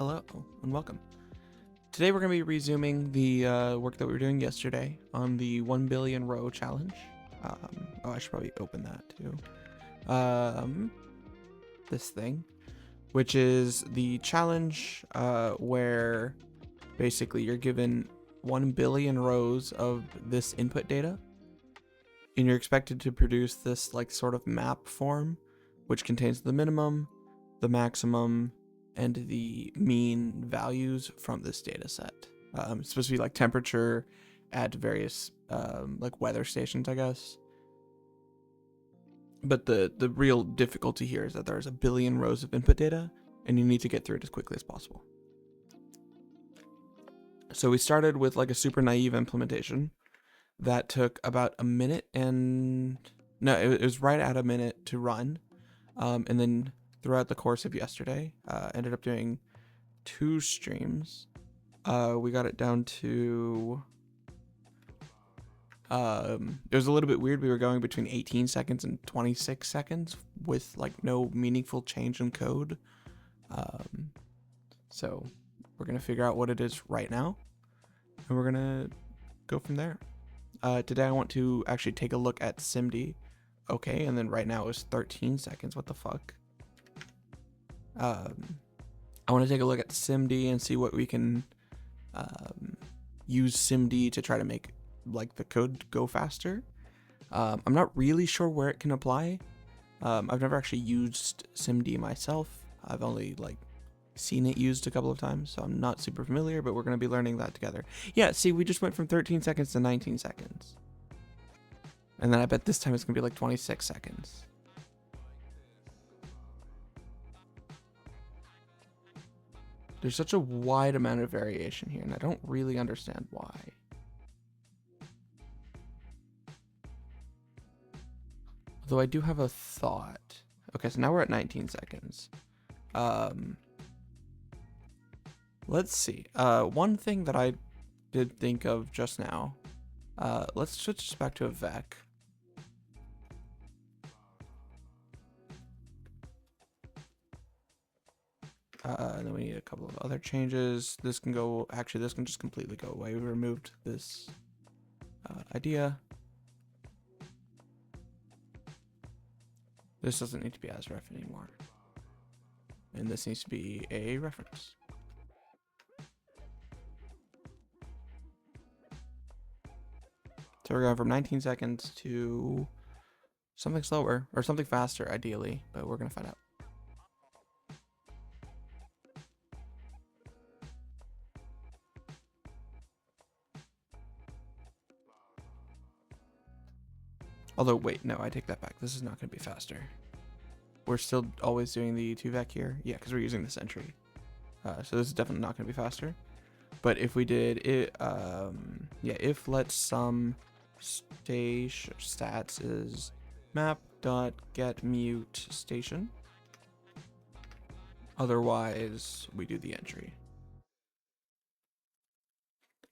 Hello and welcome. Today we're going to be resuming the work that we were doing yesterday on the 1 billion row challenge. I should probably open that too. This thing, which is the challenge where basically you're given 1 billion rows of this input data, and you're expected to produce this like sort of map form, which contains the minimum, the maximum, and the mean values from this data set. It's supposed to be like temperature at various like weather stations, I guess. But the real difficulty here is that there's 1 billion rows of input data, and you need to get through it as quickly as possible. So we started with like a super naive implementation that took about a minute and it was right at a minute to run, and then throughout the course of yesterday, ended up doing 2 streams. We got it down to it was a little bit weird. We were going between 18 seconds and 26 seconds with like no meaningful change in code. So we're gonna figure out what it is right now, and we're gonna go from there. Today I want to actually take a look at SIMD. Okay, and then right now it's 13 seconds. What the fuck? I want to take a look at SIMD and see what we can use SIMD to try to make like the code go faster. I'm not really sure where it can apply. I've never actually used SIMD myself. I've only like seen it used a couple of times, so I'm not super familiar, but we're going to be learning that together. Yeah, see, we just went from 13 seconds to 19 seconds. And then I bet this time it's going to be like 26 seconds. There's such a wide amount of variation here, and I don't really understand why. Although I do have a thought. Okay, so now we're at 19 seconds. Let's see. One thing that I did think of just now. Let's switch this back to a vec. And then we need a couple of other changes. This can go, actually this can just completely go away. We removed this idea. This doesn't need to be as ref anymore. And this needs to be a reference. So we're going from 19 seconds to something slower, or something faster ideally, but we're gonna find out. Although, wait, no, I take that back. This is not going to be faster. We're still always doing the 2vec here. Yeah, because we're using this entry. So this is definitely not going to be faster. But if we did it, if let sum stats is map.getMute station. Otherwise, we do the entry.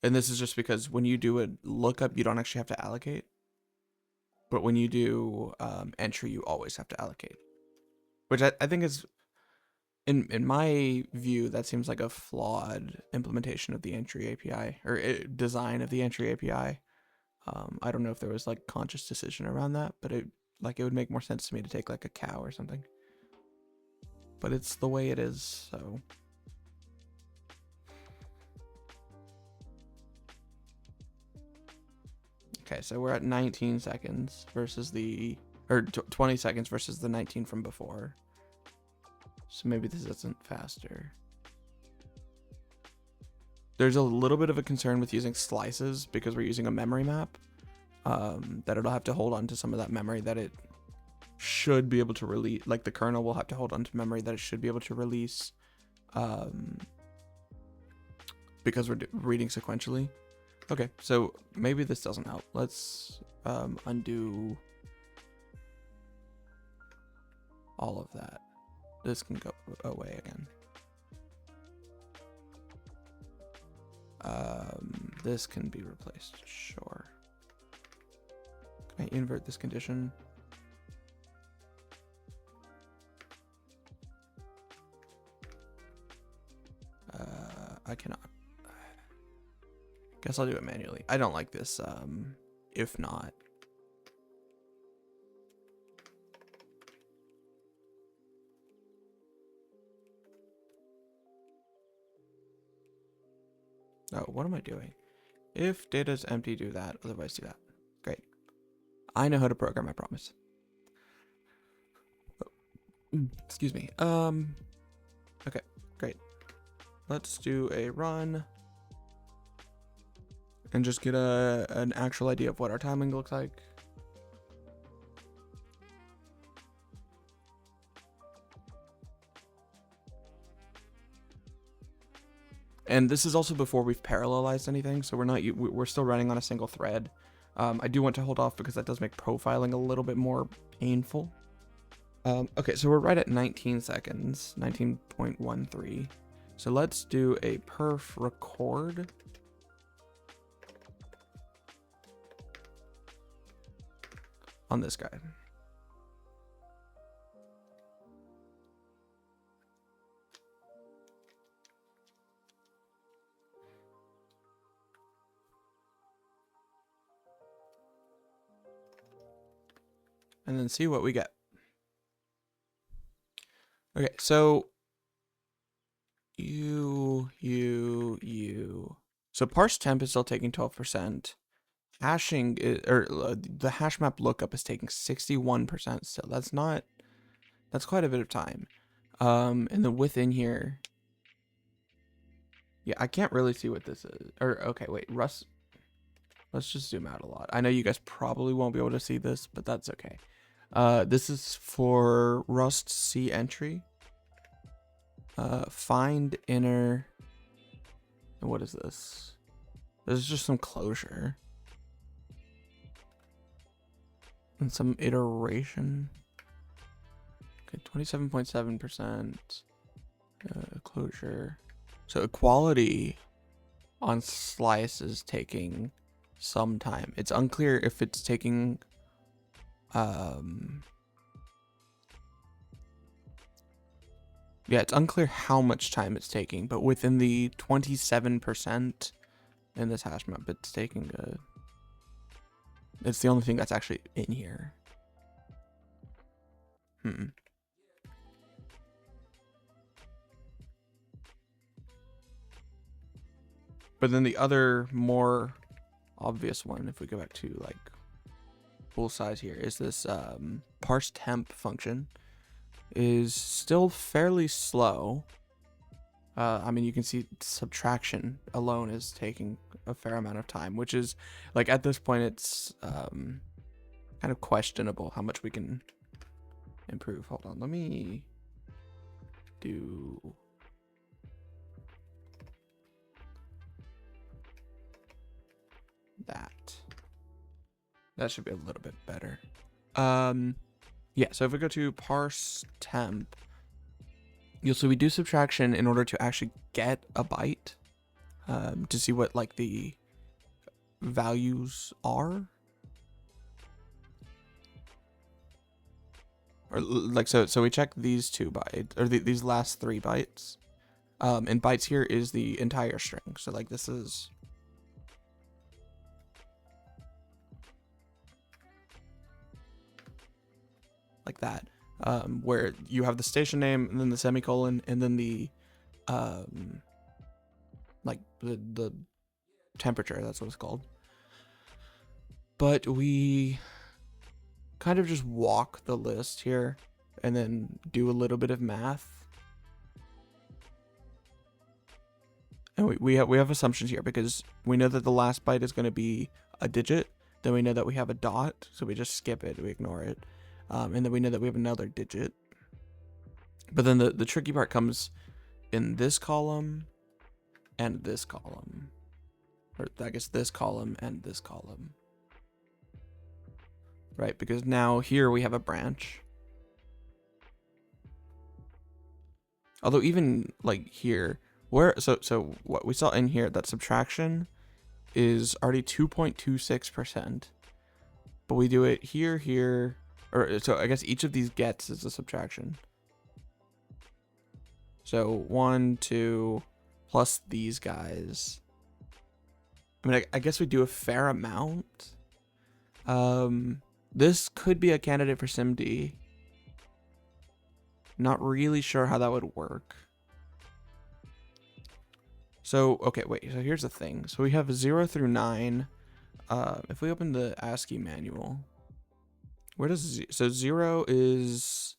And this is just because when you do a lookup, you don't actually have to allocate. But when you do entry, you always have to allocate, which I think is, in my view, that seems like a flawed implementation of the entry API, or design of the entry API. I don't know if there was like conscious decision around that, but it would make more sense to me to take like a cow or something. But it's the way it is, so. Okay, so we're at 19 seconds versus 20 seconds versus the 19 from before. So maybe this isn't faster. There's a little bit of a concern with using slices because we're using a memory map, that it'll have to hold on to some of that memory that it should be able to release. Like the kernel will have to hold on to memory that it should be able to release, because we're reading sequentially. Okay, so maybe this doesn't help. Let's undo all of that. This can go away again. This can be replaced, sure. Can I invert this condition? I cannot. Guess I'll do it manually. I don't like this, if not. Oh, what am I doing? If data is empty, do that. Otherwise, do that. Great. I know how to program, I promise. Excuse me. Okay, great. Let's do a run. And just get an actual idea of what our timing looks like. And this is also before we've parallelized anything, so we're still running on a single thread. I do want to hold off because that does make profiling a little bit more painful. Okay, so we're right at 19 seconds, 19.13. So let's do a perf record. On this guy. And then see what we get. Okay, so so parse temp is still taking 12%. Hashing is, the hash map lookup is taking 61%. So that's quite a bit of time. And then within here, yeah, I can't really see what this is. Or okay, wait, Rust. Let's just zoom out a lot. I know you guys probably won't be able to see this, but that's okay. This is for Rust C entry. Find inner. And what is this? This is just some closure. And some iteration. Okay, 27.7%. Closure. So equality on slice is taking some time. It's unclear if it's taking yeah, it's unclear how much time it's taking, but within the 27% in this hash map, it's taking it's the only thing that's actually in here. But then the other more obvious one, if we go back to like full size here, is this parse temp function. Is still fairly slow. I mean, you can see subtraction alone is taking a fair amount of time, which is like at this point it's kind of questionable how much we can improve. Hold on, let me do that. That should be a little bit better. Yeah, so if we go to parse temp, you'll see we do subtraction in order to actually get a byte, to see what like the values are. Or like, so we check these 2 bytes, or these last 3 bytes. And bytes here is the entire string. So like this is like that, where you have the station name and then the semicolon and then the like the temperature, that's what it's called. But we kind of just walk the list here and then do a little bit of math. And we have assumptions here because we know that the last byte is going to be a digit. Then we know that we have a dot, so we just skip it, we ignore it. And then we know that we have another digit. But then the tricky part comes in this column and this column. Or I guess this column and this column. Right, because now here we have a branch. Although even like here, so what we saw in here, that subtraction is already 2.26%. But we do it here, or so I guess each of these gets is a subtraction. So 1, 2, plus these guys. I mean, I guess we do a fair amount. This could be a candidate for SIMD. Not really sure how that would work. So, okay, wait. So here's the thing. So we have 0 through 9. If we open the ASCII manual, where does so 0 is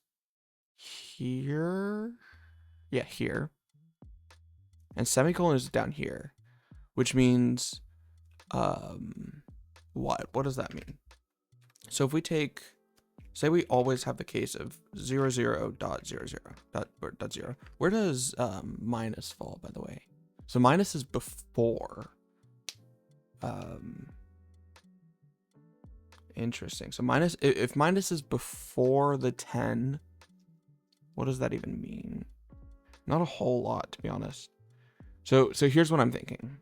here? Yeah, here. And semicolon is down here, which means what does that mean? So if we take, say we always have the case of 0, 0, dot 0, 0, dot 0. Where does minus fall, by the way? So minus is before. Interesting. So minus, if minus is before the 10, what does that even mean? Not a whole lot, to be honest. So here's what I'm thinking.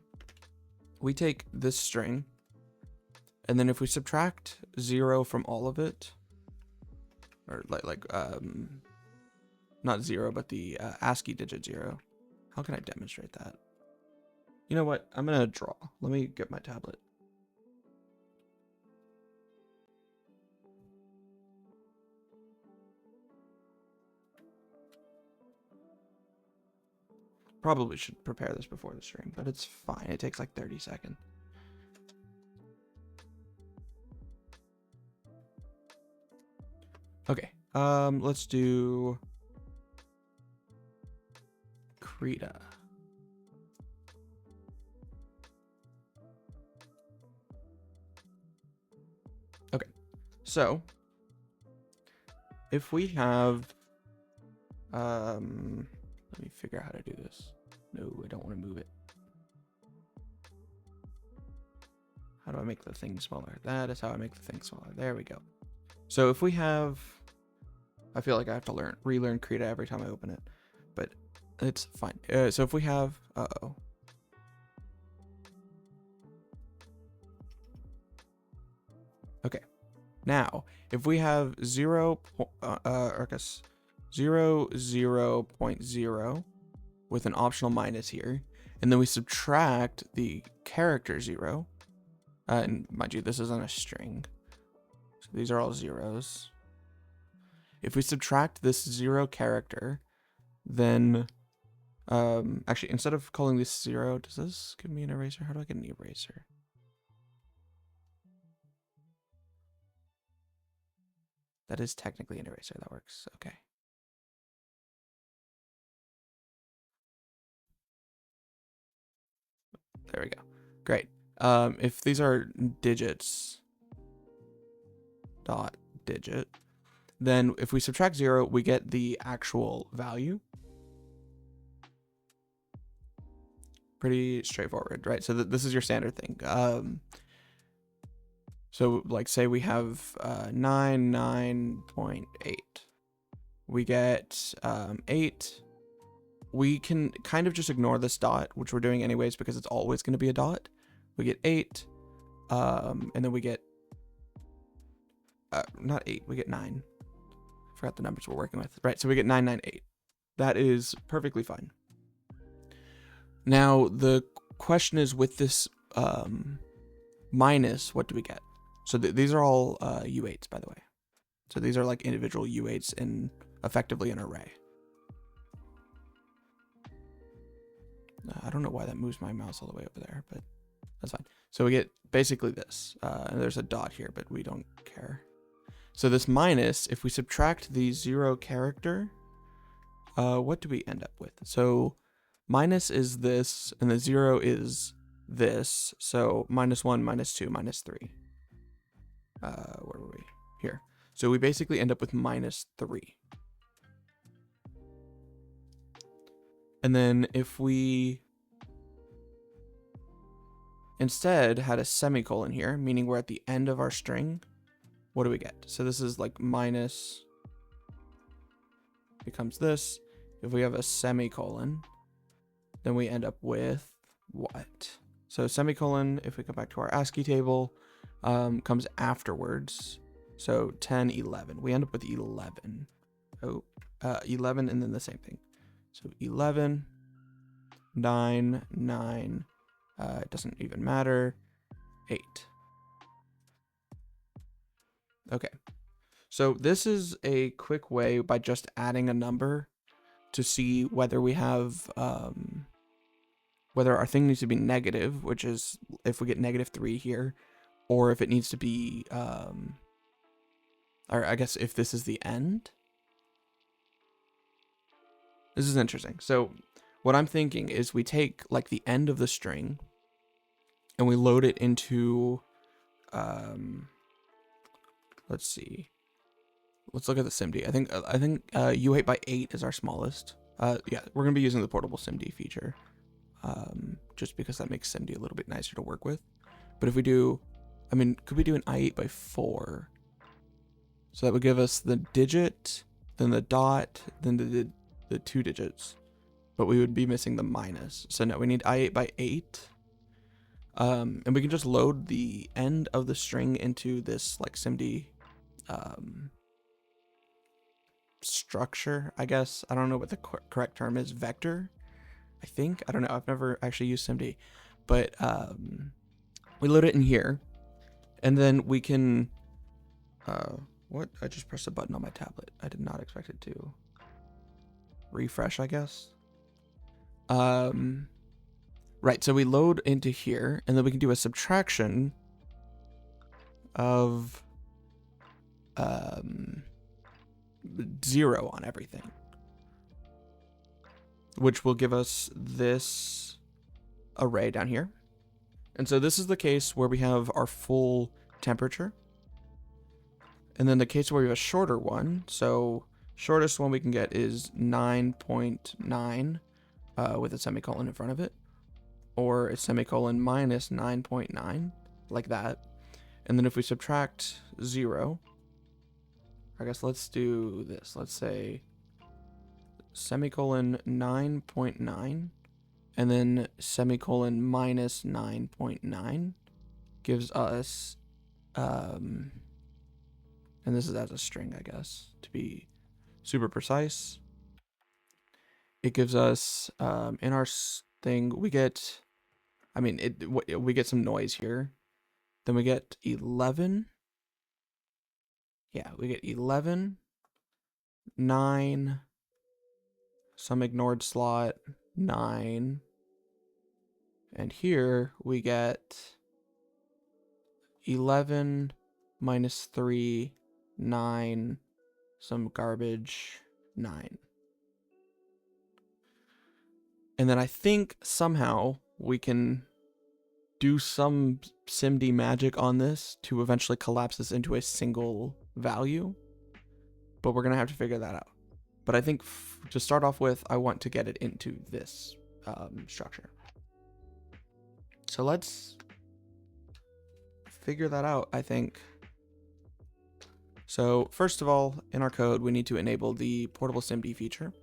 We take this string, and then if we subtract 0 from all of it, or not 0, but the ASCII digit 0. How can I demonstrate that? You know what? I'm gonna draw. Let me get my tablet. Probably should prepare this before the stream, but it's fine. It takes like 30 seconds. Okay, let's do Krita. Okay, so if we have, let me figure out how to do this. No, I don't want to move it. How do I make the thing smaller? That is how I make the thing smaller. There we go. So if we have, I feel like I have to relearn Krita every time I open it, but it's fine. So if we have, okay. Now, if we have 0, or I guess 0, 0.0 with an optional minus here, and then we subtract the character 0, and mind you, this isn't a string, so these are all zeros. If we subtract this 0 character, then actually, instead of calling this 0, does this give me an eraser? How do I get an eraser? That is technically an eraser. That works. Okay. There we go. Great. If these are digits, dot digit, then if we subtract 0, we get the actual value. Pretty straightforward, right? So this is your standard thing. So like say we have 9.8. We get 8. We can kind of just ignore this dot, which we're doing anyways because it's always going to be a dot. We get 8, and then we get not 8, we get 9. I forgot the numbers we're working with. Right, so we get 998. That is perfectly fine. Now the question is, with this minus, what do we get? So these are all U8s, by the way. So these are like individual U8s in effectively an array. I don't know why that moves my mouse all the way over there, but that's fine. So we get basically this, and there's a dot here, but we don't care. So this minus, if we subtract the 0 character, what do we end up with? So minus is this, and the 0 is this. So -1, -2, -3. Where were we? Here. So we basically end up with -3. And then if we instead had a semicolon here, meaning we're at the end of our string, what do we get? So this is like minus becomes this. If we have a semicolon, then we end up with what? So semicolon, if we come back to our ASCII table, comes afterwards. So 10, 11. We end up with 11. 11 and then the same thing. So 11 9, 9, it doesn't even matter, 8. Okay, so this is a quick way by just adding a number to see whether we have, whether our thing needs to be negative, which is if we get -3 here, or if it needs to be, or I guess if this is the end. This is interesting. So what I'm thinking is we take like the end of the string and we load it into, let's see. Let's look at the SIMD. I think U8 by 8 is our smallest. Yeah, we're gonna be using the portable SIMD feature, just because that makes SIMD a little bit nicer to work with. But if we do, I mean, could we do an I8 by 4? So that would give us the digit, then the dot, then the 2 digits, but we would be missing the minus. So no, we need I8 by 8. And we can just load the end of the string into this like SIMD structure, I guess. I don't know what the correct term is. Vector, I think. I don't know. I've never actually used SIMD, but we load it in here, and then we can. What? I just pressed a button on my tablet. I did not expect it to refresh, I guess. Right. So we load into here, and then we can do a subtraction of 0 on everything, which will give us this array down here. And so this is the case where we have our full temperature. And then the case where we have a shorter one, so shortest one we can get is 9.9 with a semicolon in front of it, or a semicolon minus 9.9, like that. And then if we subtract 0, I guess let's do this. Let's say semicolon 9.9 and then semicolon minus 9.9 gives us, and this is as a string, I guess, to be super precise. It gives us, in our thing, we get, I mean, we get some noise here. Then we get 11. Yeah, we get 11, 9, some ignored slot, 9. And here we get 11 minus 3, 9, some garbage, 9. And then I think somehow we can do some SIMD magic on this to eventually collapse this into a single value, but we're gonna have to figure that out. But I think to start off with, I want to get it into this structure. So let's figure that out, I think. So first of all, in our code, we need to enable the portable SIMD feature.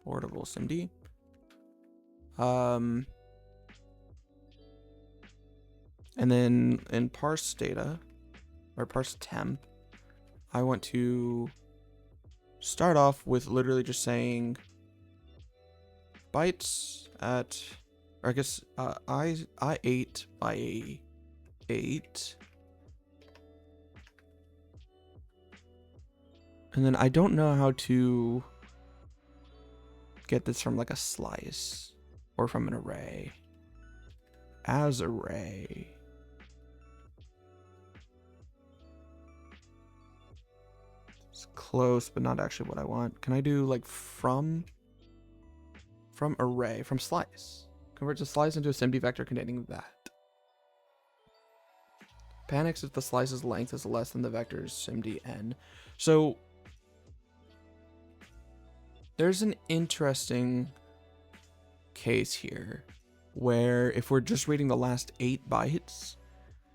Portable SIMD. And then in parse data, or parse temp, I want to start off with literally just saying bytes at, or I guess I8 by 8. And then I don't know how to get this from like a slice or from an array. As array. It's close, but not actually what I want. Can I do like from array, from slice? Convert the slice into a SIMD vector containing that. Panics if the slice's length is less than the vector's SIMD n. So there's an interesting case here where if we're just reading the last 8 bytes,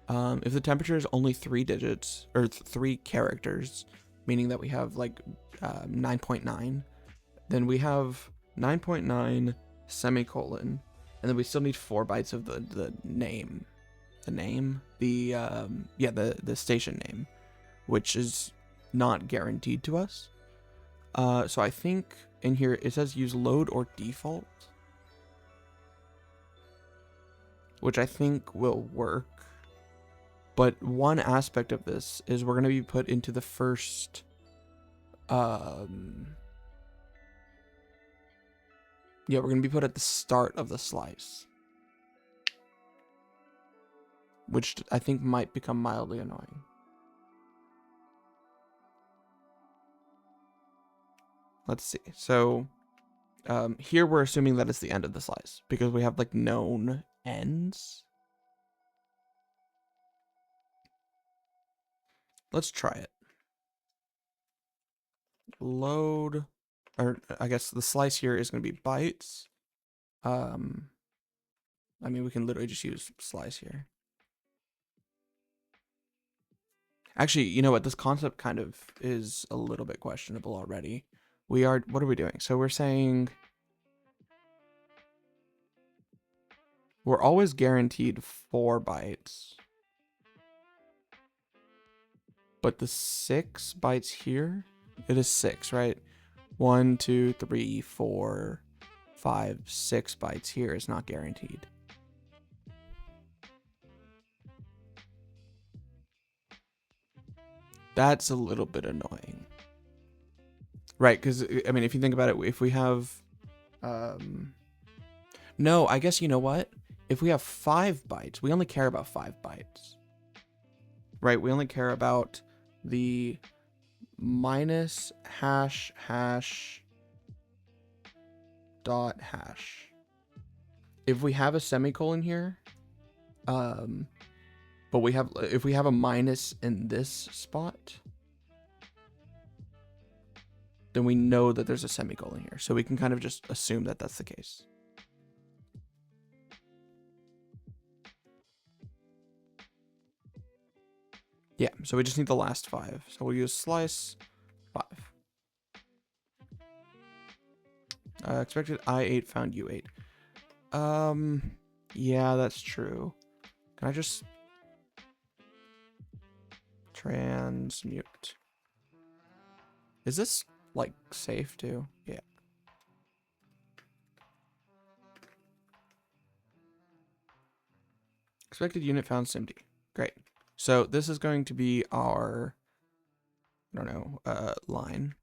if the temperature is only 3 digits or 3 characters, meaning that we have like 9.9, then we have 9.9 semicolon, and then we still need 4 bytes of the name, the station name, which is not guaranteed to us. So I think in here it says use load or default. which I think will work. But one aspect of this is we're going to be put into the first, yeah, we're going to be put at the start of the slice, which I think might become mildly annoying. Let's see. So here we're assuming that it's the end of the slice because we have like known ends. Let's try it. Load, or I guess the slice here is going to be bytes. I mean, we can literally just use slice here. Actually, you know what? This concept kind of is a little bit questionable already. What are we doing? So we're saying we're always guaranteed 4 bytes. But the 6 bytes here, it is 6, right? 1, 2, 3, 4, 5, 6 bytes here is not guaranteed. That's a little bit annoying. Right, because, I mean, if you think about it, if we have... no, I guess you know what? If we have 5 bytes, we only care about 5 bytes. Right, we only care about the minus hash hash dot hash. If we have a semicolon here, but if we have a minus in this spot, then we know that there's a semicolon here. So we can kind of just assume that that's the case. Yeah, so we just need the last 5. So we'll use slice 5. Expected I8 found U8. Yeah, that's true. Can I just transmute? Is this like safe too? Yeah. Expected unit found SIMD. Great. So this is going to be our, I don't know, line.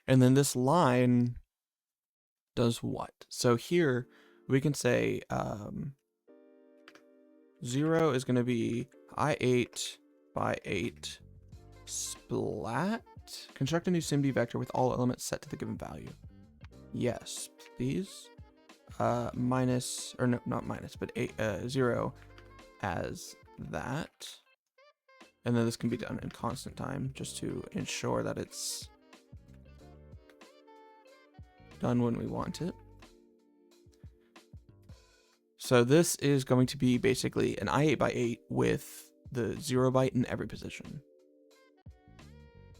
And then this line does what? So here we can say 0 is going to be I8 by 8 splat. Construct a new SIMD vector with all elements set to the given value. Yes, please. Minus, or no, not minus, but 0 as that. And then this can be done in constant time just to ensure that it's done when we want it. So this is going to be basically an I8 by 8 with the 0 byte in every position,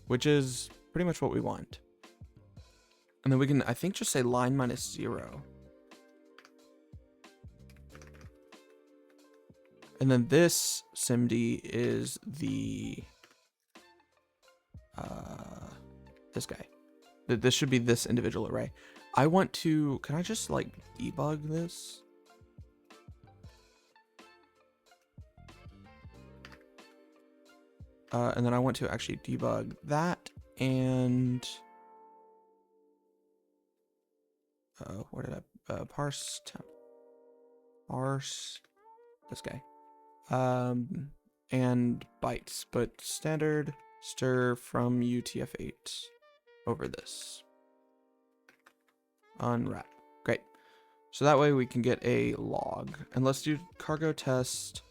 which is pretty much what we want. And then we can, I think, just say line minus 0. And then this SIMD is the, this guy. This should be this individual array. I want to, can I just like debug this? And then I want to actually debug that and, where did I, parse temp, parse this guy. And bytes, but standard stir from UTF-8 over this. Unwrap. Great. So that way we can get a log. And let's do cargo test,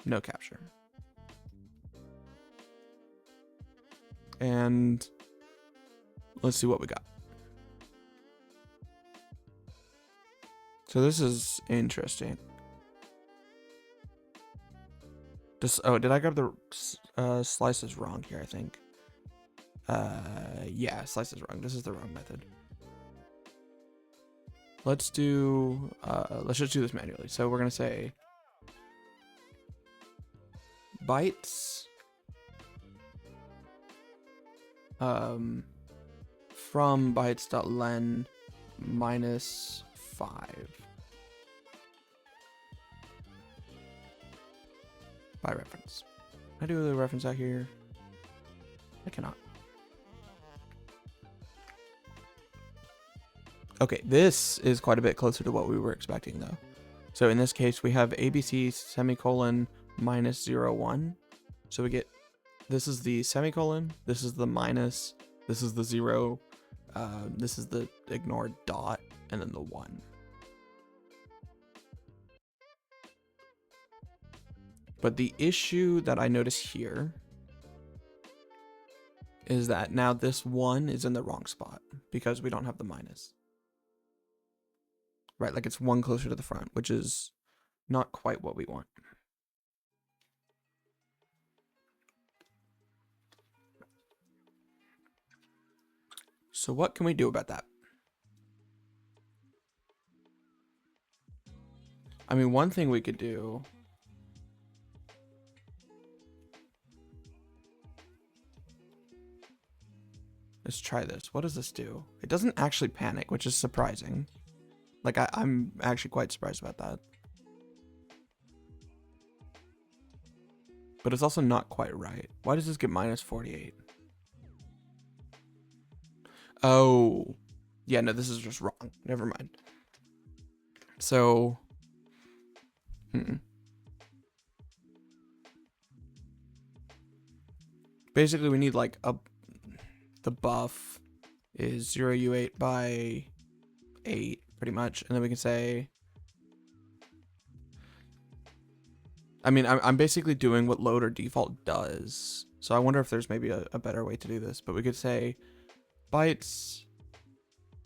no capture. And let's see what we got. So this is interesting. Oh, did I grab the slices wrong here, I think? Yeah, slices wrong. This is the wrong method. Let's do, let's just do this manually. So we're going to say bytes from bytes.len minus 5. By reference. Can I do the reference out here? I cannot. Okay, this is quite a bit closer to what we were expecting though. So in this case, we have ABC semicolon minus 0, 1. So we get, this is the semicolon, this is the minus, this is the 0, this is the ignored dot, and then the 1. But the issue that I notice here is that now this 1 is in the wrong spot because we don't have the minus. Right, like it's 1 closer to the front, which is not quite what we want. So what can we do about that? I mean, one thing we could do is try this. What does this do? It doesn't actually panic, which is surprising. Like, I'm actually quite surprised about that. But it's also not quite right. Why does this get minus 48? Oh. Yeah, no, this is just wrong. Never mind. So... Basically, we need like the buff is 0u8 by 8, pretty much. And then we can say... I mean, I'm basically doing what load or default does. So I wonder if there's maybe a better way to do this. But we could say bytes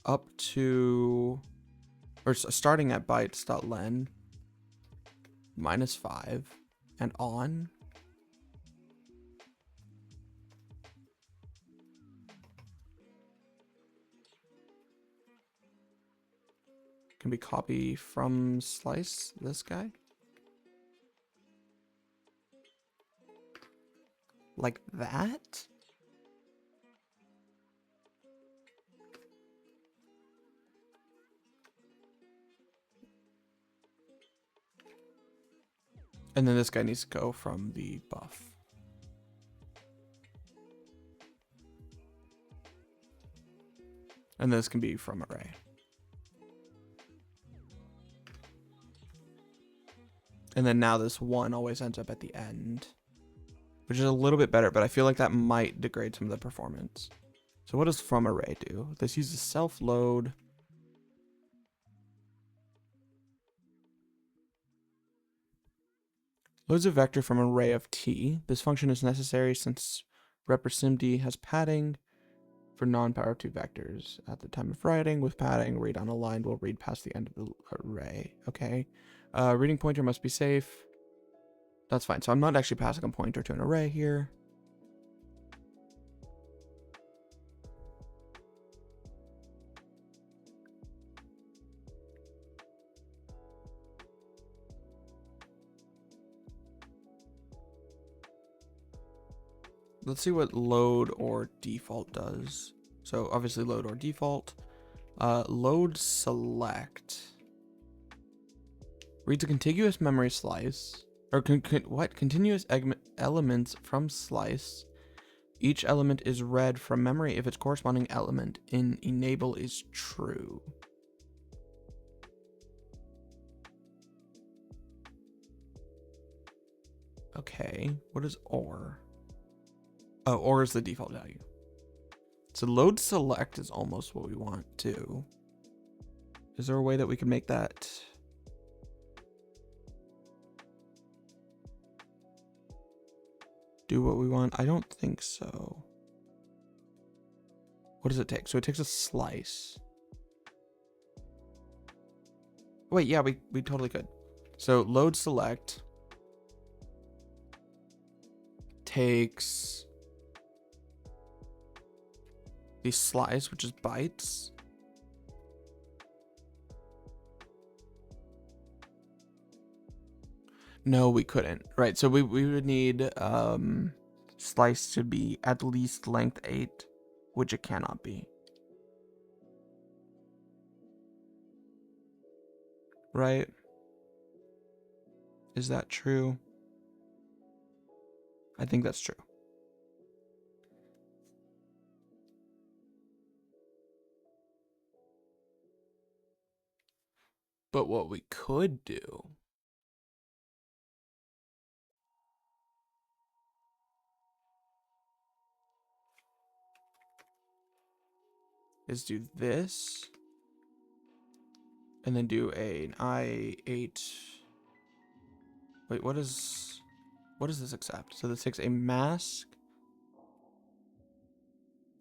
up to... Or starting at bytes.len minus 5 and on. Can be copy from slice this guy. Like that? And then this guy needs to go from the buff. And this can be from array. And then now this 1 always ends up at the end, which is a little bit better, but I feel like that might degrade some of the performance. So what does from array do? This uses self load. Loads a vector from an array of t. This function is necessary since SIMD has padding for non-power 2 vectors. At the time of writing, with padding, read on a line will read past the end of the array. Okay. Reading pointer must be safe. That's fine. So I'm not actually passing a pointer to an array here. Let's see what load or default does. So obviously load or default. Load select reads a contiguous memory slice, or continuous elements from slice. Each element is read from memory if its corresponding element in enable is true. Okay, what is OR? Oh, OR is the default value. So load select is almost what we want too. Is there a way that we can make that? Do what we want? I don't think so. What does it take? So it takes a slice. Wait, yeah, we totally could. So load select takes the slice, which is bytes. No, we couldn't. Right, so we would need slice to be at least length 8, which it cannot be. right? Is that true? I think that's true. But what we could do is do this and then do an I8. Wait, what does this accept? So this takes a mask.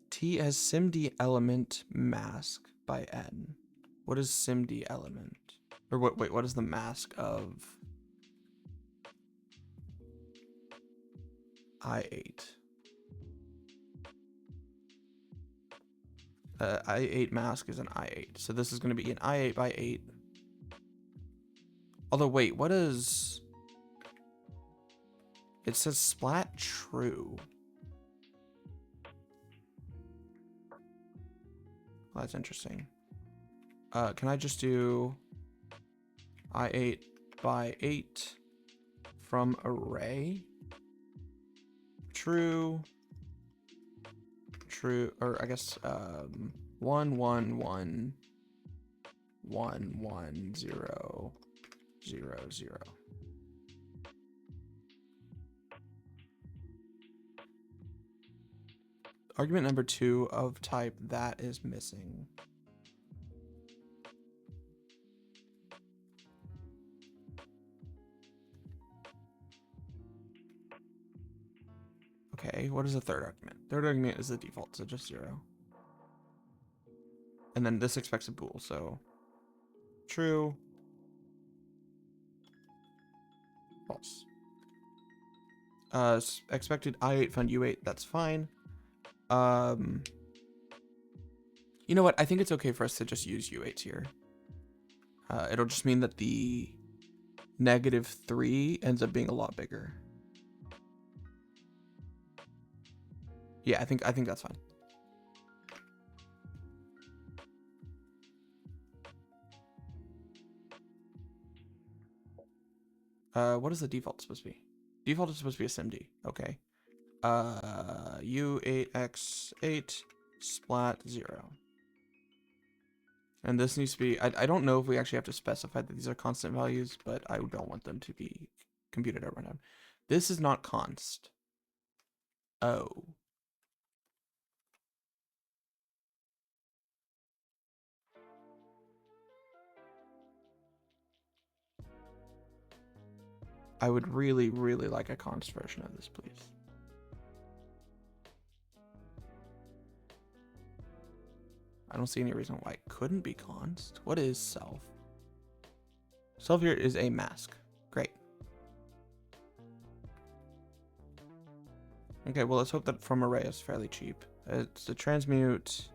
T as SIMD element mask by N. What is SIMD element? Or what is the mask of I8? I8 mask is an I8. So this is going to be an I8 by 8. Although, wait, what is... It says splat true. Well, that's interesting. Can I just do I8 by 8 from array? True. True, or I guess 1 1 1 1 1 0 0 0. Argument number 2 of type that is missing. Okay, what is the third argument? Third argument is the default, so just 0. And then this expects a bool, so true, false. Expected I8 fund U8, that's fine. You know what? I think it's okay for us to just use U8s here. It'll just mean that the -3 ends up being a lot bigger. Yeah, I think that's fine. What is the default supposed to be? Default is supposed to be a SIMD. Okay. U8x8 splat 0. And this needs to be, I don't know if we actually have to specify that these are constant values, but I don't want them to be computed at runtime. This is not const. Oh. I would really, really like a const version of this, please. I don't see any reason why it couldn't be const. What is self? Self here is a mask. Great. Okay, well, let's hope that from array is fairly cheap. It's a transmute.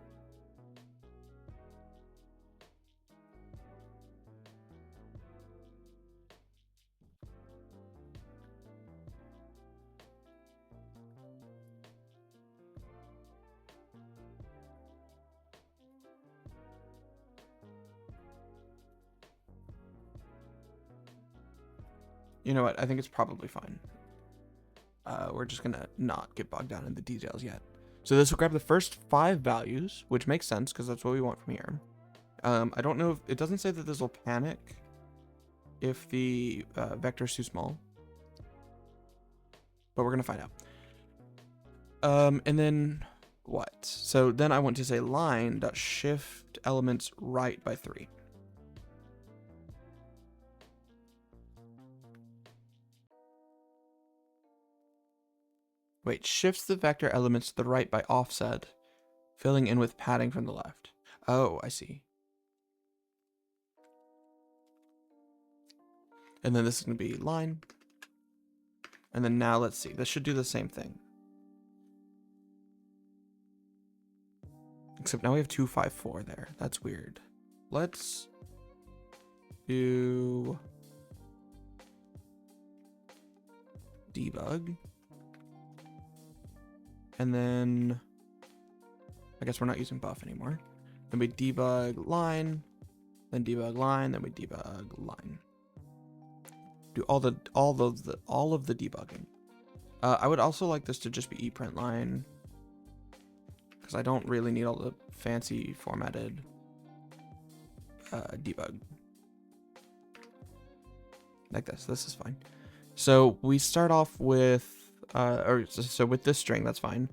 You know what? I think it's probably fine. We're just gonna not get bogged down in the details yet. So this will grab the first 5 values, which makes sense because that's what we want from here. I don't know if it doesn't say that this will panic if the vector is too small, but we're gonna find out. And then what? So then I want to say line.shift elements right by 3. Wait, shifts the vector elements to the right by offset, filling in with padding from the left. Oh, I see. And then this is going to be line. And then now let's see. This should do the same thing. Except now we have 254 there. That's weird. Let's do debug. And then I guess we're not using buff anymore. Then we debug line, then debug line, then we debug line. Do all of the debugging. I would also like this to just be ePrint line, because I don't really need all the fancy formatted debug. Like this. This is fine. So we start off with, so with this string, that's fine.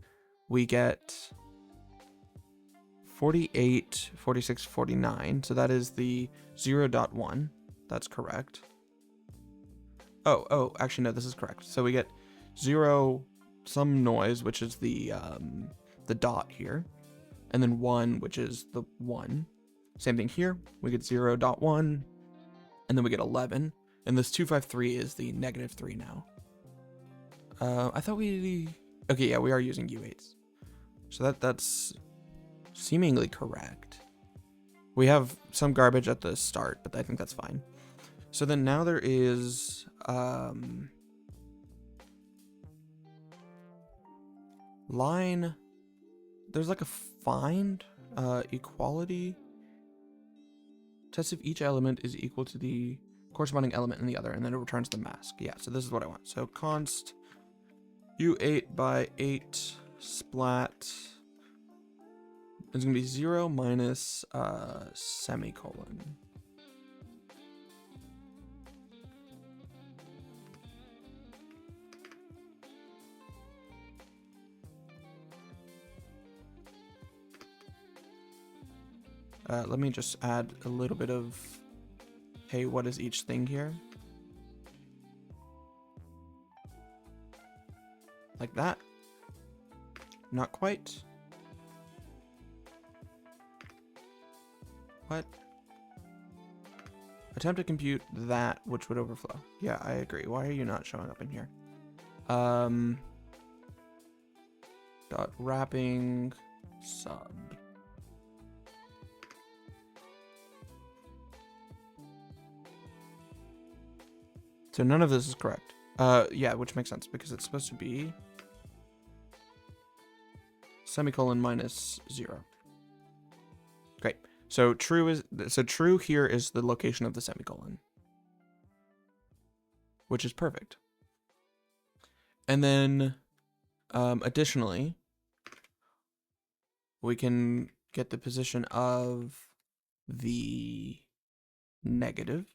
We get 48, 46, 49. So that is the 0.1. That's correct. Oh, actually, no, this is correct. So we get 0, some noise, which is the dot here. And then 1, which is the 1. Same thing here. We get 0.1. And then we get 11. And this 253 is the -3 now. I thought okay, yeah, we are using U8s. So that's seemingly correct. We have some garbage at the start, but I think that's fine. So then now there is line. There's like a find equality. Test if each element is equal to the corresponding element in the other, and then it returns the mask. Yeah, so this is what I want. So const U8 by 8 splat is gonna be 0 minus semicolon. Let me just add a little bit of, hey, what is each thing here? Like that. Not quite. What? Attempt to compute that, which would overflow. Yeah, I agree. Why are you not showing up in here? Dot wrapping sub. So none of this is correct. Yeah, which makes sense because it's supposed to be semicolon minus 0. Great. So true here is the location of the semicolon, which is perfect. And then additionally, we can get the position of the negative,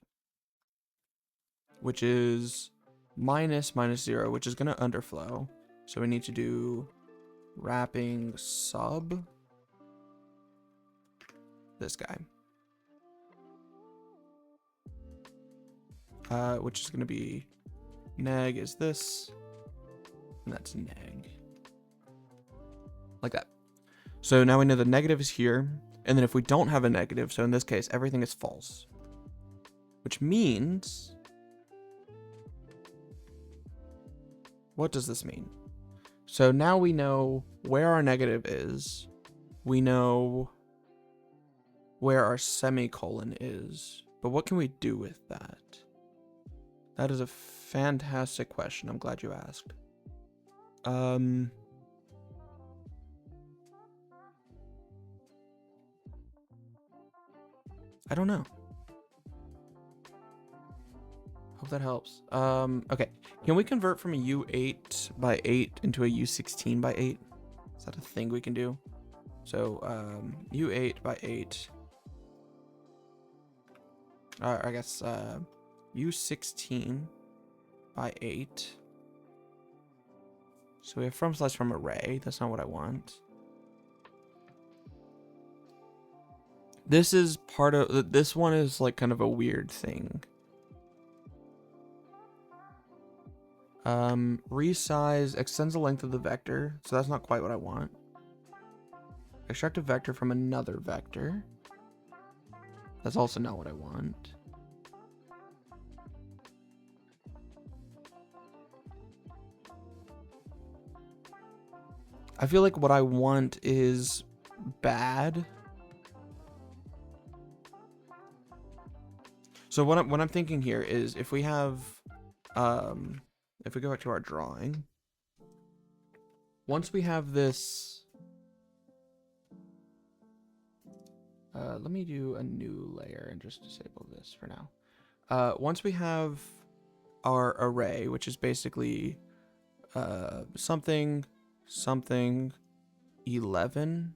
which is minus 0, which is going to underflow. So we need to do wrapping sub this guy, which is going to be neg is this, and that's neg, like that. So now we know the negative is here, and then if we don't have a negative, so in this case everything is false, which means, what does this mean? So now we know where our negative is. We know where our semicolon is. But what can we do with that? That is a fantastic question. I'm glad you asked. I don't know. Hope that helps. Okay. Can we convert from a U8 by 8 into a U16 by 8? Is that a thing we can do? So, U8 by 8. I guess, U16 by 8. So we have from array. That's not what I want. This is part of, this one is like kind of a weird thing. Resize extends the length of the vector, so that's not quite what I want. Extract a vector from another vector. That's also not what I want. I feel like what I want is bad. So what I'm thinking here is if we have, if we go back to our drawing, once we have this, let me do a new layer and just disable this for now. Once we have our array, which is basically something 11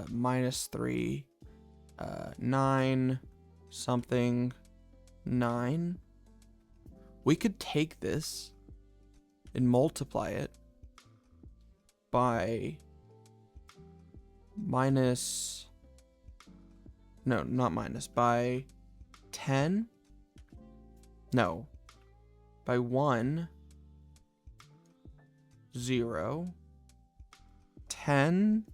minus 3 9 something 9, we could take this and multiply it by by 10, no, by 1 0 10,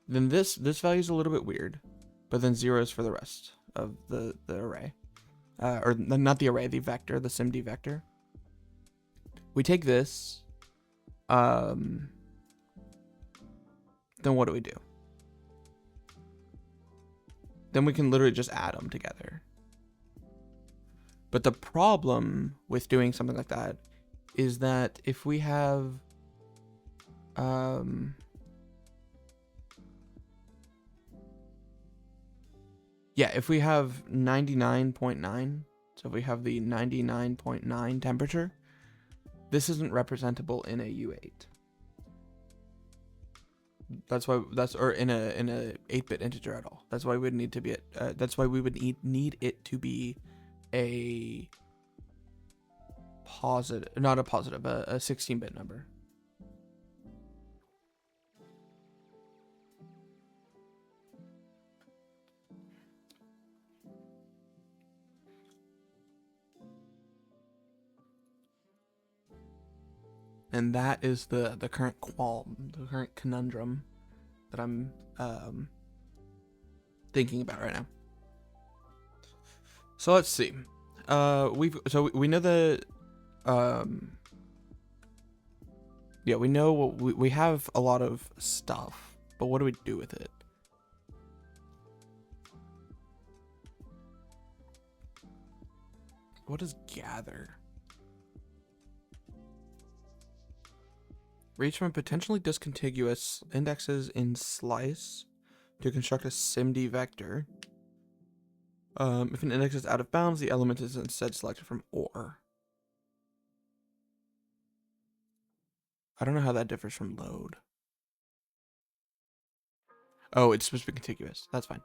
then this value is a little bit weird, but then zeros for the rest of the array, or not the array, the vector, the SIMD vector. We take this, then what do we do? Then we can literally just add them together. But the problem with doing something like that is that if we have if we have 99.9, so if we have the 99.9 temperature, this isn't representable in a U8. Or in a 8-bit integer at all. That's why we would need to be need it to be a positive, not a positive, a 16-bit number. And that is the current the current conundrum that I'm thinking about right now. So let's see. We know that we know we have a lot of stuff, but what do we do with it? What is gather? Reach from potentially discontiguous indexes in slice to construct a SIMD vector. If an index is out of bounds, the element is instead selected from OR. I don't know how that differs from load. Oh, it's supposed to be contiguous. That's fine.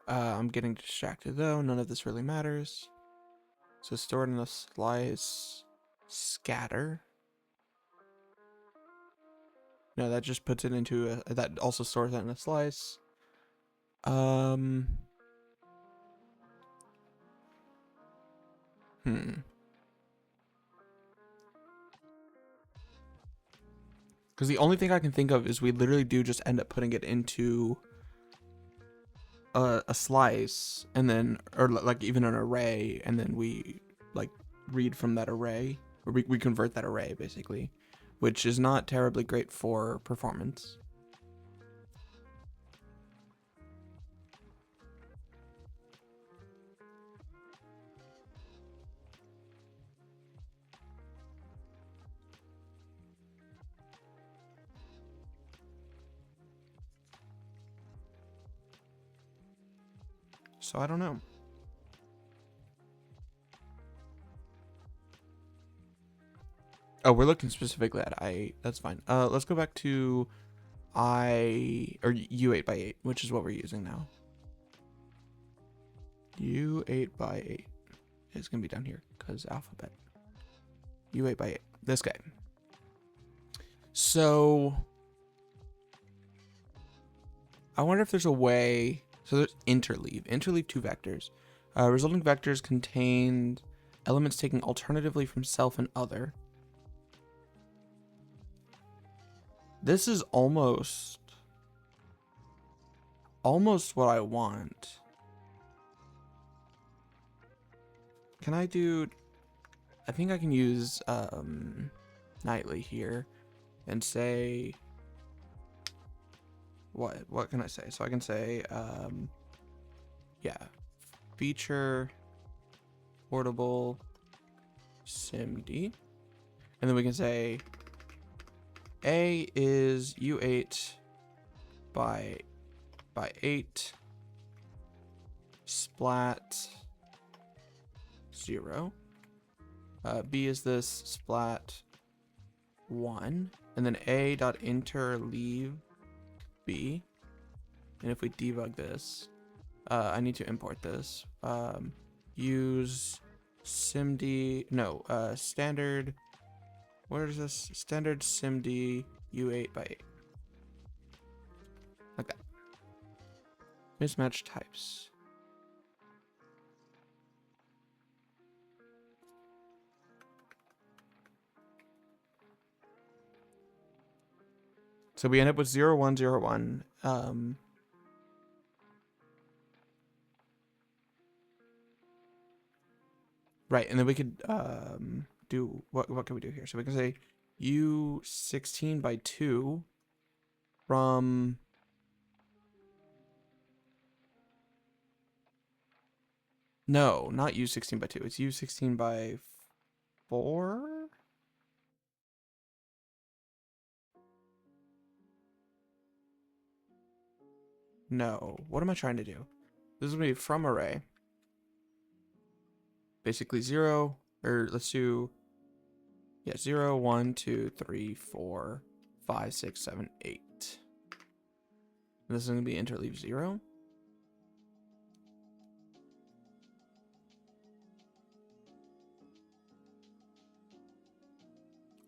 I'm getting distracted though. None of this really matters. So stored in a slice, scatter. No, that just puts it into that also stores that in a slice. Because the only thing I can think of is we literally do just end up putting it into a slice, and then, or like even an array, and then we like read from that array, or we convert that array basically, which is not terribly great for performance. So I don't know. Oh, we're looking specifically at I. That's fine. Let's go back to U8 by 8, which is what we're using now. U8 by 8 is gonna be down here because alphabet. U8 by 8. This guy. So I wonder if there's a way. So there's interleave. Interleave two vectors. Resulting vectors contained elements taken alternatively from self and other. This is almost what I want. Can I do? I think I can use nightly here and say. What can I say? So I can say, feature portable SIMD, and then we can say A is U8 by by 8, splat 0. B is this splat 1, and then a dot interleave b. And if we debug this, I need to import this. Use SIMD, no, standard, what is this? Standard SIMD U8 by 8. Like that. Mismatch types. So we end up with 0, 1, 0, 1. Right, and then we could do what can we do here? So we can say U16 by 2 from no, not U16 by 2. It's U16 by 4. No, what am I trying to do? This is gonna be from array. Basically 0, or let's do, yeah, 0, 1, 2, 3, 4, 5, 6, 7, 8. And this is gonna be interleave 0.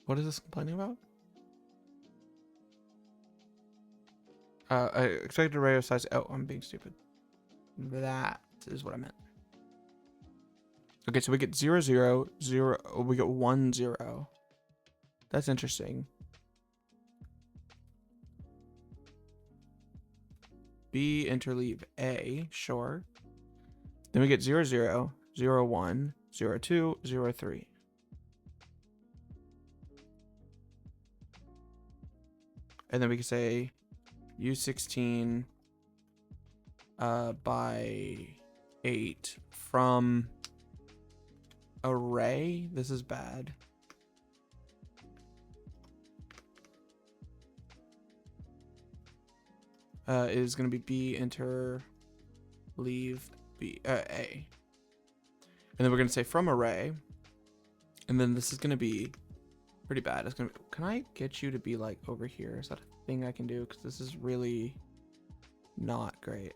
What is this complaining about? Expected array of size. Oh, I'm being stupid. That is what I meant. Okay, so we get 0, 0, 0. Oh, we get 1, 0. That's interesting. B interleave A, sure. Then we get 0, 0, 0, 1, 0, 2, 0, 3. And then we can say U16 by 8 from array. This is bad. Is going to be B interleave B A. And then we're going to say from array. And then this is going to be pretty bad. It's going to be, can I get you to be like over here? Is that a thing I can do? Because this is really not great.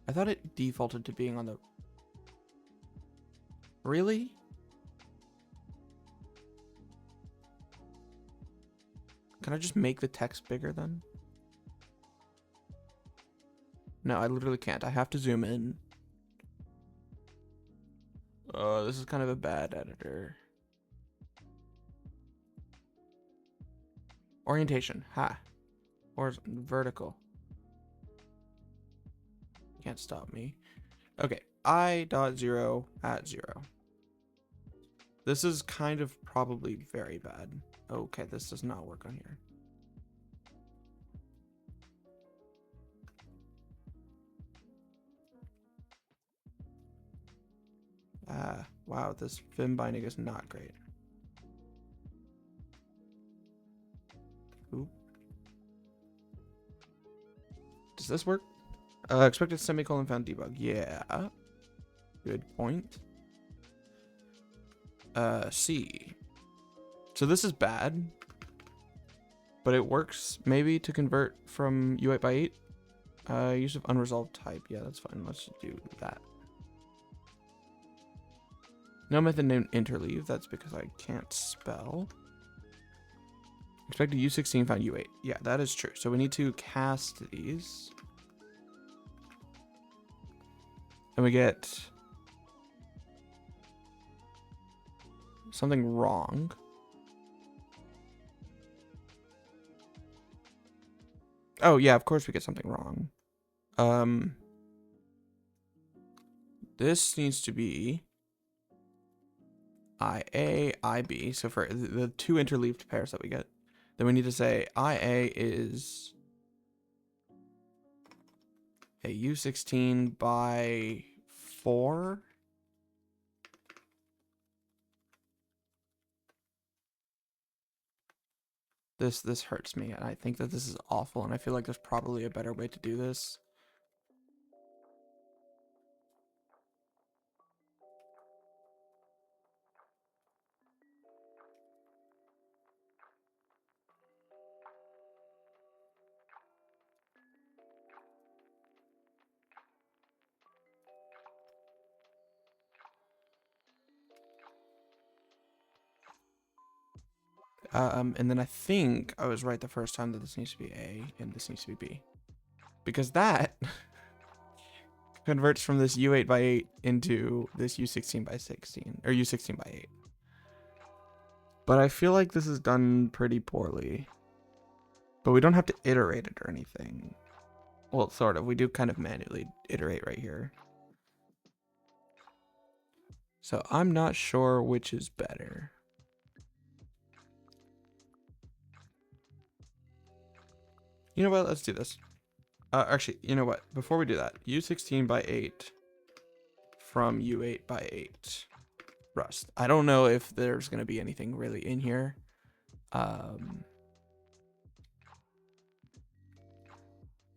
I thought it defaulted to being on the... Really? Can I just make the text bigger then? No, I literally can't. I have to zoom in. Oh, this is kind of a bad editor. Orientation. Ha. Or vertical. Can't stop me. Okay. I.0 at 0. This is kind of probably very bad. Okay, this does not work on here. Wow, this Vim binding is not great. Oop. Does this work? Expected semicolon found debug. Yeah. Good point. C. So this is bad, but it works maybe to convert from U8 by 8. Use of unresolved type. Yeah, that's fine. Let's do that. No method named interleave. That's because I can't spell. Expected U16 found U8. Yeah, that is true. So we need to cast these. And we get something wrong. Oh, yeah, of course we get something wrong. This needs to be IA, IB. So for the two interleaved pairs that we get, then we need to say IA is a U16 by 4. This hurts me, and I think that this is awful, and I feel like there's probably a better way to do this. And then I think I was right the first time that this needs to be A and this needs to be B. Because that converts from this U8 by 8 into this U16 by 16, or U16 by 8. But I feel like this is done pretty poorly. But we don't have to iterate it or anything. Well, sort of. We do kind of manually iterate right here. So I'm not sure which is better. You know what? Let's do this. Actually, you know what? Before we do that, U16 by 8 from U8 by 8 Rust. I don't know if there's going to be anything really in here.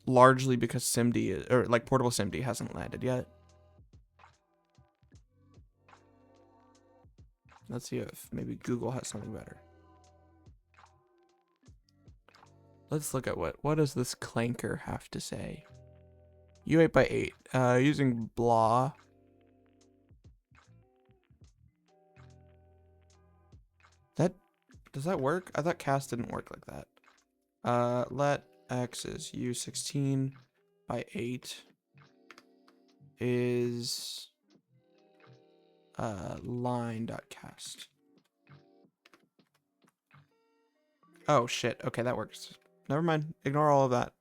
Largely because SIMD, or like portable SIMD hasn't landed yet. Let's see if maybe Google has something better. Let's look at what does this clanker have to say. U8 by 8, using blah. Does that work? I thought cast didn't work like that. Let x is U16 by 8 is line.cast. Oh shit. Okay, that works. Never mind. Ignore all of that.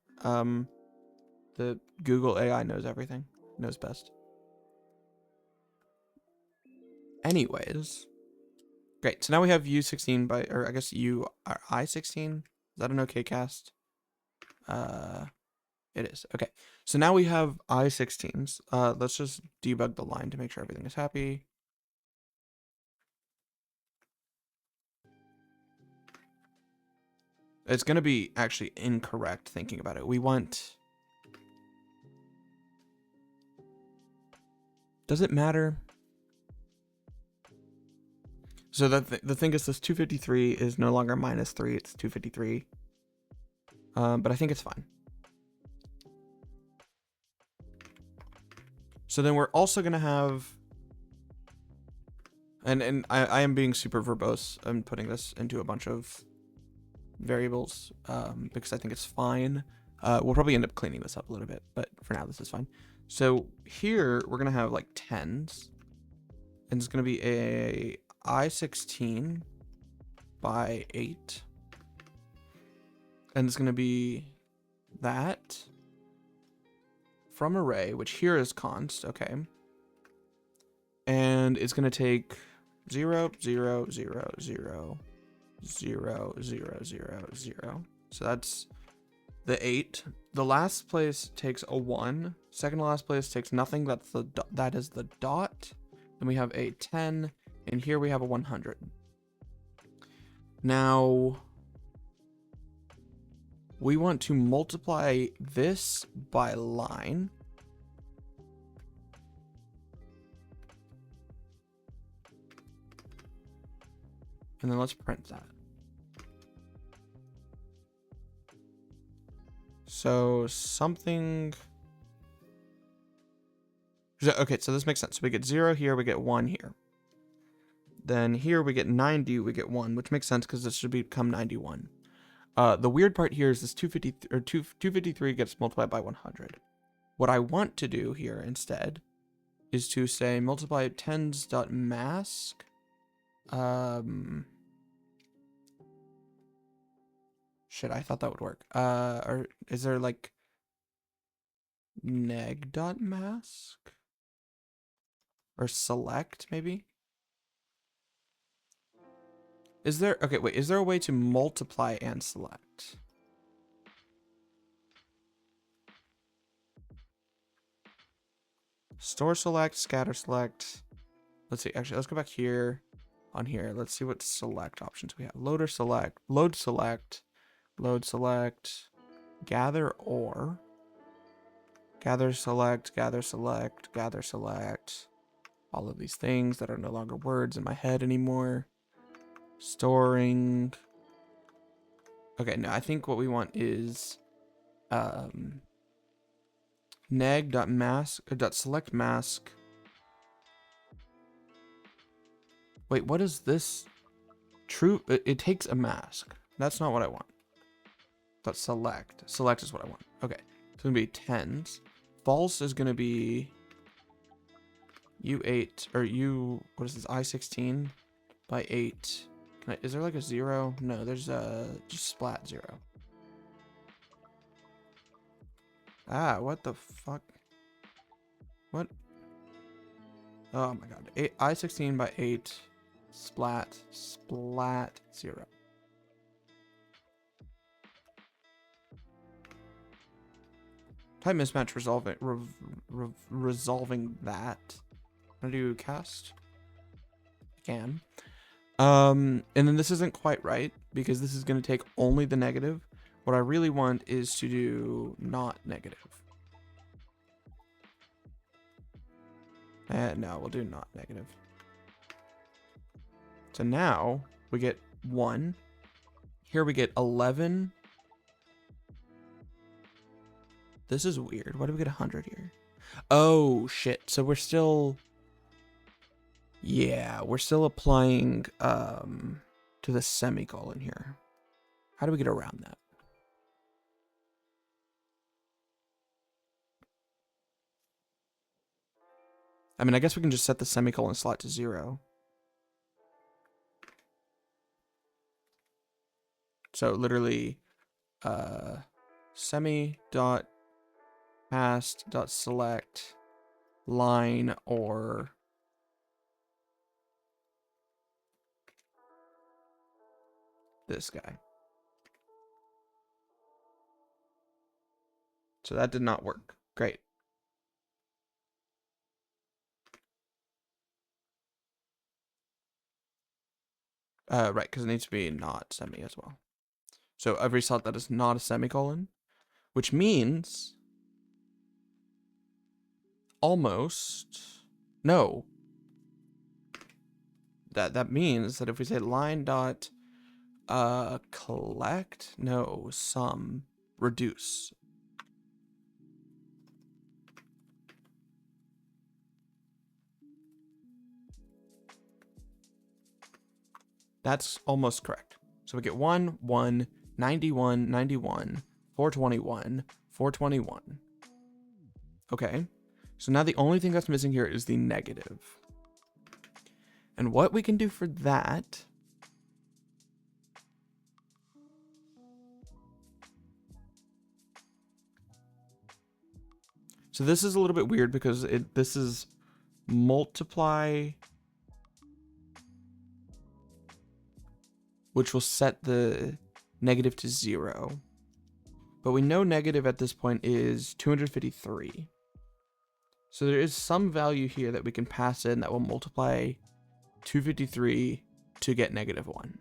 The Google AI knows everything. Knows best. Anyways. Great. So now we have U16 by, or I guess I16. Is that an okay cast? It is. Okay. So now we have I16s. Let's just debug the line to make sure everything is happy. It's going to be actually incorrect thinking about it. We want... Does it matter? So the thing is, this 253 is no longer -3. It's 253. But I think it's fine. So then we're also going to have... And I am being super verbose. I'm putting this into a bunch of variables because I think it's fine. We'll probably end up cleaning this up a little bit, but for now this is fine. So here we're gonna have like 10s, and it's gonna be a I16 by 8, and it's gonna be that from array, which here is const, okay, and it's gonna take 0 0 0 0 0 0 0 0. So that's the 8. The last place takes a 1. Second to last place takes nothing. That is the dot. Then we have a 10, and here we have a 100. Now we want to multiply this by line. And then let's print that. So something... Okay, so this makes sense. So we get 0 here, we get 1 here. Then here we get 90, we get 1, which makes sense because this should become 91. The weird part here is this 253 gets multiplied by 100. What I want to do here instead is to say multiply tens.mask. Shit, I thought that would work. Or is there like neg.mask? Or select, maybe? Is there, okay, wait, is there a way to multiply and select? Store select, scatter select. Let's see, actually, let's go back here, on here. Let's see what select options we have. Loader select, load select, gather or, gather select, gather select, gather select. All of these things that are no longer words in my head anymore. Storing. Okay, no, I think what we want is neg.mask, .select mask. Wait, what is this? True, it takes a mask. That's not what I want. But select. Select is what I want. Okay. It's going to be tens. False is going to be U8, or U, what is this, I16 by 8. Is there like a 0? No, there's just splat 0. Ah, what the fuck? What? Oh my god. I16 by 8, splat 0. Type mismatch resolving that. I'm gonna do cast. Can. And then this isn't quite right because this is gonna take only the negative. What I really want is to do not negative. No, we'll do not negative. So now we get 1. Here we get 11. This is weird. Why do we get 100 here? Oh, shit. So we're still... Yeah, we're still applying to the semicolon here. How do we get around that? I mean, I guess we can just set the semicolon slot to 0. So literally, semi dot past dot select line or this guy. So that did not work. Great. Right, because it needs to be not semi as well. So every slot that is not a semicolon, which means almost no. That means that if we say line dot collect, no, sum, reduce. That's almost correct. So we get 1, 1, 91, 91, 421, 421. Okay. So now the only thing that's missing here is the negative. And what we can do for that so this is a little bit weird because this is multiply, which will set the negative to 0. But we know negative at this point is 253. So there is some value here that we can pass in that will multiply 253 to get -1.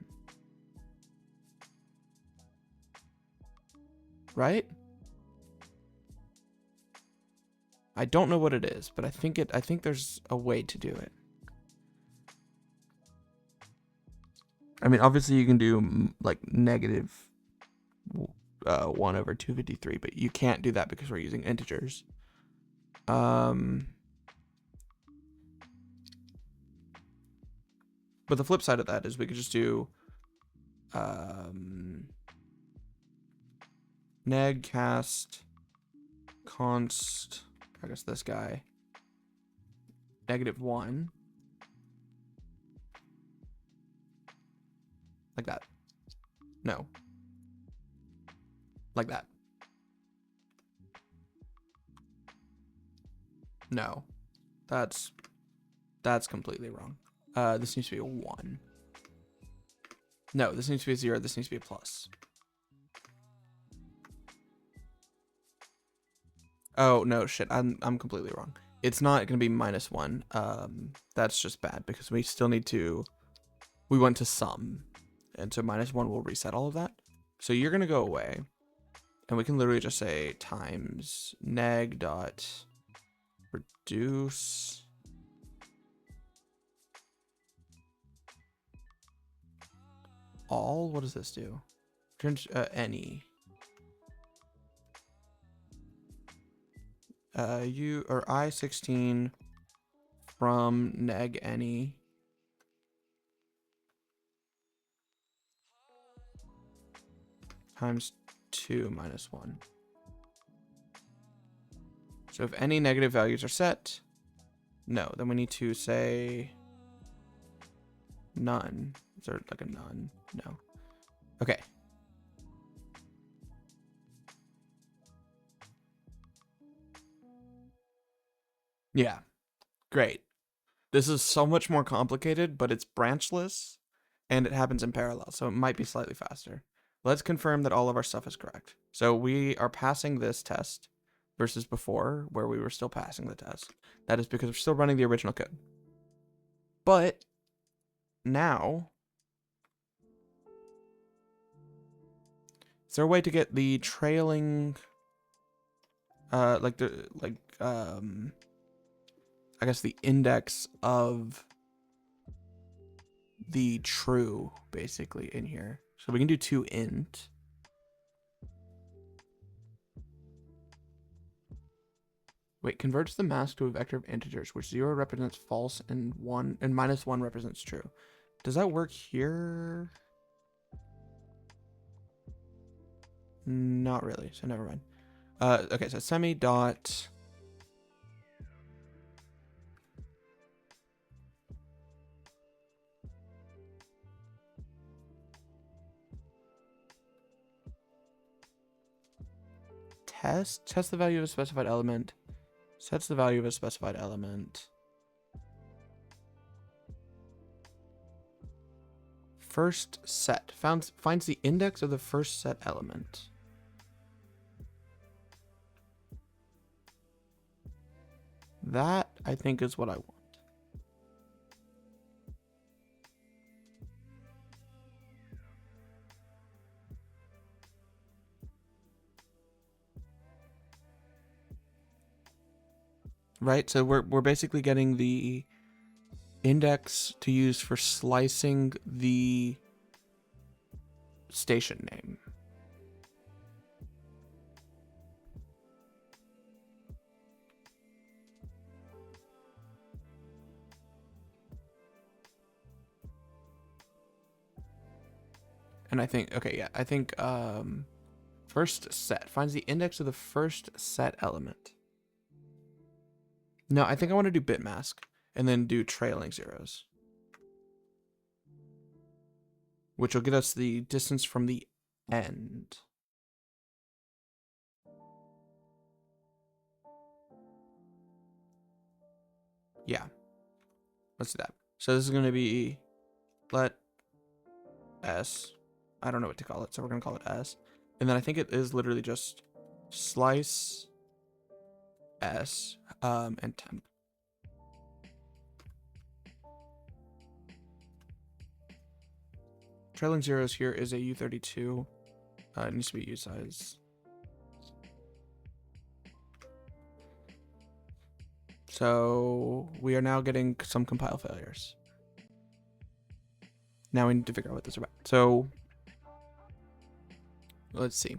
Right? I don't know what it is, but I think there's a way to do it. I mean, obviously you can do like negative 1 over 253, but you can't do that because we're using integers. But the flip side of that is we could just do neg cast const, I guess this guy, -1. Like that. No. Like that. No. That's completely wrong. This needs to be a 1. No, this needs to be a 0. This needs to be a plus. Oh, no, shit. I'm completely wrong. It's not going to be -1. That's just bad because we still need to... We went to sum. And so -1 will reset all of that. So you're going to go away. And we can literally just say times neg dot reduce all. What does this do? Any. U or I16 from neg any times 2 minus 1. So if any negative values are set, no, then we need to say none. Is there like a none? No. Okay. Yeah, great. This is so much more complicated, but it's branchless and it happens in parallel, so it might be slightly faster. Let's confirm that all of our stuff is correct. So we are passing this test versus before where we were still passing the test. That is because we're still running the original code. But now, is there a way to get the trailing, I guess the index of the true basically in here? So we can do 2int. Wait, converts the mask to a vector of integers, which 0 represents false and -1 represents true. Does that work here? Not really, so never mind. Okay, so semi dot test the value of a specified element, sets the value of a specified element. First set finds the index of the first set element. That I think is what I want. Right, so we're basically getting the index to use for slicing the station name. And I think, okay, yeah, I think first set finds the index of the first set element. No, I think I want to do bit mask and then do trailing zeros, which will get us the distance from the end. Yeah, let's do that. So this is going to be let S. I don't know what to call it, so we're going to call it S. And then I think it is literally just slice S and temp. Trailing zeros here is a U32. It needs to be U size. So we are now getting some compile failures. Now we need to figure out what this is about. So let's see.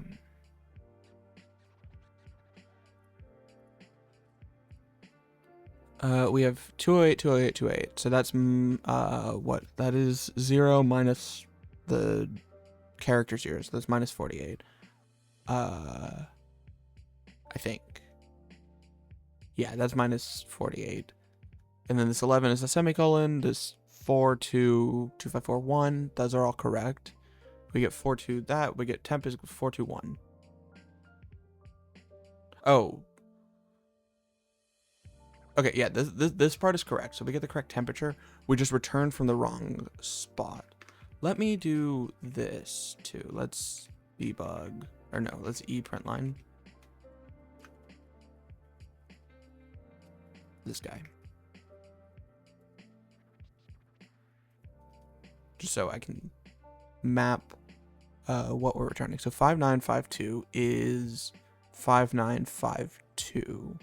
We have 208, 208, 208. So that's what? That is 0 minus the character zeros. So that's minus 48. I think. Yeah, that's minus 48. And then this 11 is a semicolon. This 422541. Those are all correct. We get 42 that. We get temp is 421. Oh. Okay, yeah, this part is correct. So we get the correct temperature. We just return from the wrong spot. Let me do this too. Let's debug. Or no, let's println. This guy. Just so I can map what we're returning. So 5952 is 5952.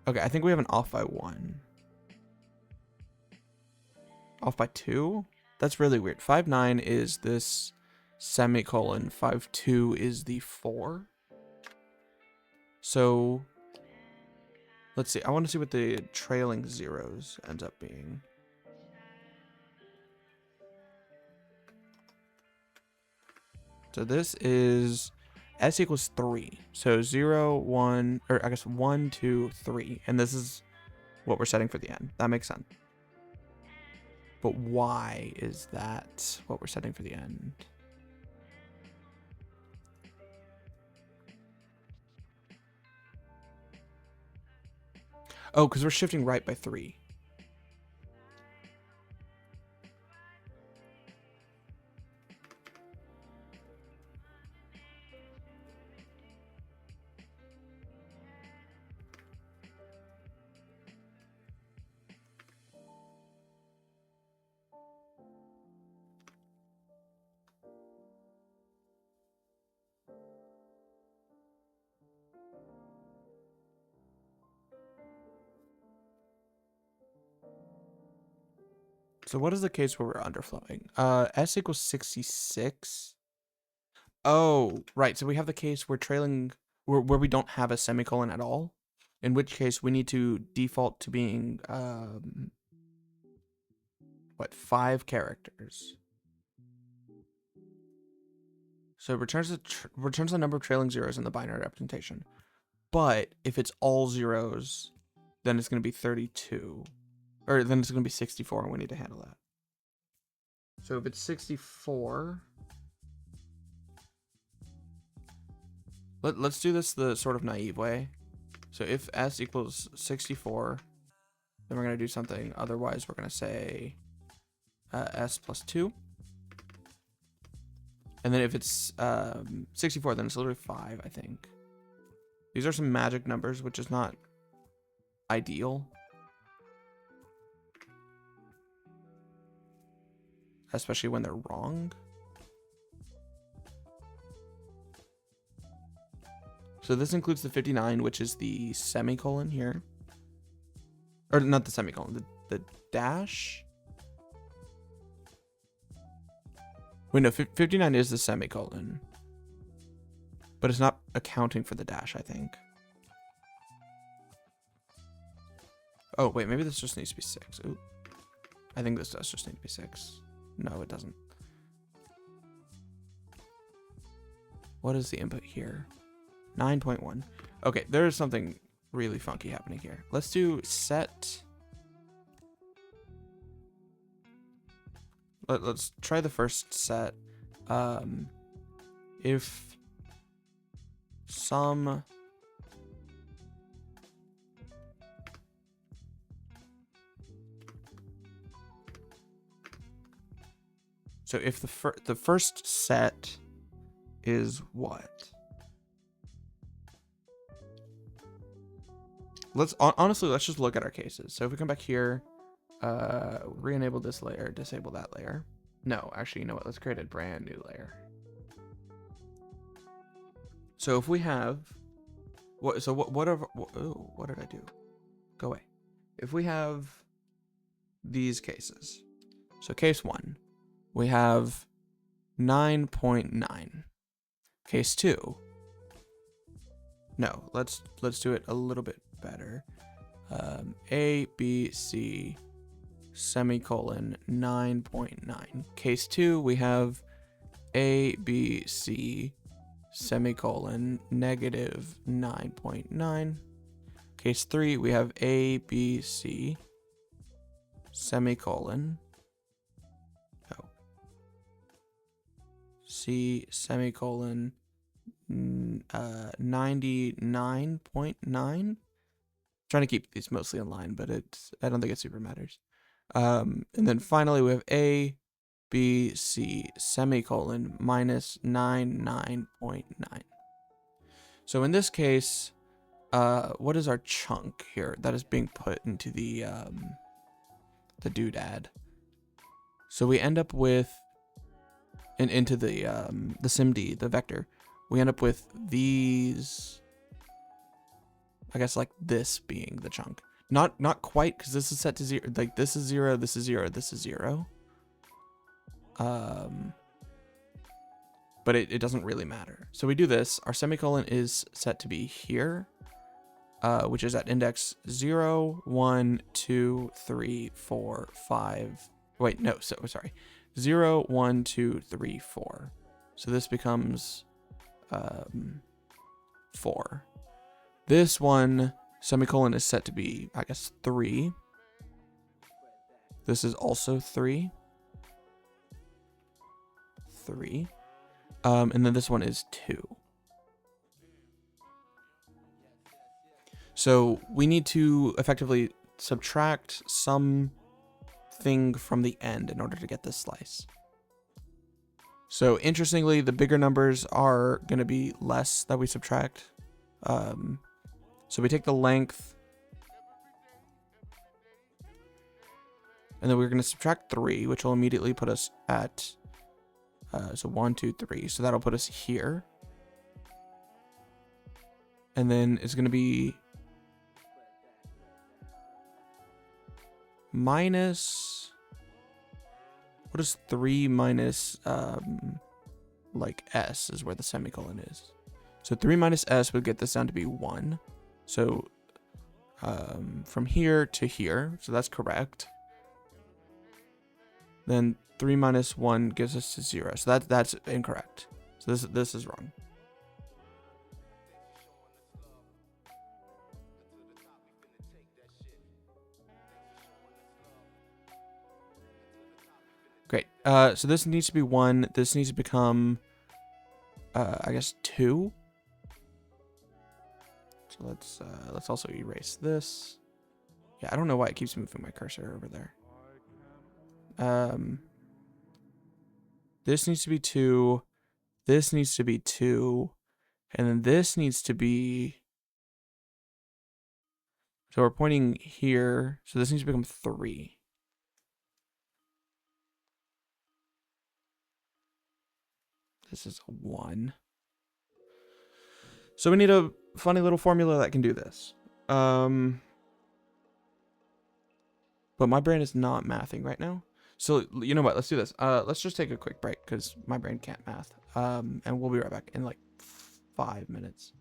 Okay, I think we have an off by 1. Off by 2? That's really weird. 59 is this semicolon. 52 is the 4. So let's see. I want to see what the trailing zeros ends up being. So this is s equals 3. So 0, 1, or I guess 1, 2, 3. And this is what we're setting for the end. That makes sense. But why is that what we're setting for the end? Oh, because we're shifting right by 3. So what is the case where we're underflowing? S equals 66. Oh, right. So we have the case where trailing, where we don't have a semicolon at all, in which case we need to default to being, what, 5 characters. So it returns the number of trailing zeros in the binary representation. But if it's all zeros, then it's going to be 32. Or then it's going to be 64, and we need to handle that. So if it's 64... Let's do this the sort of naive way. So if s equals 64, then we're going to do something. Otherwise, we're going to say s plus 2. And then if it's 64, then it's literally 5, I think. These are some magic numbers, which is not ideal. Especially when they're wrong. So this includes the 59, which is the semicolon here. Or not the semicolon, the dash. Wait, no, 59 is the semicolon. But it's not accounting for the dash, I think. Oh, wait, maybe this just needs to be 6. Ooh. I think this does just need to be 6. No, it doesn't. What is the input here? 9.1. Okay, there is something really funky happening here. Let's do set. Let's try the first set. If some so if the first set is what? Honestly, let's just look at our cases. So if we come back here, re-enable this layer, disable that layer. No, actually, you know what? Let's create a brand new layer. So if we have what did I do? Go away. If we have these cases. So case 1, we have 9.9. Case 2. No, let's do it a little bit better. A, B, C, semicolon, 9.9. Case 2, we have A, B, C, semicolon, negative 9.9. Case 3, we have A, B, C, semicolon, C, semicolon, 99.9. Trying to keep these mostly in line, but I don't think it super matters. And then finally we have A, B, C, semicolon, minus 99.9. So in this case, what is our chunk here that is being put into the doodad? So we end up with into the SIMD, the vector, we end up with these, I guess, like this being the chunk. Not quite, because this is set to 0. Like this is 0, this is 0, this is 0. But it doesn't really matter. So we do this. Our semicolon is set to be here, which is at index 0, 1, 2, 3, 4, 5. Wait, no, so sorry. 0, 1, 2, 3, 4. So this becomes 4. This one, semicolon, is set to be, I guess, 3. This is also 3. 3. And then this one is 2. So we need to effectively subtract something from the end in order to get this slice. So interestingly, the bigger numbers are going to be less that we subtract. So we take the length, and then we're going to subtract 3, which will immediately put us at, so 1, 2, 3. So that'll put us here. And then it's going to be minus, what is 3 minus, like s is where the semicolon is. So 3 minus s would get this down to be 1. So from here to here, so that's correct. Then 3 minus 1 gives us to 0. So that's incorrect. So this is wrong. Great. So this needs to be 1. This needs to become, I guess, 2. So let's also erase this. Yeah, I don't know why it keeps moving my cursor over there. This needs to be 2. This needs to be 2. And then this needs to be... So we're pointing here. So this needs to become 3. This is a 1. So we need a funny little formula that can do this. But my brain is not mathing right now. So you know what? Let's do this. Let's just take a quick break because my brain can't math. And we'll be right back in like 5 minutes.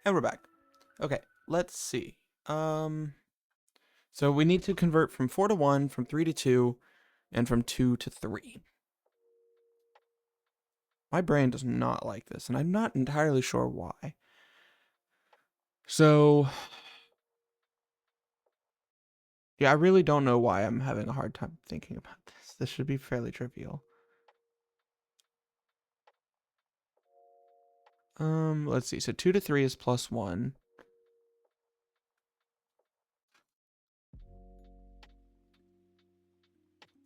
And we're back. Okay, let's see. So we need to convert from 4 to 1, from 3 to 2, and from 2 to 3. My brain does not like this, and I'm not entirely sure why. So, yeah, I really don't know why I'm having a hard time thinking about this. This should be fairly trivial. Let's see. So 2 to 3 is plus 1.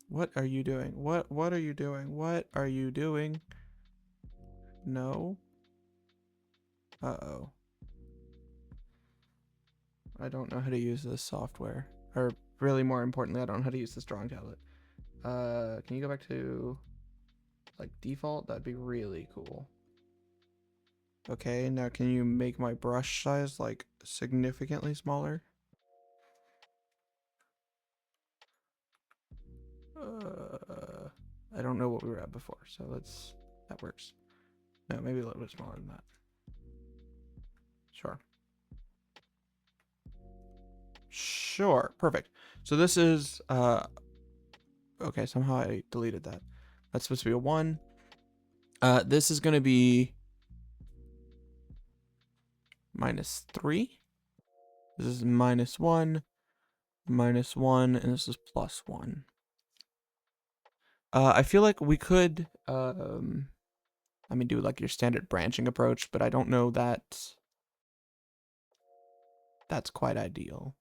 What are you doing? What are you doing? What are you doing? No. Uh-oh. I don't know how to use this software. Or really more importantly, I don't know how to use this drawing tablet. Can you go back to like default? That'd be really cool. Okay, now can you make my brush size like significantly smaller? I don't know what we were at before, so that works. No, maybe a little bit smaller than that. Sure. Sure, perfect. So this is, okay, somehow I deleted that. That's supposed to be a 1. This is going to be -3. This is -1, -1, and this is +1. I feel like we could, I mean, do like your standard branching approach, but I don't know that that's quite ideal.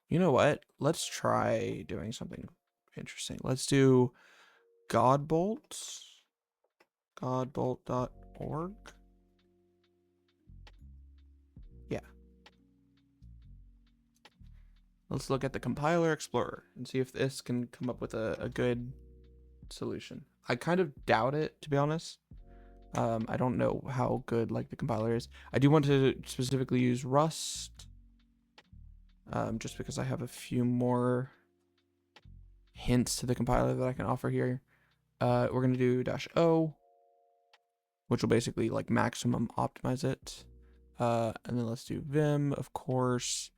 You know what? Let's try doing something interesting. Let's do godbolt, godbolt.org. Yeah. Let's look at the compiler explorer and see if this can come up with a good solution. I kind of doubt it, to be honest. I don't know how good like the compiler is. I do want to specifically use Rust, just because I have a few more hints to the compiler that I can offer here. We're gonna do -o, which will basically like maximum optimize it. And then let's do Vim, of course,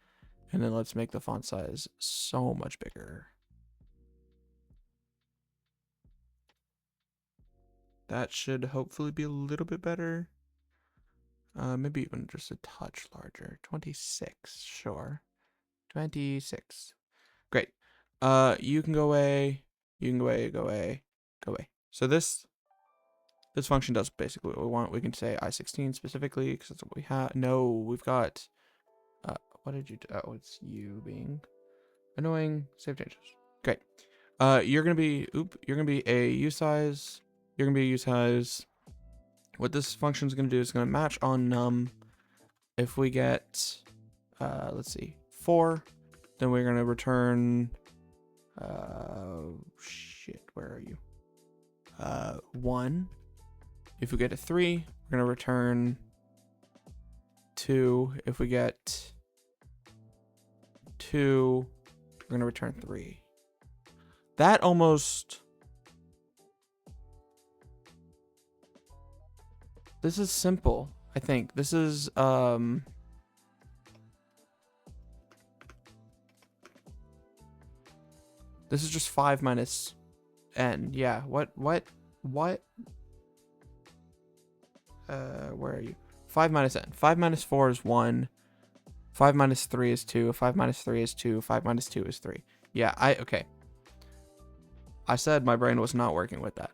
and then let's make the font size so much bigger. That should hopefully be a little bit better. Maybe even just a touch larger. 26, sure. 26. Great. You can go away. You can go away, go away, go away. So this function does basically what we want. We can say I16 specifically because that's what we have. No, we've got, what did you do? Oh, it's you being annoying. Save changes. Great. You're going to be a usize. You're going to be a usize. What this function is going to do is going to match on num. If we get, let's see, 4, then we're going to return, shit, where are you? 1. If we get a 3, we're going to return 2. If we get 2, we're going to return 3. That almost... This is simple, I think. This is, this is just 5 minus n. Yeah, what? Where are you? 5 minus n. 5 minus 4 is 1. 5 minus 3 is 2. 5 minus 3 is 2. 5 minus 2 is 3. Yeah, okay. I said my brain was not working with that.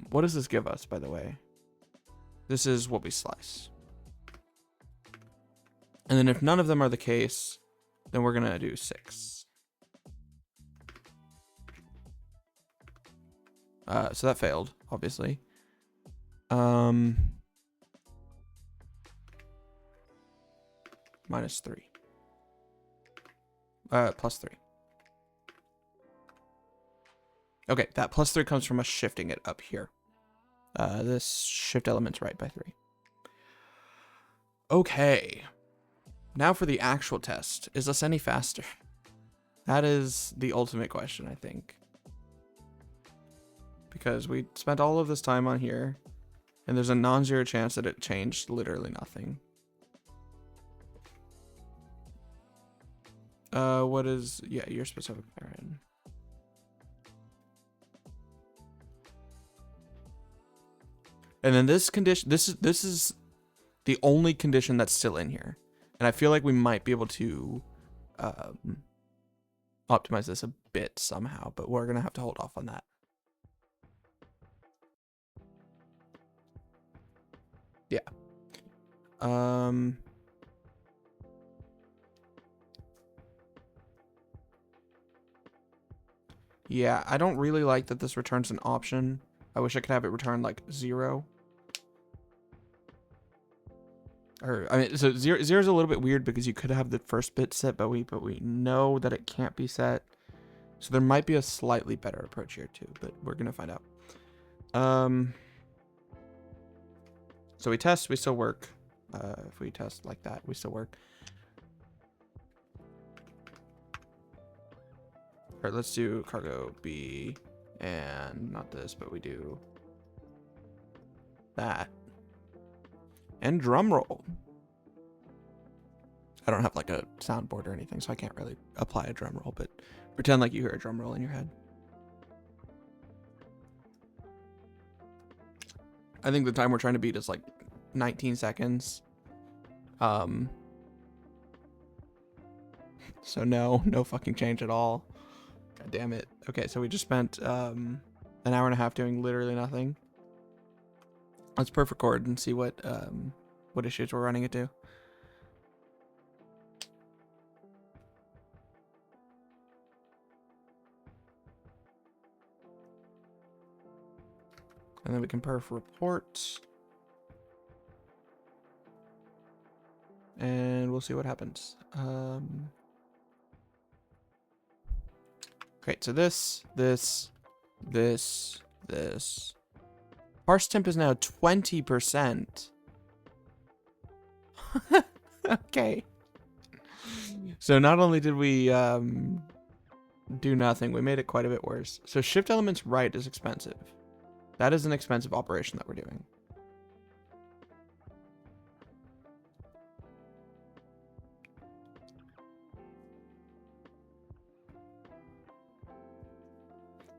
What does this give us, by the way? This is what we slice. And then if none of them are the case, then we're gonna do 6. So that failed, obviously. Minus 3. Plus 3. Okay, that plus 3 comes from us shifting it up here. This shift element's right by 3. Okay. Now for the actual test. Is this any faster? That is the ultimate question, I think. because we spent all of this time on here, and there's a non-zero chance that it changed literally nothing. What is, yeah, your specific parent. And then this condition, this is the only condition that's still in here. And I feel like we might be able to optimize this a bit somehow, but we're gonna have to hold off on that. Yeah. Yeah, I don't really like that this returns an option. I wish I could have it return like 0. Or I mean, so zero is a little bit weird because you could have the first bit set, but we know that it can't be set. So there might be a slightly better approach here too, but we're gonna find out. So we test, we still work. If we test like that, we still work. All right, let's do cargo B, and not this, but we do that. And drum roll. I don't have like a soundboard or anything, so I can't really apply a drum roll, but pretend like you hear a drum roll in your head. I think the time we're trying to beat is like 19 seconds. So no fucking change at all. God damn it. Okay, so we just spent an hour and a half doing literally nothing. Let's perf record and see what issues we're running into. And then we can perf report. And we'll see what happens. Okay, so this. Parse temp is now 20%. Okay. So not only did we do nothing, we made it quite a bit worse. So shift elements right is expensive. That is an expensive operation that we're doing.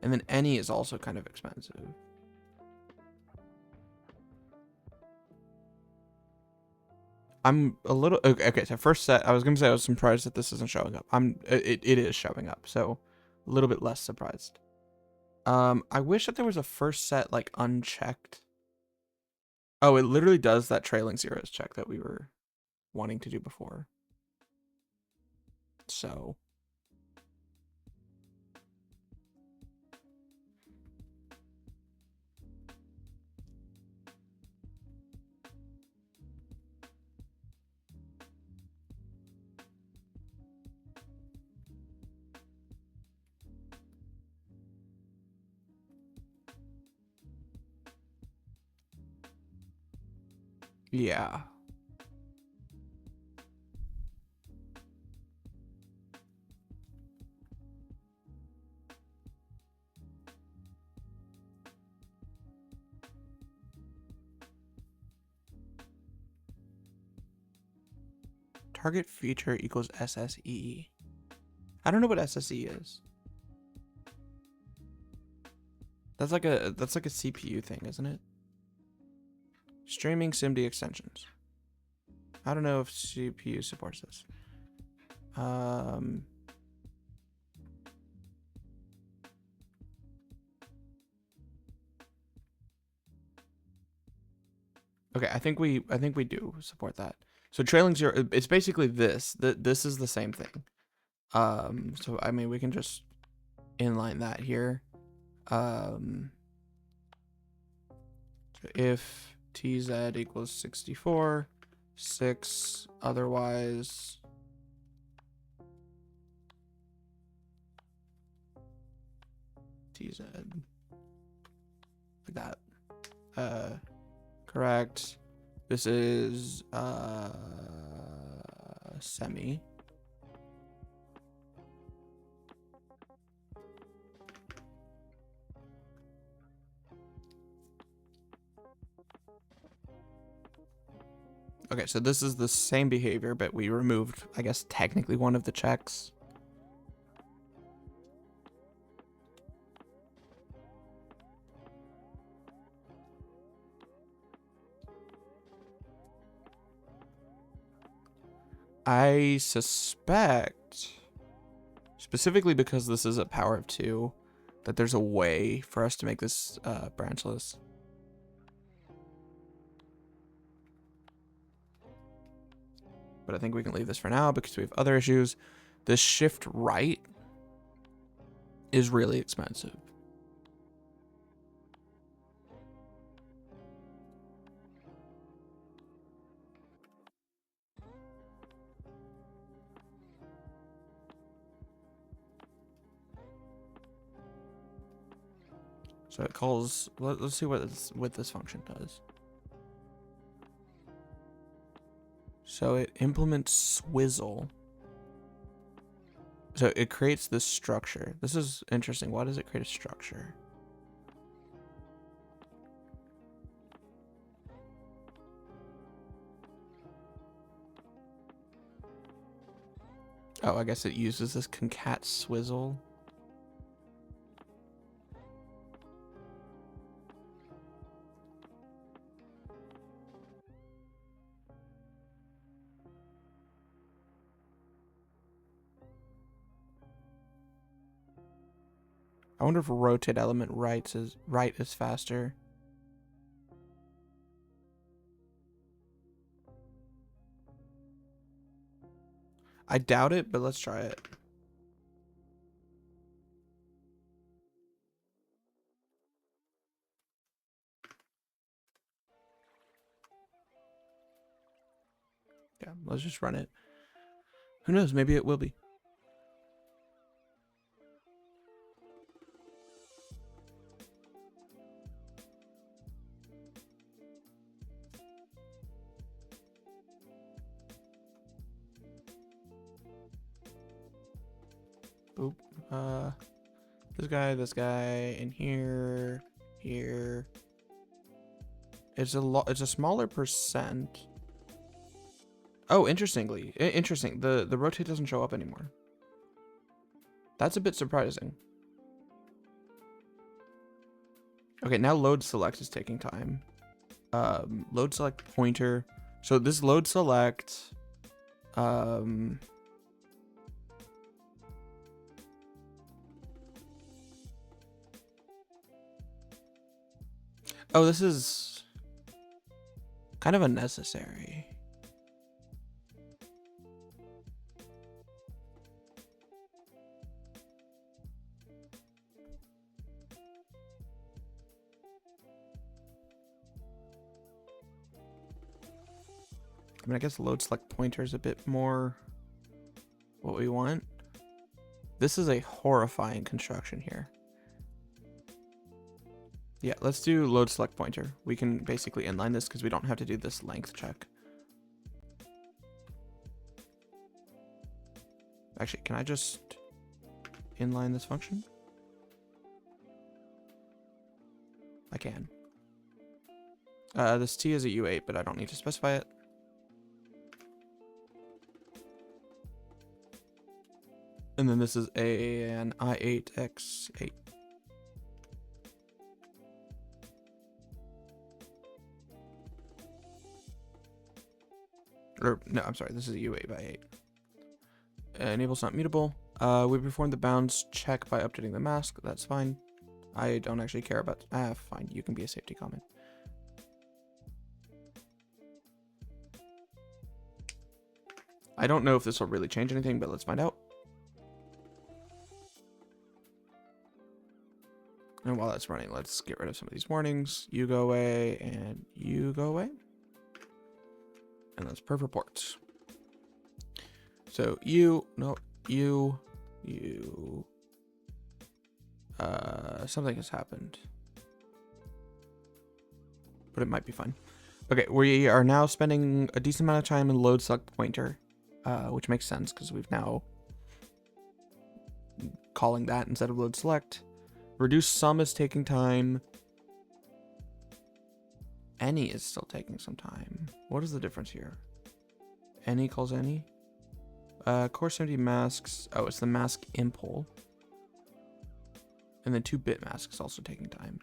And then any is also kind of expensive. I'm a little okay. So first set, I was gonna say I was surprised that this isn't showing up. It is showing up, so a little bit less surprised. I wish that there was a first set like unchecked. Oh, it literally does that trailing zeros check that we were wanting to do before. So. Yeah. Target feature equals SSE. I don't know what SSE is. That's like a CPU thing, isn't it? Streaming SIMD extensions. I don't know if CPU supports this. Okay, I think we do support that. So trailing zero, it's basically this. This is the same thing. So I mean we can just inline that here. If TZ equals 64, 6, otherwise TZ like that. Correct. This is semi. Okay, so this is the same behavior, but we removed, I guess, technically one of the checks. I suspect, specifically because this is a power of 2, that there's a way for us to make this branchless. But I think we can leave this for now because we have other issues. This shift right is really expensive. So it calls, let's see what this function does. So it implements swizzle. So it creates this structure. This is interesting. Why does it create a structure? Oh, I guess it uses this concat swizzle. I wonder if rotate element right is faster. I doubt it, but let's try it. Yeah, let's just run it. Who knows? Maybe it will be. Boop. This guy, and here. It's a smaller percent. Oh, interesting. The rotate doesn't show up anymore. That's a bit surprising. Okay, now load select is taking time. Load select pointer. So this load select, oh, this is kind of unnecessary. I mean, I guess load select pointer is a bit more what we want. This is a horrifying construction here. Yeah, let's do load select pointer. We can basically inline this because we don't have to do this length check. Actually, can I just inline this function? I can. This T is a U8, but I don't need to specify it. And then this is an I8X8. Or, no, I'm sorry, this is a U8 by 8. Enable's not mutable. We performed the bounds check by updating the mask. That's fine. I don't actually care about... fine, you can be a safety comment. I don't know if this will really change anything, but let's find out. And while that's running, let's get rid of some of these warnings. You go away, and you go away. And let's perf reports. So something has happened. But it might be fine. Okay, we are now spending a decent amount of time in load select pointer, which makes sense because we've now calling that instead of load select. Reduce sum is taking time. Any is still taking some time. What is the difference here? Any equals any? Core SIMD masks. Oh, it's the mask impl. And then 2-bit mask is also taking time.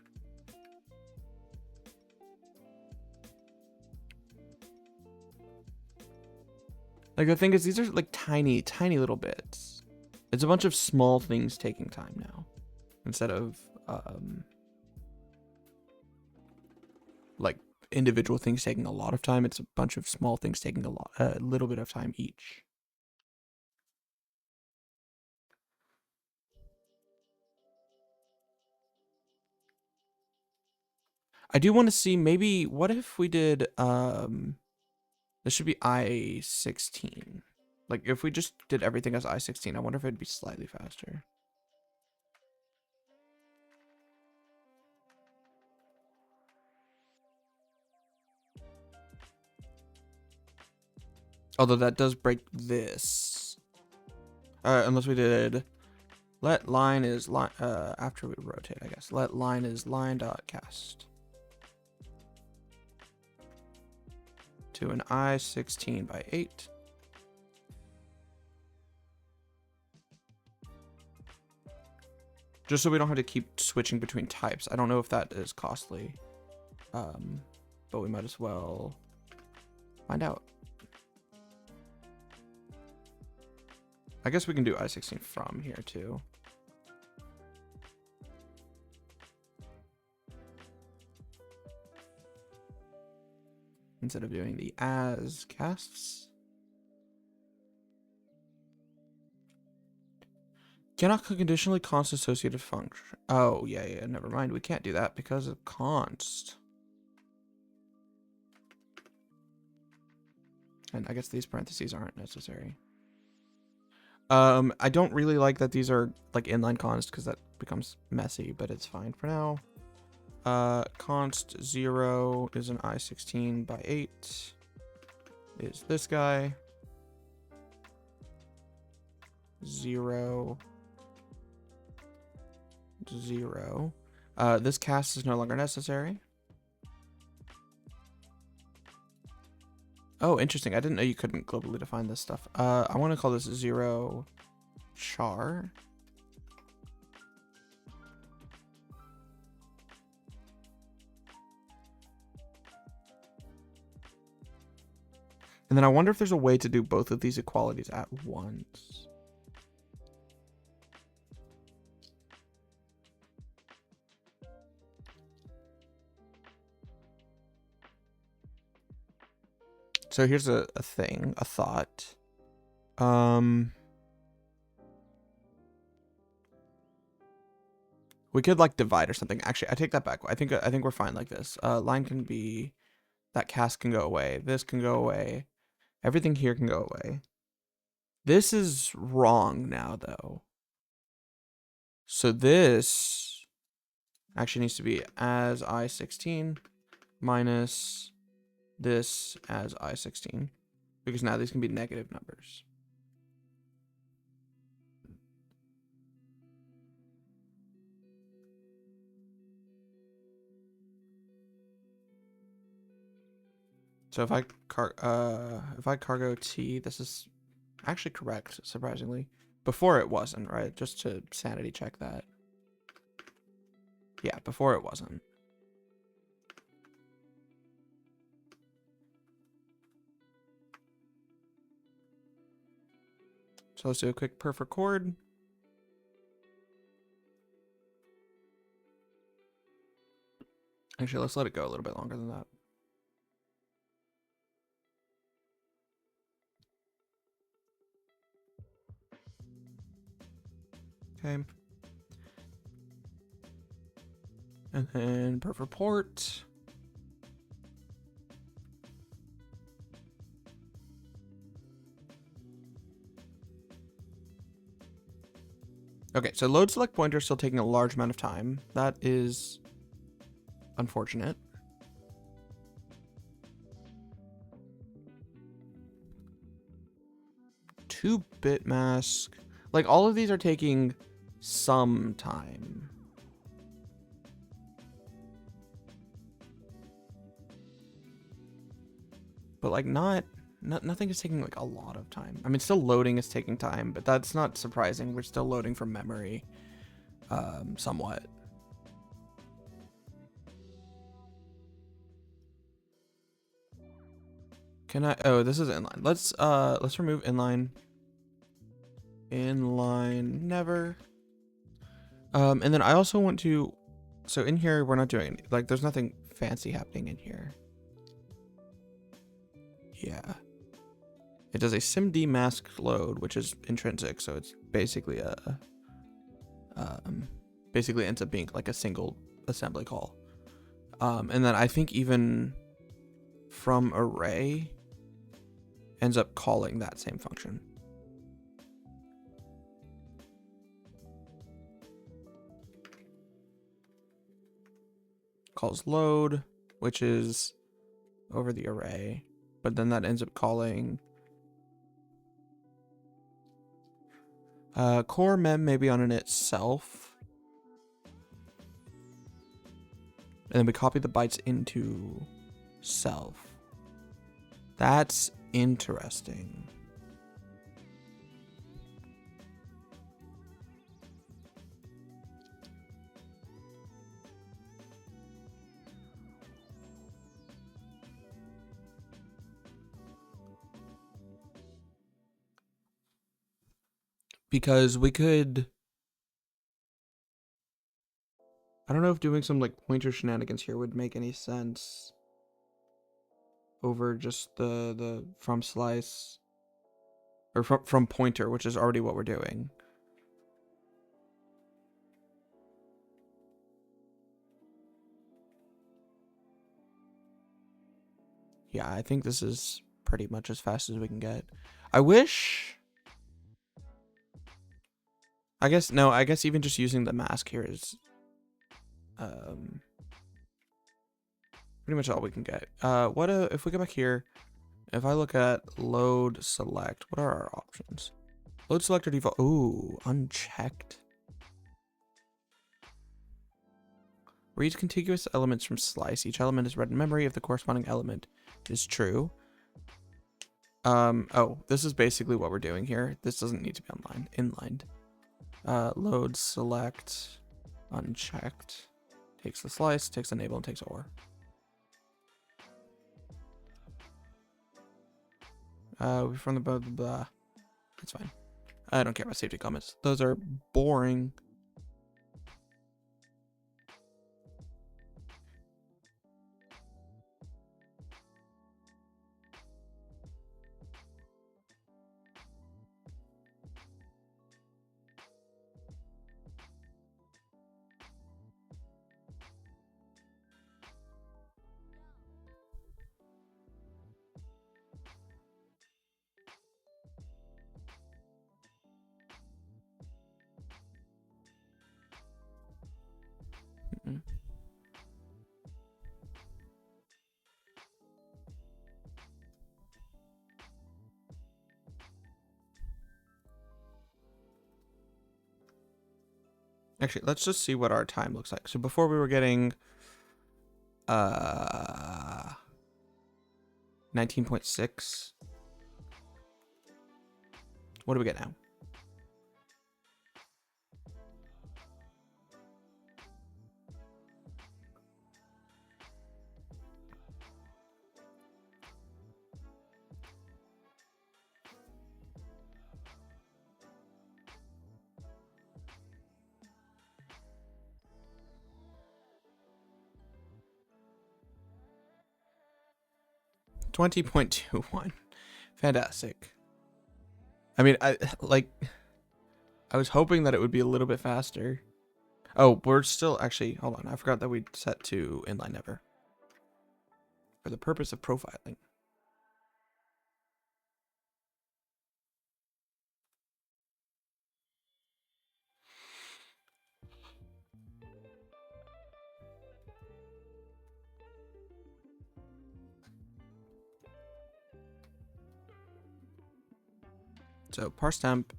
Like, the thing is, these are like tiny, tiny little bits. It's a bunch of small things taking time now. Instead of, like, individual things taking a lot of time. It's a bunch of small things taking a little bit of time each. I do want to see, maybe, what if we did, this should be I-16. Like, if we just did everything as I-16, I wonder if it'd be slightly faster. Although that does break this. Unless we did let line is line, after we rotate, I guess. Let line is line dot cast. To an I-16 by 8. Just so we don't have to keep switching between types. I don't know if that is costly. But we might as well find out. I guess we can do I-16 from here too. Instead of doing the as casts. Cannot conditionally const associated function. Oh, yeah, never mind. We can't do that because of const. And I guess these parentheses aren't necessary. I don't really like that these are like inline const because that becomes messy, but it's fine for now. Const 0 is an I-16 by 8. Is this guy. 0. 0. This cast is no longer necessary. Oh, interesting. I didn't know you couldn't globally define this stuff. I want to call this 0 char. And then I wonder if there's a way to do both of these equalities at once. So here's a thought. We could like divide or something. Actually, I take that back. I think we're fine like this. Line can be, that cast can go away. This can go away. Everything here can go away. This is wrong now though. So this actually needs to be as I-16 minus this as I-16, because now these can be negative numbers. So if I cargo T, this is actually correct, surprisingly. Before it wasn't, right? Just to sanity check that. Yeah, before it wasn't. So let's do a quick perf record. Actually, let's let it go a little bit longer than that. Okay. And then perf report. Okay, so load select pointer is still taking a large amount of time. That is unfortunate. Two-bit mask. Like, all of these are taking some time. but like nothing is taking like a lot of time. I mean, still loading is taking time, but that's not surprising. We're still loading from memory, somewhat. Can I? Oh, this is inline. Let's remove inline. Inline never. And then I also want to. So in here, we're not doing like. There's nothing fancy happening in here. Yeah. It does a SIMD masked load, which is intrinsic, so it's basically basically ends up being like a single assembly call. And then I think even from array ends up calling that same function. Calls load, which is over the array, but then that ends up calling core mem maybe on it itself. And then we copy the bytes into self. That's interesting. Because we could, I don't know if doing some like pointer shenanigans here would make any sense over just the from slice or from pointer, which is already what we're doing. Yeah, I think this is pretty much as fast as we can get. I wish, I guess even just using the mask here is pretty much all we can get. If we go back here, if I look at load select, what are our options? Load selector default. Ooh, unchecked. Reads contiguous elements from slice. Each element is read in memory if the corresponding element is true. Oh, this is basically what we're doing here. This doesn't need to be inlined. Load select unchecked. Takes the slice, takes enable, and takes OR. From the blah, blah, blah. That's fine. I don't care about safety comments. Those are boring. Mm-mm. Actually, let's just see what our time looks like. So before we were getting 19.6. What do we get now? $20.21. Fantastic. I mean, I was hoping that it would be a little bit faster. Oh, we're still actually, hold on. I forgot that we set to inline never for the purpose of profiling. So parse temp.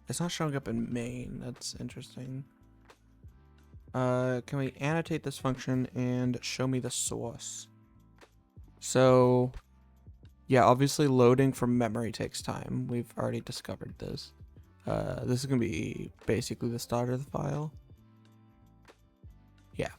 It's not showing up in main. That's interesting. Can we annotate this function and show me the source? So, yeah, obviously loading from memory takes time. We've already discovered this. This is gonna be basically the start of the file. Yeah.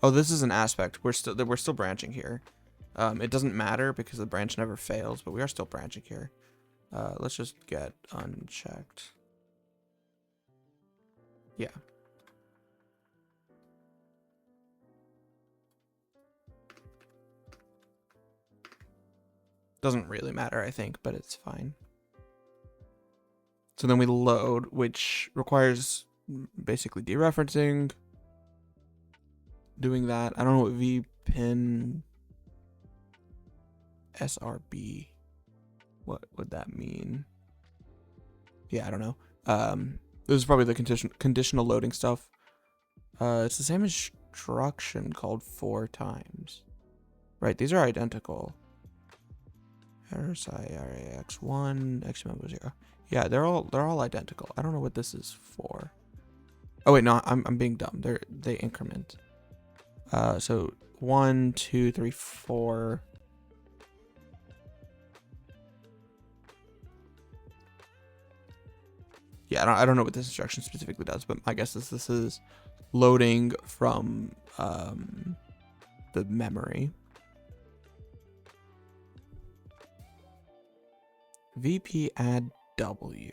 Oh, this is an aspect. We're still branching here. It doesn't matter because the branch never fails, but we are still branching here. Let's just get unchecked. Yeah. Doesn't really matter, I think, but it's fine. So then we load, which requires basically dereferencing. Doing that. I don't know what vpin SRB. What would that mean? Yeah, I don't know. This is probably the conditional loading stuff. It's the same instruction called 4 times. Right, these are identical. RSI, XML 0. Yeah, they're all identical. I don't know what this is for. Oh wait, no, I'm being dumb. They increment. So 1, 2, 3, 4. Yeah, I don't know what this instruction specifically does, but my guess is this is loading from the memory. VP add W.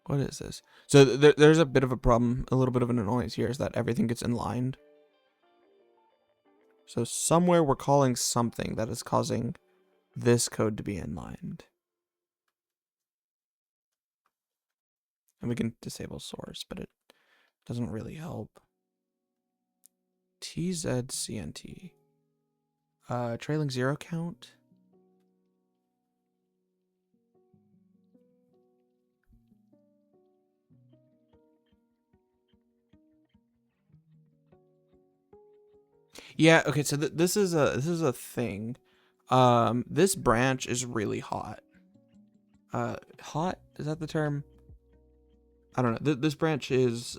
What is this? So there's a bit of a problem, a little bit of an annoyance here, is that everything gets inlined. So somewhere we're calling something that is causing this code to be inlined. And we can disable source, but it doesn't really help. TZCNT. Trailing 0 count. Yeah, okay, so this is a thing. This branch is really hot. Hot? Is that the term? I don't know. This branch is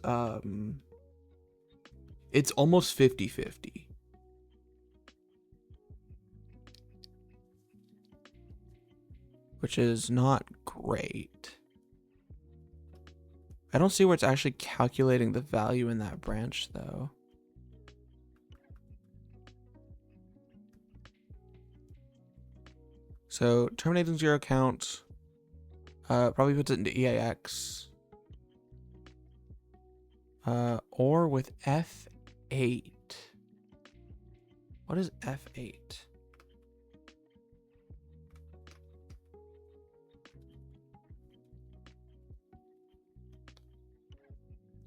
it's almost 50-50. Which is not great. I don't see where it's actually calculating the value in that branch though. So terminating 0 count probably puts it into EAX. Or with F8. What is F8?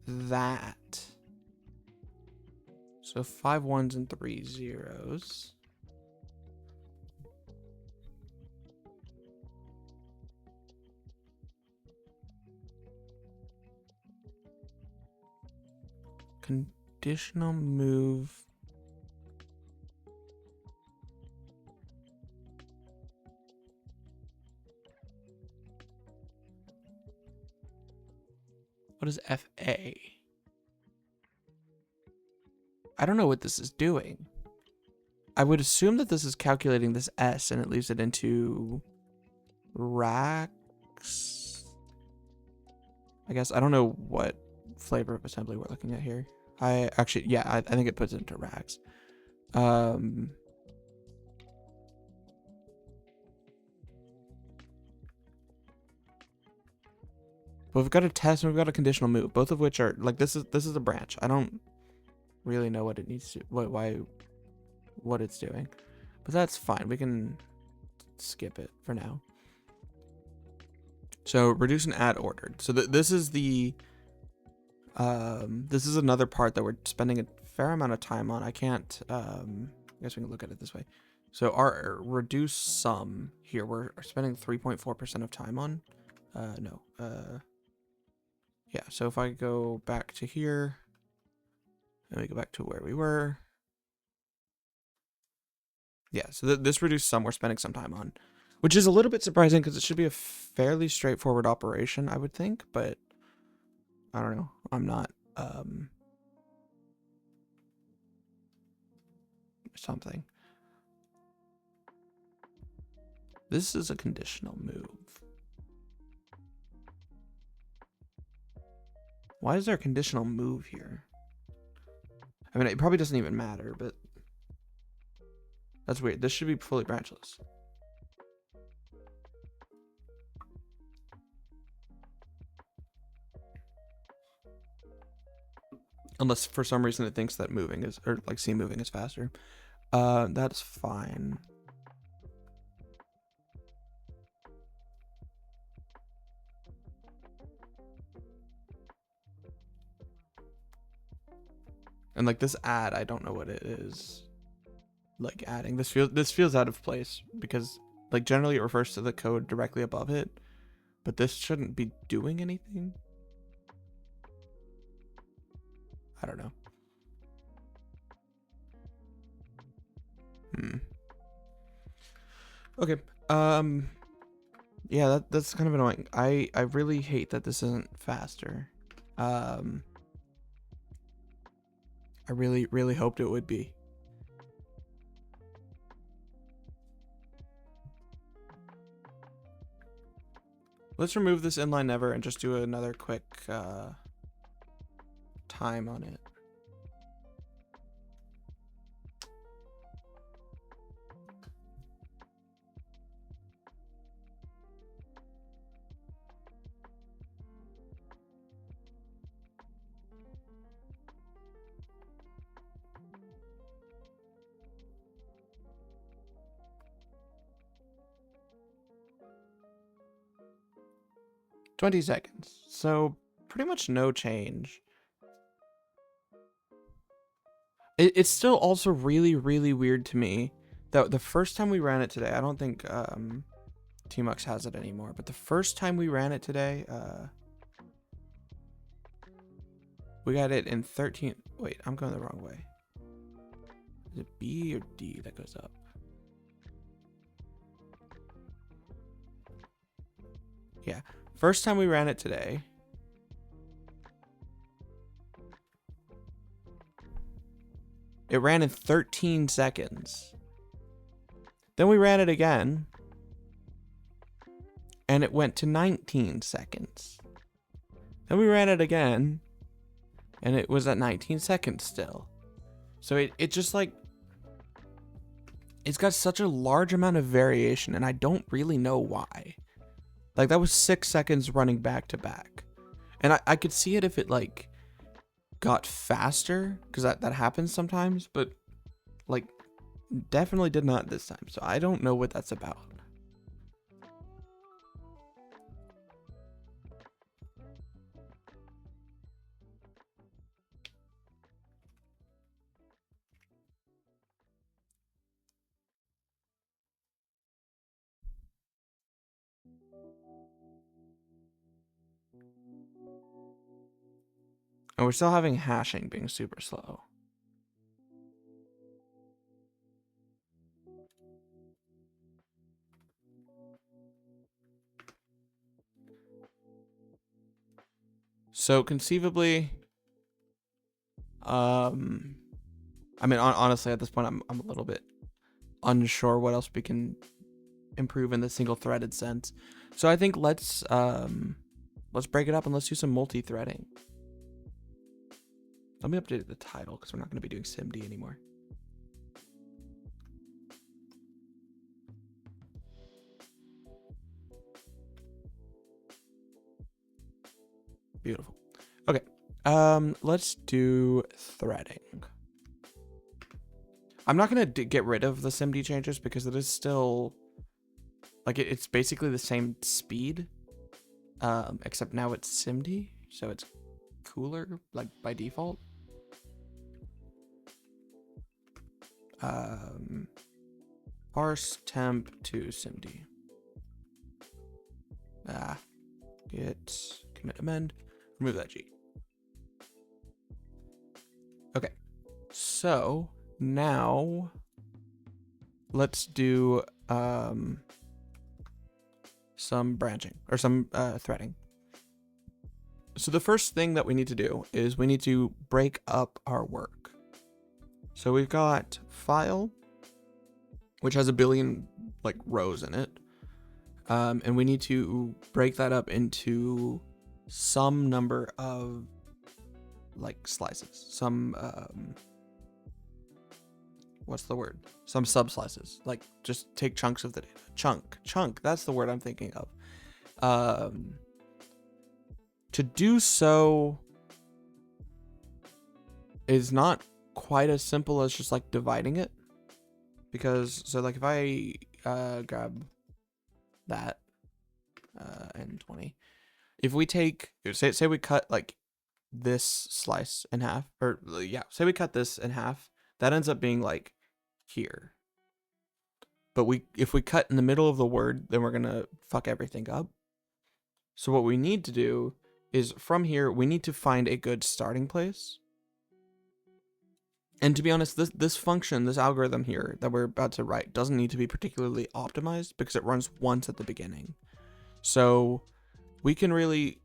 That. So 5 1s and 3 zeros. Conditional move. What is FA? I don't know what this is doing. I would assume that this is calculating this S and it leaves it into racks. I guess I don't know what flavor of assembly we're looking at here. I think it puts it into racks. But we've got a test and we've got a conditional move, both of which are like this is a branch. I don't really know what it needs to what it's doing. But that's fine. We can skip it for now. So reduce and add ordered. So this is the this is another part that we're spending a fair amount of time on. I can't I guess we can look at it this way. So our reduce sum here we're spending 3.4% of time on. Yeah, so if I go back to here, and we go back to where we were. Yeah, so this reduced some we're spending some time on, which is a little bit surprising because it should be a fairly straightforward operation, I would think, but I don't know. I'm not, something. This is a conditional move. Why is there a conditional move here? I mean, it probably doesn't even matter, but that's weird. This should be fully branchless. Unless for some reason it thinks that moving is, or like C moving is faster. That's fine. And like this add, I don't know what it is. Like adding, this feels out of place because like generally it refers to the code directly above it, but this shouldn't be doing anything. I don't know. Okay. Yeah, that's kind of annoying. I really hate that this isn't faster. I really hoped it would be. Let's remove this inline never and just do another quick time on it. $20 seconds. So pretty much no change. It's still also really weird to me that the first time we ran it today, I don't think Tmux has it anymore, but the first time we ran it today, we got it in 13. Wait, I'm going the wrong way. Is it B or D that goes up? Yeah. First time we ran it today. It ran in 13 seconds. Then we ran it again. And it went to 19 seconds. Then we ran it again. And it was at 19 seconds still. So it just like... It's got such a large amount of variation. And I don't really know why. Like that was 6 seconds running back to back. And I could see it if it like... got faster, because that happens sometimes, but like definitely did not this time, so I don't know what that's about. And we're still having hashing being super slow. So conceivably, I mean, honestly, at this point, I'm a little bit unsure what else we can improve in the single threaded sense. So I think let's break it up and let's do some multi-threading. Let me update the title because we're not going to be doing SIMD anymore. Beautiful. Okay. Let's do threading. I'm not going to get rid of the SIMD changes because it is still like it's basically the same speed, except now it's SIMD, so it's cooler like by default. Parse temp to SIMD. Git commit amend. Remove that G. Okay. So now let's do some branching or some threading. So the first thing that we need to do is we need to break up our work. So we've got file, which has 1 billion like rows in it. And we need to break that up into some number of like slices, some, what's the word? Some sub slices, like just take chunks of the data. Chunk, that's the word I'm thinking of. To do so is not quite as simple as just like dividing it, because so like if I grab that and 20, if we take say we cut like this slice in half, or yeah, say we cut this in half, that ends up being like here. But if we cut in the middle of the word, then we're gonna fuck everything up. So what we need to do is from here, we need to find a good starting place. And to be honest, this function, this algorithm here that we're about to write doesn't need to be particularly optimized because it runs once at the beginning. So we can really,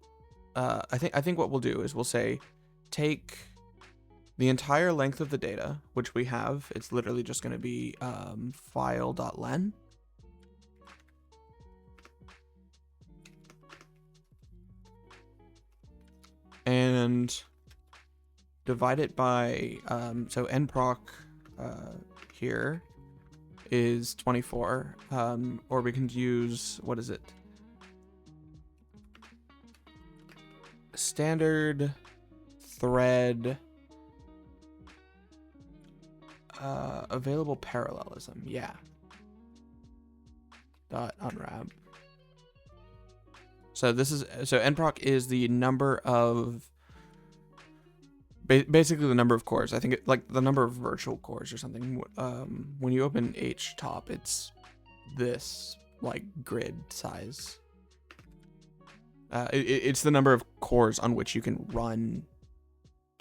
I think what we'll do is we'll say, take the entire length of the data, which we have. It's literally just going to be file.len. And divide it by, so nproc here is 24, or we can use, what is it? Standard thread available parallelism, yeah. Dot unwrap. So this is, so nproc is the number of, basically the number of cores. I think it, like the number of virtual cores or something. When you open htop, it's this like grid size. It's the number of cores on which you can run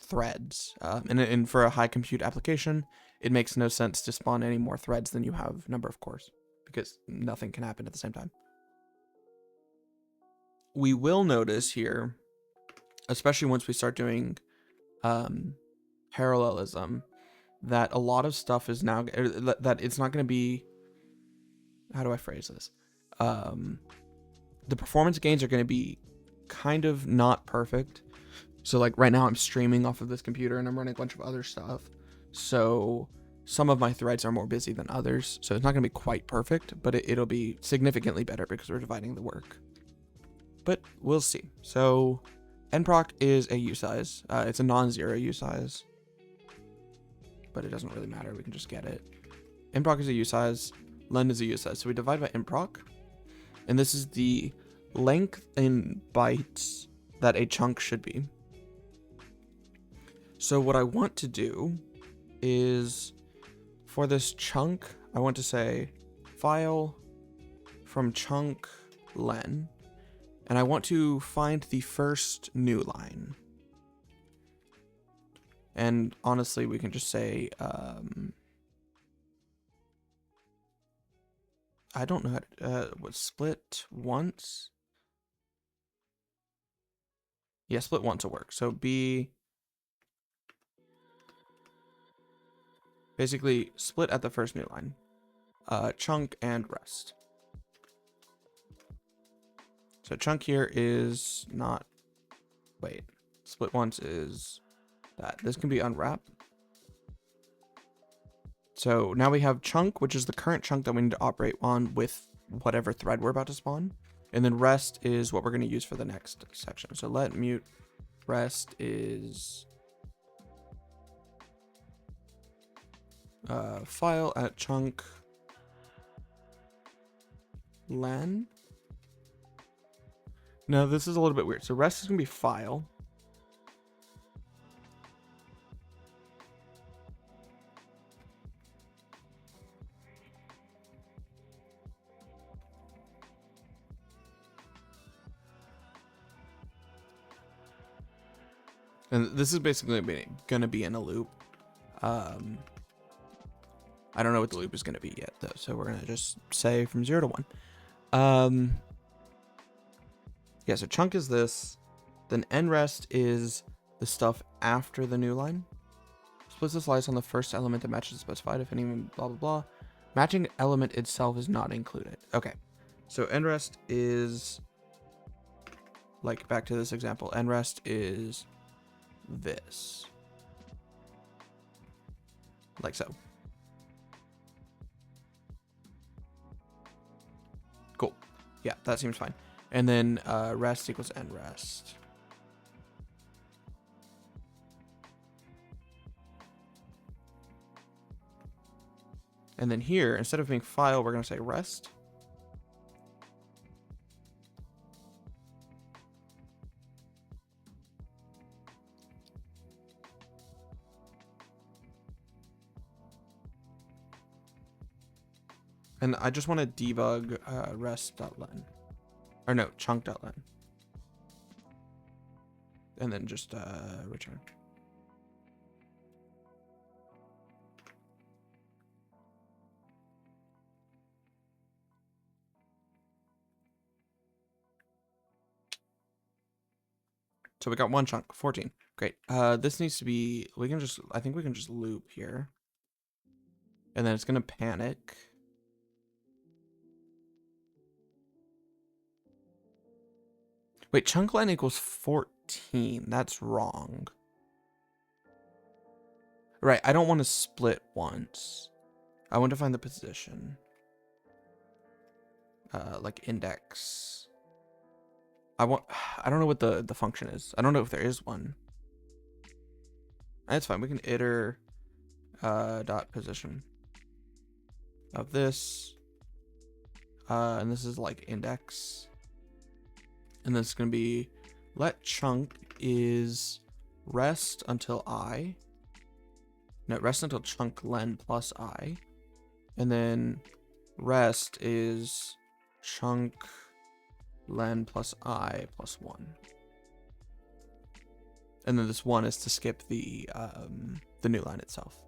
threads. And for a high compute application, it makes no sense to spawn any more threads than you have number of cores, because nothing can happen at the same time. We will notice here, especially once we start doing parallelism, that a lot of stuff is now, that it's not going to be, how do I phrase this? The performance gains are going to be kind of not perfect. So like right now I'm streaming off of this computer and I'm running a bunch of other stuff. So some of my threads are more busy than others. So it's not going to be quite perfect, but it'll be significantly better because we're dividing the work. But we'll see. So nproc is a usize. It's a non-zero usize, but it doesn't really matter. We can just get it. Nproc is a usize. Len is a usize. So we divide by nproc, and this is the length in bytes that a chunk should be. So what I want to do is, for this chunk, I want to say file from chunk len, and I want to find the first new line. And honestly, we can just say, I don't know how to, what, split once? Yeah, split once will work. So be basically split at the first new line, chunk and rest. So chunk here is not, wait, split once is that. This can be unwrap. So now we have chunk, which is the current chunk that we need to operate on with whatever thread we're about to spawn. And then rest is what we're going to use for the next section. So let mute rest is file at chunk len. No, this is a little bit weird. So rest is going to be file. And this is basically going to be in a loop. I don't know what the loop is going to be yet, though. So we're going to just say from 0 to 1. Yeah, so chunk is this. Then nrest is the stuff after the new line. Splits the slice on the first element that matches the specified, if any, blah, blah, blah. Matching element itself is not included. Okay. So nrest is, like, back to this example. Nrest is this. Like so. Cool. Yeah, that seems fine. And then rest equals nrest. And then here, instead of being file, we're going to say rest. And I just want to debug rest.len. Or no, chunk.len. And then just return. So we got one chunk, 14. Great. This needs to be, I think we can just loop here. And then it's going to panic. Wait, chunk len equals 14. That's wrong. Right, I don't want to split once. I want to find the position. Like index. I don't know what the function is. I don't know if there is one. That's fine. We can iter dot position of this. And this is like index. And then it's going to be let chunk is rest until I. No, rest until chunk len plus I. And then rest is chunk len plus I plus 1. And then this 1 is to skip the new line itself.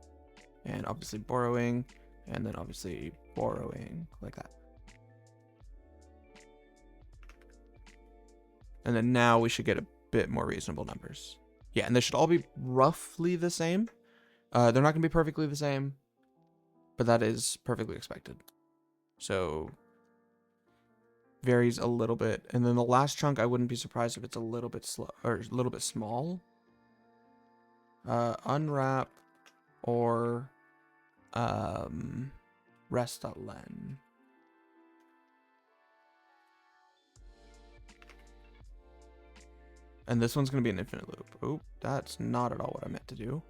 And obviously borrowing, and then obviously borrowing like that. And then now we should get a bit more reasonable numbers. Yeah, and they should all be roughly the same. They're not going to be perfectly the same, but that is perfectly expected. So varies a little bit. And then the last chunk, I wouldn't be surprised if it's a little bit slow or a little bit small. Unwrap or rest.len. And this one's going to be an infinite loop. Oh, that's not at all what I meant to do.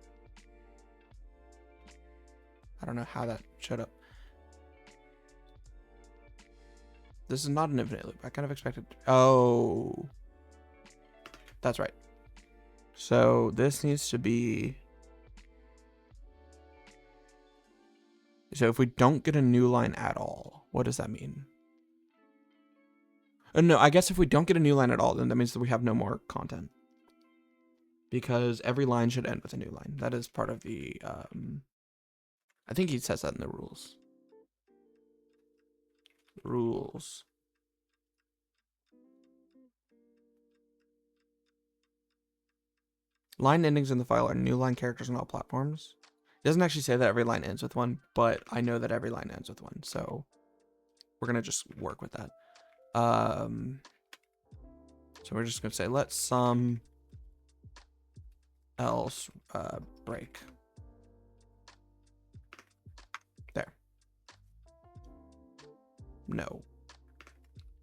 I don't know how that showed up. This is not an infinite loop. I kind of expected. Oh, that's right. So this needs to be. So if we don't get a new line at all, what does that mean? No, I guess if we don't get a new line at all, then that means that we have no more content. Because every line should end with a new line. That is part of the, I think he says that in the rules. Rules. Line endings in the file are new line characters on all platforms. It doesn't actually say that every line ends with one, but I know that every line ends with one. So we're going to just work with that. So we're just going to say let some else break. There. No.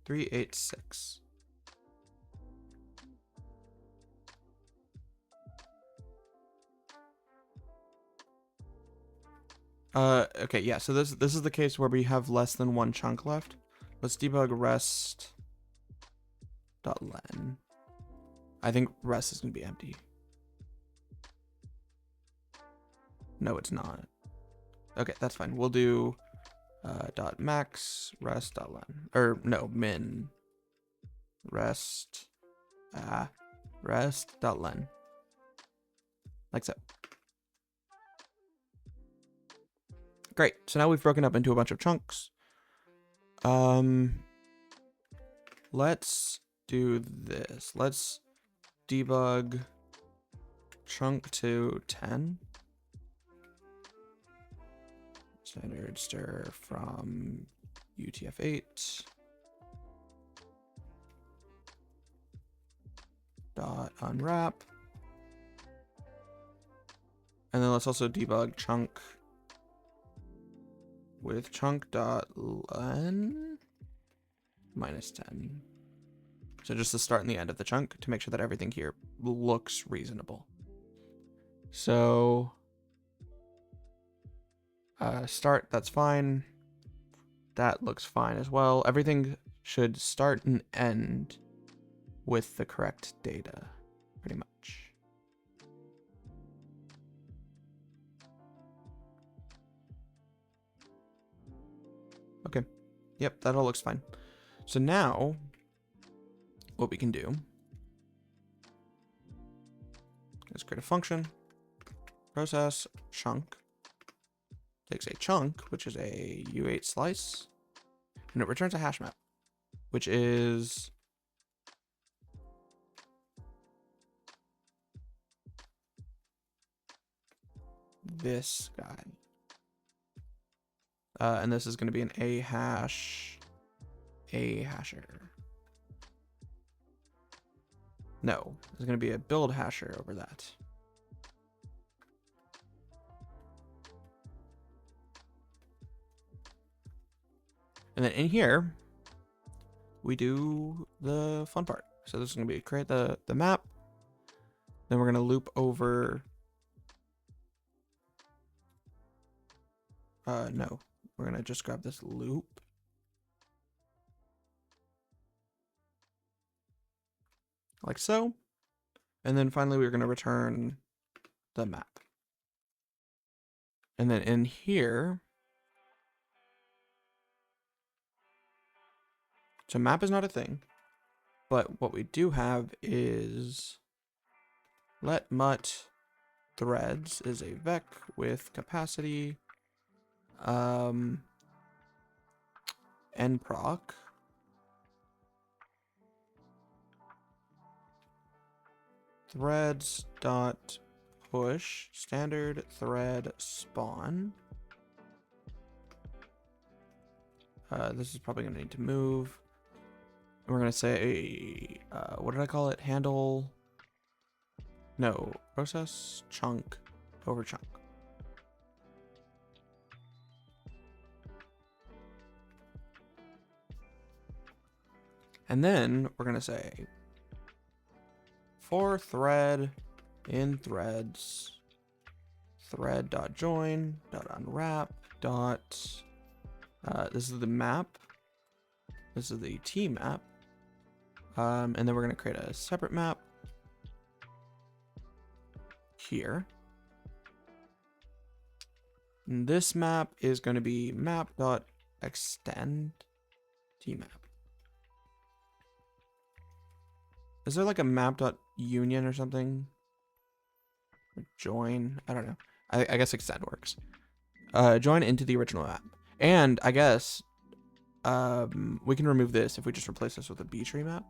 386. Okay, yeah, so this is the case where we have less than one chunk left. Let's debug rest.len. I think rest is going to be empty. No, it's not. Okay, that's fine. We'll do dot max rest.len. Or no, min rest rest.len. like so. Great. So now we've broken up into a bunch of chunks. Let's do this. Let's debug chunk to 10. Standard stir from UTF-8. Dot unwrap. And then let's also debug chunk with chunk dot len minus 10. So just the start and the end of the chunk to make sure that everything here looks reasonable. So start, that's fine. That looks fine as well. Everything should start and end with the correct data, pretty much. Okay. Yep, that all looks fine. So now, what we can do is create a function, process chunk, takes a chunk, which is a U8 slice, and it returns a hash map, which is this guy. And this is going to be an a hasher. No, there's going to be a build hasher over that. And then in here, we do the fun part. So this is going to be create the map. Then we're going to loop over. No, we're going to just grab this loop. Like so. And then finally, we're going to return the map. And then in here, so map is not a thing, but what we do have is let mut threads is a vec with capacity nproc threads dot push standard thread spawn. This is probably going to need to move. And we're going to say, what did I call it? Handle. No, process chunk over chunk. And then we're going to say for thread in threads thread.join .unwrap this is the map. This is the T map. And then we're going to create a separate map here. And this map is going to be map.extend tmap. Is there like a map.union or something? Join? I don't know. I guess extend works. Join into the original map. And I guess we can remove this if we just replace this with a B-tree map.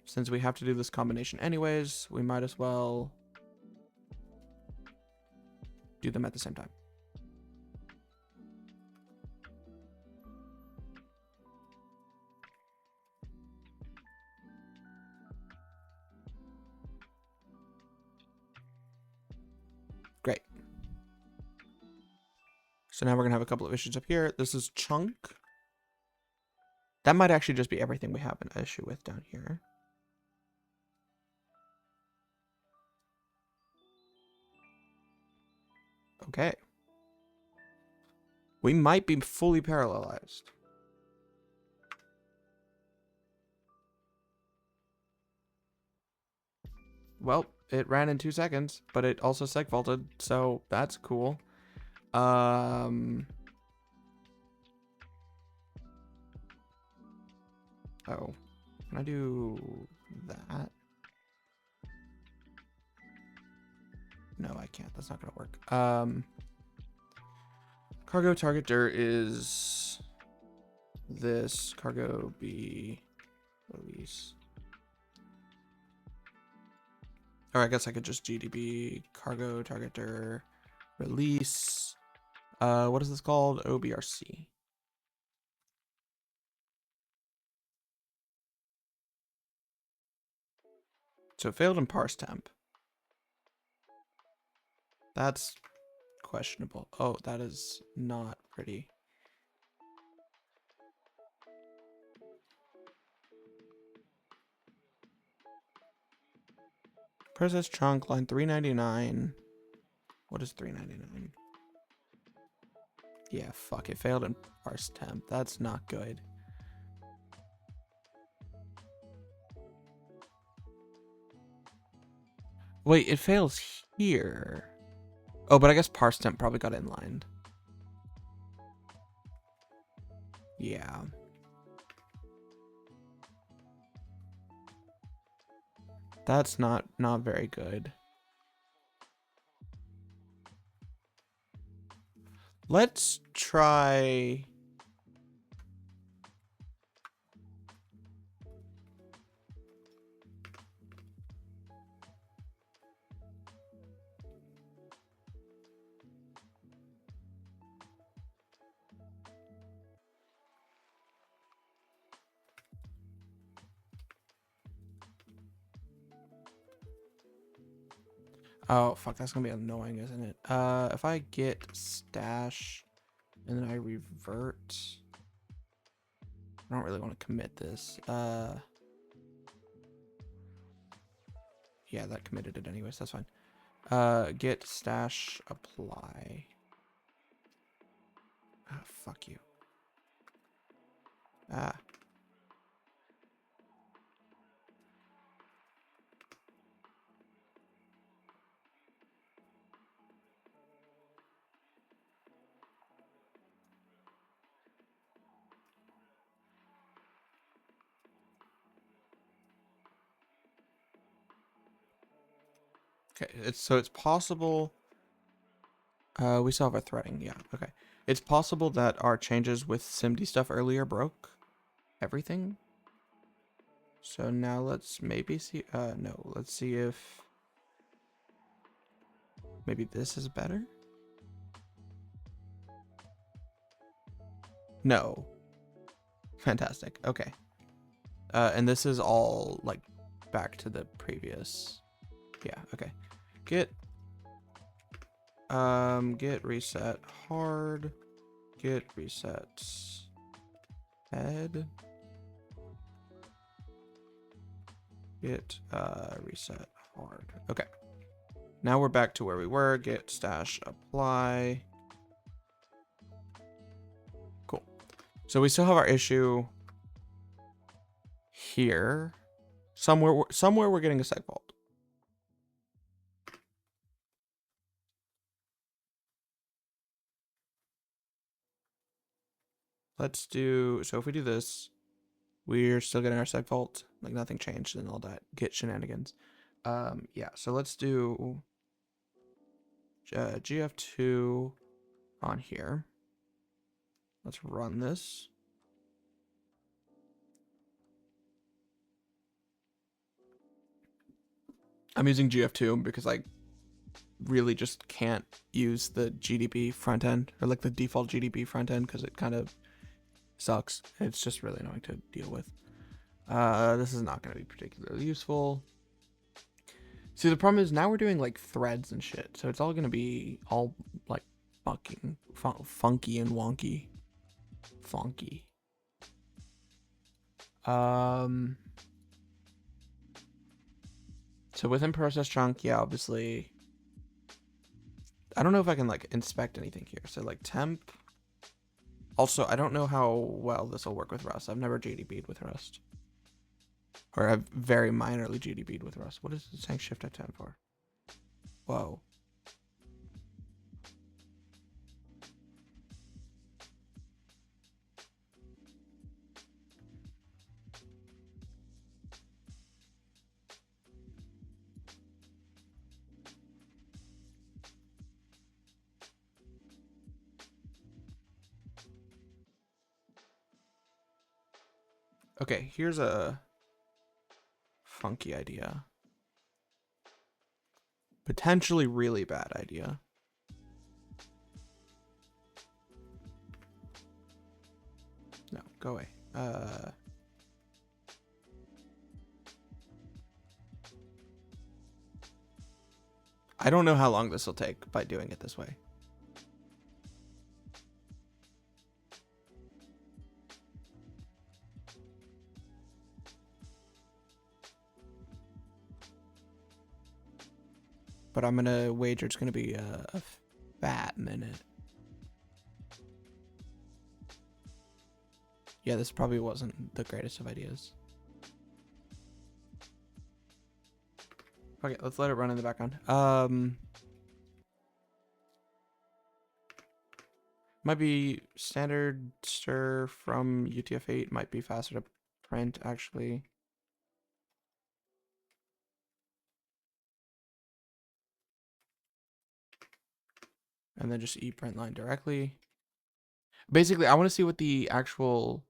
Since we have to do this combination anyways, we might as well do them at the same time. Great. So now we're gonna have a couple of issues up here. This is chunk. That might actually just be everything we have an issue with down here. Okay. We might be fully parallelized. Well, it ran in 2 seconds, but it also seg faulted, so that's cool. Oh, can I do that? No, I can't. That's not gonna work. Cargo target dir is this. Cargo B release. Or I guess I could just GDB cargo target dir release. What is this called? OBRC. So it failed in parse temp. That's questionable. Oh, that is not pretty. Process chunk line 399. What is 399? Yeah, fuck, it failed in parse temp. That's not good. Wait, it fails here. Oh, but I guess parse temp probably got inlined. Yeah. That's not very good. Let's try. Oh, fuck, that's gonna be annoying, isn't it? If I get stash and then I revert, I don't really want to commit this. Yeah, that committed it anyways, that's fine. Get stash apply. Ah, fuck you. Ah. Okay, it's possible. We still have our threading, yeah, okay. It's possible that our changes with SIMD stuff earlier broke everything. So now let's maybe see, no, let's see if maybe this is better. No. Fantastic, okay. And this is all like back to the previous, yeah, okay. Get reset hard, get reset head, get reset hard. Okay. Now we're back to where we were. Get stash apply. Cool. So we still have our issue here. Somewhere we're getting a seg fault. Let's do, so if we do this, we're still getting our seg fault. Like nothing changed and all that git shenanigans. Yeah, so let's do GF2 on here. Let's run this. I'm using GF2 because I really just can't use the GDB front end or like the default GDB front end because it kind of sucks. It's just really annoying to deal with. This is not going to be particularly useful. See, the problem is now we're doing like threads and shit, so it's all going to be all like fucking funky and wonky. Funky. So within process chunk, yeah, obviously. I don't know if I can like inspect anything here. So like temp. Also, I don't know how well this will work with Rust. I've never GDB'd with Rust. Or I've very minorly GDB'd with Rust. What is it saying shift F10 for? Whoa. Okay, here's a funky idea. Potentially really bad idea. No, go away. I don't know how long this will take by doing it this way. But I'm gonna wager it's gonna be a fat minute. Yeah, this probably wasn't the greatest of ideas. Okay, let's let it run in the background. Might be standard stir from UTF-8. Might be faster to print, actually. And then just print line directly. Basically, I want to see what the actual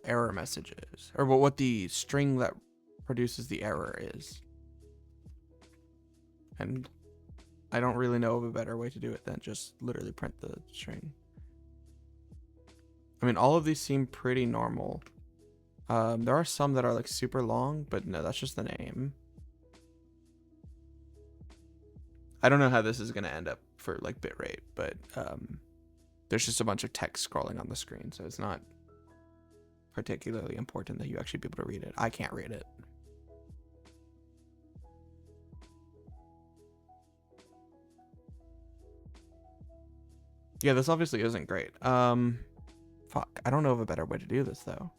error message is, or what the string that produces the error is. And I don't really know of a better way to do it than just literally print the string. I mean, all of these seem pretty normal. There are some that are like super long, but no, that's just the name. I don't know how this is going to end up for like bitrate, but there's just a bunch of text scrolling on the screen, so it's not particularly important that you actually be able to read it. I can't read it. Yeah, this obviously isn't great. Fuck, I don't know of a better way to do this though.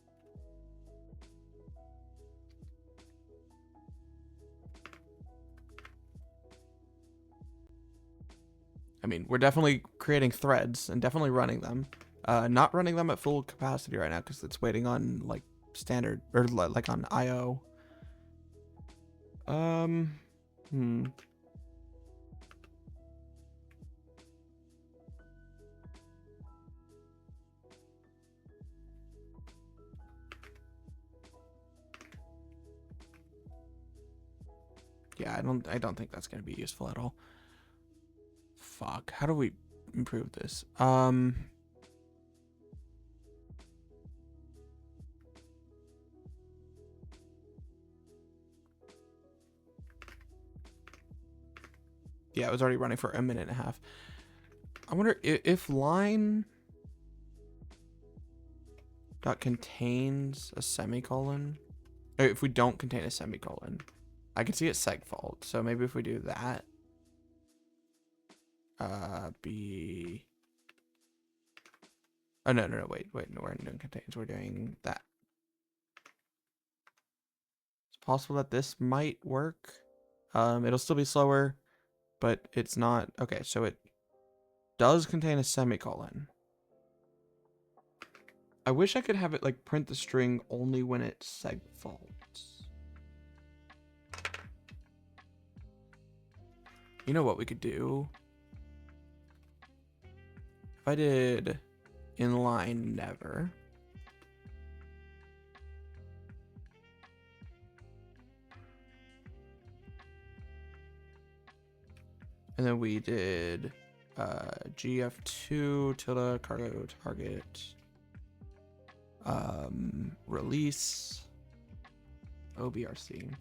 I mean, we're definitely creating threads and definitely running them. Not running them at full capacity right now because it's waiting on like standard or like on IO. Yeah, I don't think that's gonna be useful at all. Fuck, how do we improve this? Yeah, it was already running for a minute and a half. I wonder if line dot contains a semicolon, or if we don't contain a semicolon, I can see it's segfault. So maybe if we do that, oh no, wait, no, we're doing contains. We're doing that. It's possible that this might work. It'll still be slower, but it's not. Okay, so it does contain a semicolon. I wish I could have it like print the string only when it segfaults. You know what we could do? If I did inline never. And then we did GF2 tilde cargo target release OBRC.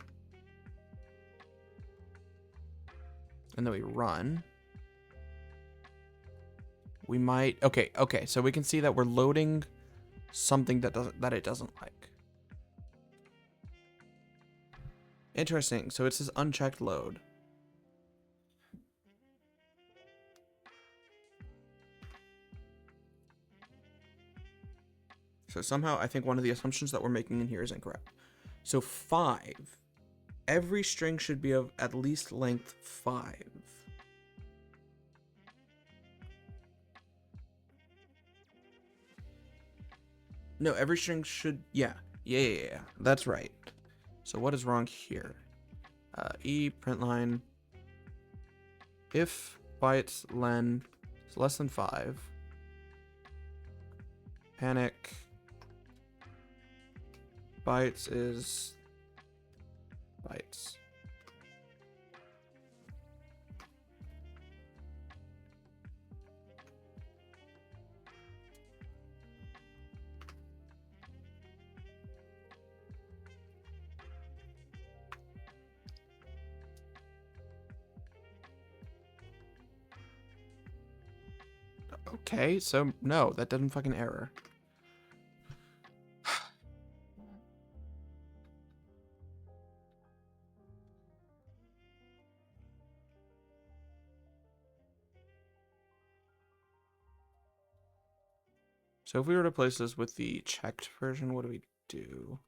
And then we run. We might okay, so we can see that we're loading something that it doesn't like. Interesting. So it says unchecked load. So somehow I think one of the assumptions that we're making in here is incorrect. So 5. Every string should be of at least length 5. No, every string should, yeah. That's right. So what is wrong here? Print line. If bytes len is less than 5, panic bytes is bytes. Okay, so no, that doesn't fucking error. So if we were to place this with the checked version, what do we do?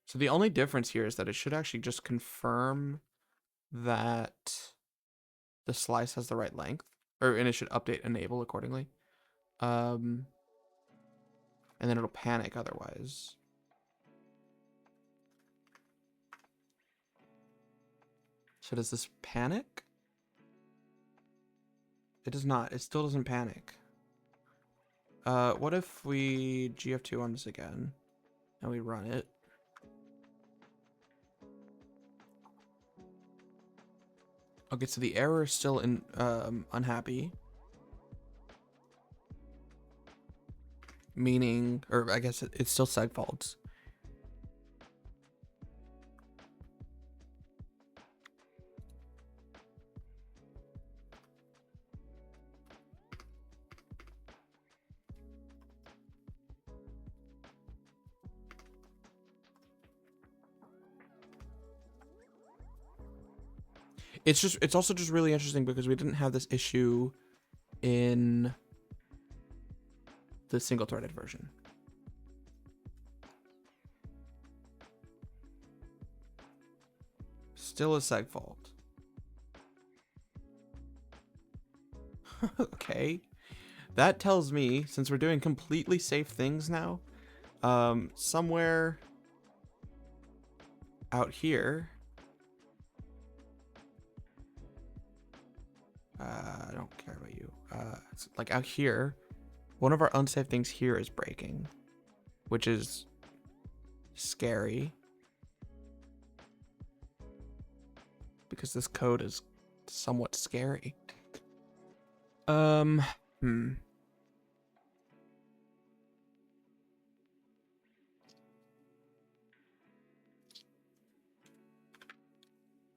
So the only difference here is that it should actually just confirm that the slice has the right length, and it should update enable accordingly. And then it'll panic otherwise. So does this panic? It does not. It still doesn't panic. What if we GF2 on this again and we run it? Okay, so the error is still in unhappy. Meaning, or I guess it's still seg faults. It's also just really interesting because we didn't have this issue in the single threaded version. Still a seg fault. Okay. That tells me, since we're doing completely safe things now, somewhere out here, I don't care about you. It's like out here, one of our unsafe things here is breaking, which is scary because this code is somewhat scary.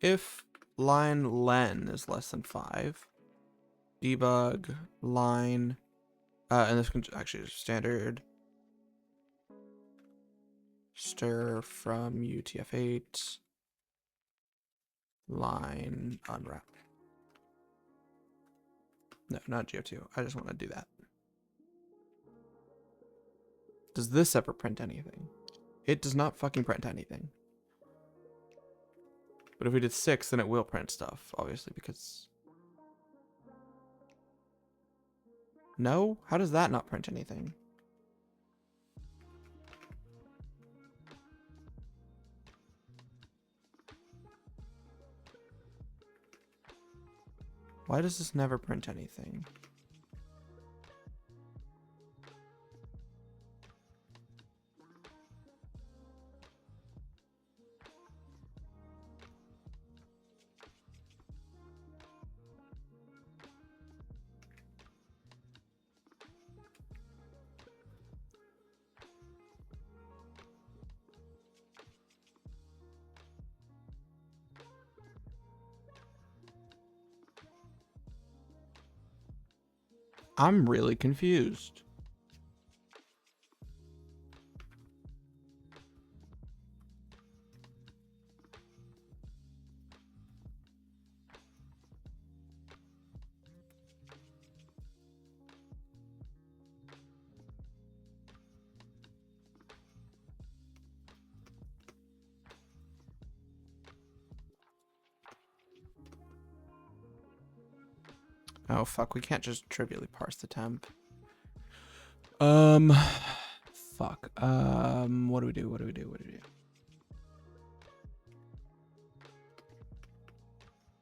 If line len is less than 5, debug line, and this can actually is standard stir from UTF-8 line unwrap. No, not GF2. I just want to do that. Does this ever print anything? It does not fucking print anything. But if we did 6, then it will print stuff, obviously, because... No? How does that not print anything? Why does this never print anything? I'm really confused. Oh fuck, we can't just trivially parse the temp. Fuck. What do we do? What do we do? What do we do?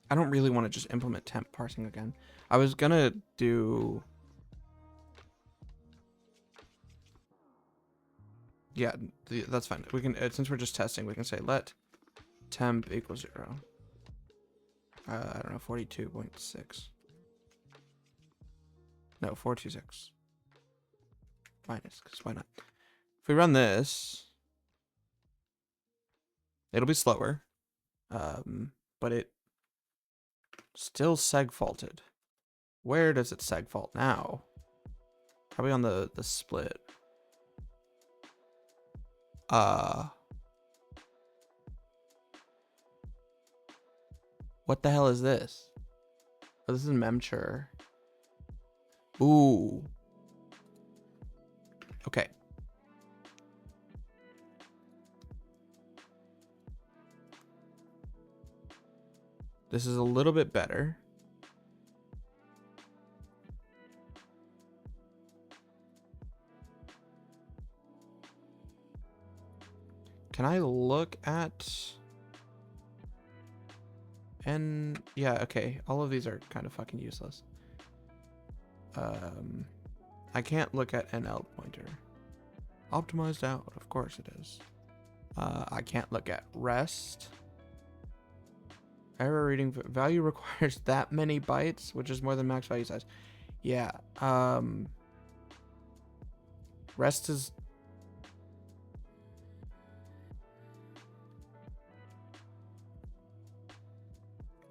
I don't really want to just implement temp parsing again. I was gonna do... Yeah, that's fine. We can, since we're just testing, we can say let temp equals 0. I don't know, 42.6. No, 426. Minus, because why not? If we run this, it'll be slower. But it still seg faulted. Where does it seg fault now? Probably on the split. What the hell is this? Oh, this is memture. Ooh. Okay. This is a little bit better. Can I look at... And yeah, okay. All of these are kind of fucking useless. I can't look at NL pointer. Optimized out, of course it is. I can't look at rest. Error reading value requires that many bytes, which is more than max value size. Yeah. Rest is...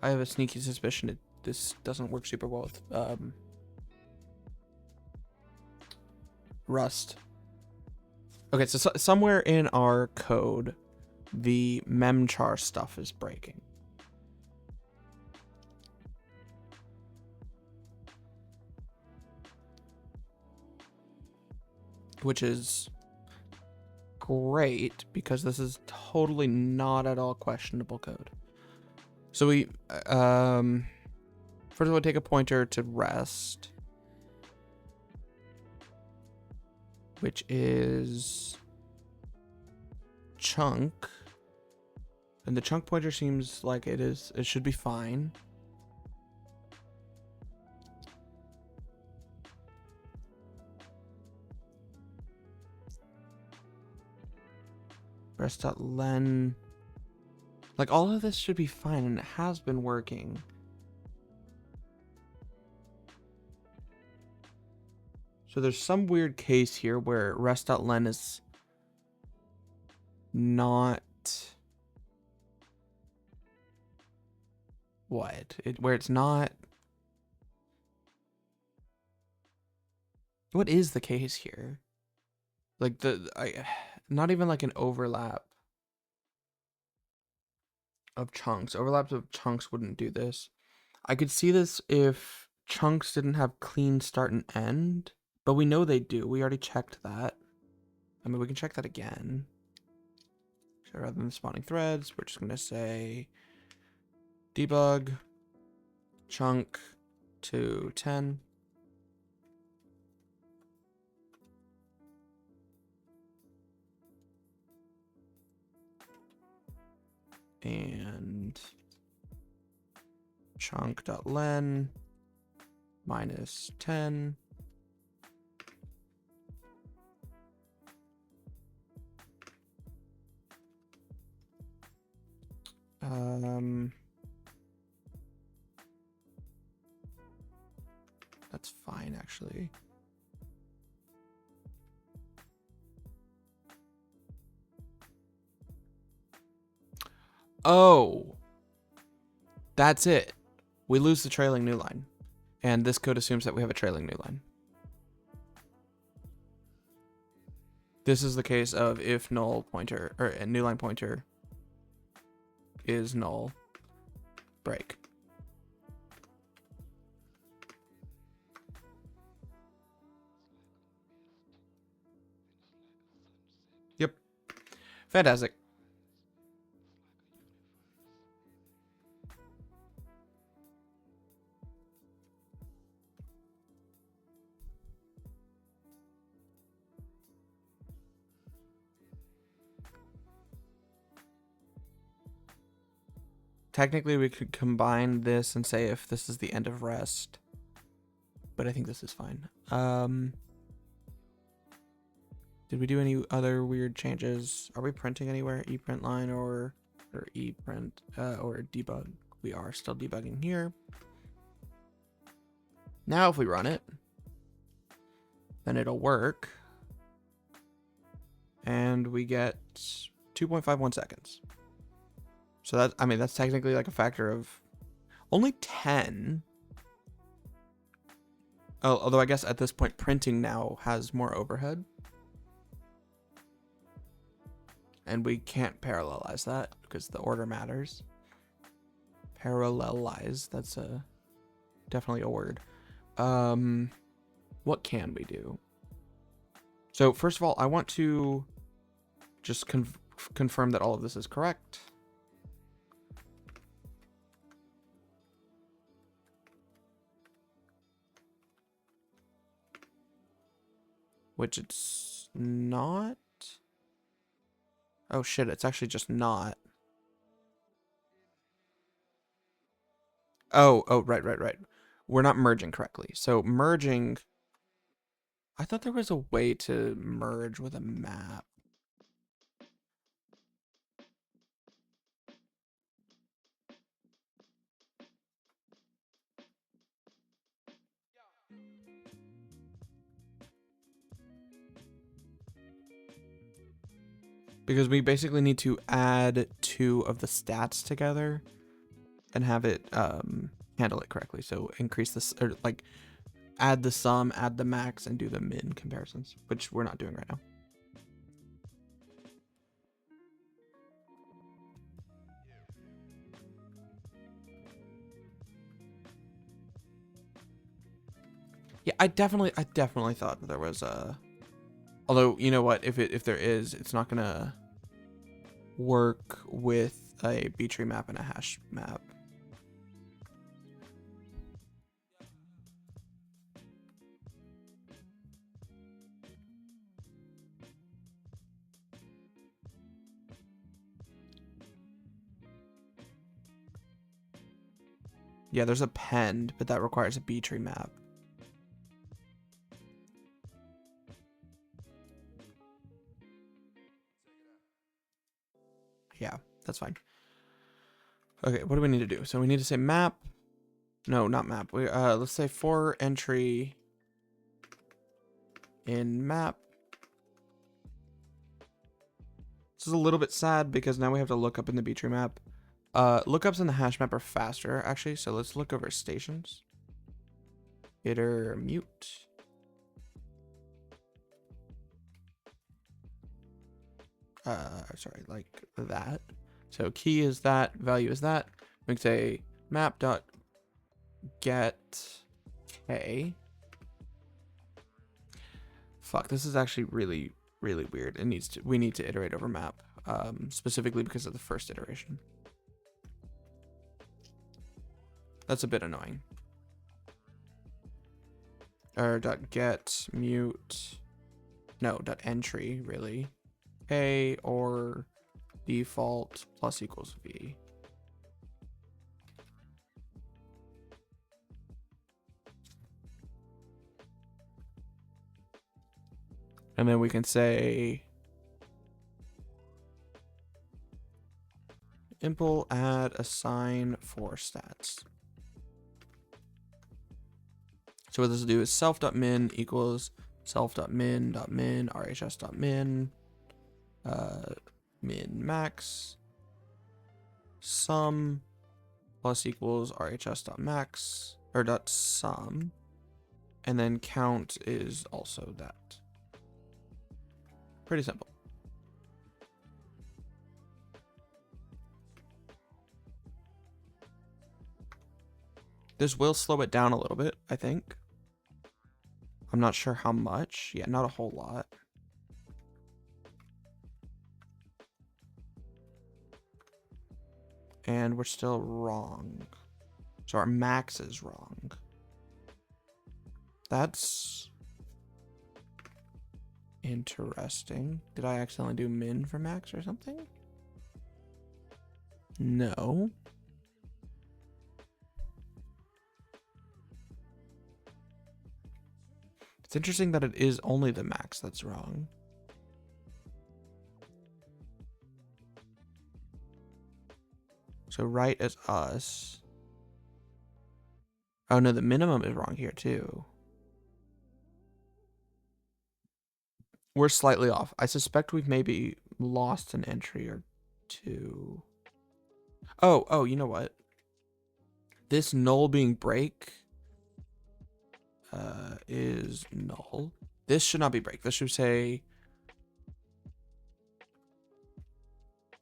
I have a sneaky suspicion this doesn't work super well with Rust. Okay, so somewhere in our code, the memchar stuff is breaking. Which is great, because this is totally not at all questionable code. So we, first of all, take a pointer to rest, which is chunk, and the chunk pointer seems like it should be fine. Rest.len. Like, all of this should be fine, and it has been working. So there's some weird case here where rest.len is not... What? Where it's not... What is the case here? Like, not even like an overlap of chunks. Overlaps of chunks wouldn't do this. I could see this if chunks didn't have clean start and end, but we know they do. We already checked that. I mean, we can check that again. So rather than spawning threads, we're just gonna say debug chunk to 10. And chunk.len minus 10. That's fine, actually. Oh, that's it. We lose the trailing new line, and this code assumes that we have a trailing new line. This is the case of if null pointer, or a new line pointer is null, break. Yep. Fantastic. Technically, we could combine this and say if this is the end of rest, but I think this is fine. Did we do any other weird changes? Are we printing anywhere? ePrint line or ePrint or debug? We are still debugging here. Now if we run it, then it'll work. And we get 2.51 seconds. So that, I mean, that's technically like a factor of only 10. Oh, although I guess at this point printing now has more overhead. And we can't parallelize that because the order matters. Parallelize, that's definitely a word. What can we do? So first of all, I want to just confirm that all of this is correct. Which it's not. Oh shit, it's actually just not. Oh, right. We're not merging correctly. So merging, I thought there was a way to merge with a map. Because we basically need to add 2 of the stats together and have it handle it correctly. So increase this, or like add the sum, add the max, and do the min comparisons, which we're not doing right now. Yeah, I definitely thought that there was a. Although you know what, if there is, it's not gonna work with a B-tree map and a hash map. Yeah, there's a pend, but that requires a B-tree map. Yeah, that's fine. Okay, what do we need to do? So we need to say map. No, not map. We let's say for entry in map. This is a little bit sad because now we have to look up in the B-tree map. Lookups in the hash map are faster actually, so let's look over stations. Iter mute. Sorry, like that. So key is that, value is that. We can say map dot get k. Fuck, this is actually really weird. We need to iterate over map, specifically because of the first iteration. That's a bit annoying. Or dot get mute. No, dot entry really. K or default plus equals v. And then we can say impl add assign for stats. So what this will do is self.min equals self.min.min rhs.min min max sum plus equals rhs.max or dot sum, and then count is also that. Pretty simple. This will slow it down a little bit, I think. I'm not sure how much. Yeah, not a whole lot. And we're still wrong. So our max is wrong. That's interesting. Did I accidentally do min for max or something? No. It's interesting that it is only the max that's wrong. So right is us. Oh no, the minimum is wrong here too. We're slightly off. I suspect we've maybe lost an entry or two. Oh, you know what? This null being break is null. This should not be break. This should say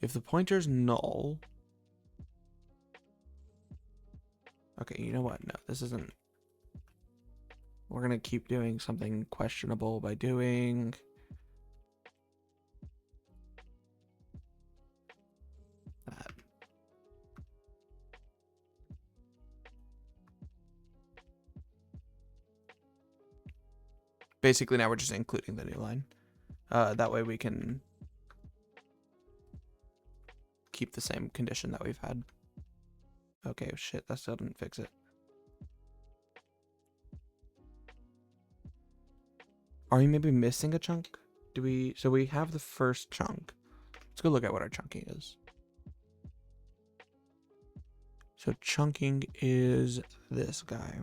if the pointer's null. Okay, you know what? No, this isn't. We're gonna keep doing something questionable by doing that. Basically, now we're just including the new line. That way we can keep the same condition that we've had. Okay, shit, that still didn't fix it. Are we maybe missing a chunk? So we have the first chunk. Let's go look at what our chunking is. So chunking is this guy.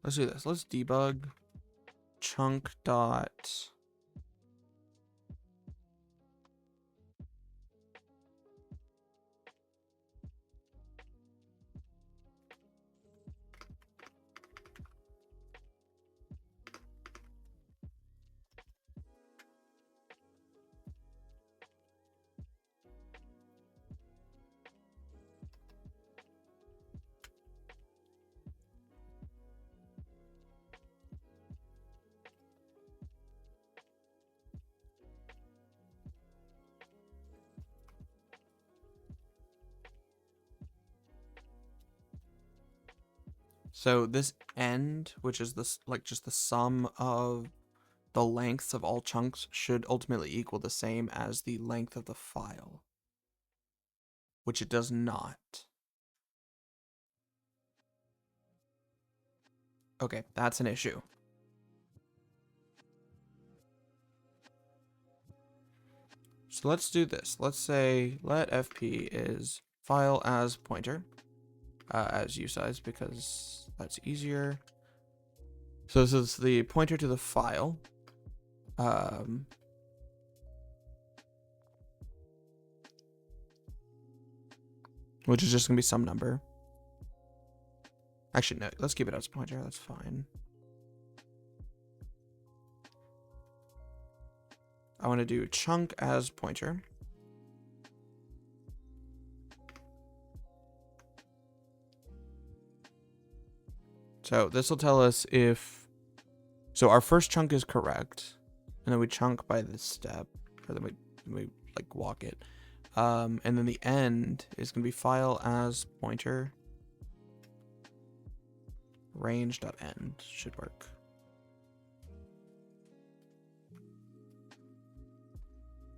Let's do this. Let's debug chunk dot. So this end, which is this like just the sum of the lengths of all chunks, should ultimately equal the same as the length of the file, which it does not. Okay, that's an issue. So let's do this. Let's say let fp is file as pointer, as usize, because that's easier. So this is the pointer to the file. Which is just gonna be some number. Actually, no, let's keep it as a pointer. That's fine. I want to do chunk as pointer. So this will tell us if, so our first chunk is correct, and then we chunk by this step, or then we like walk it. And then the end is gonna be file as pointer range.end should work.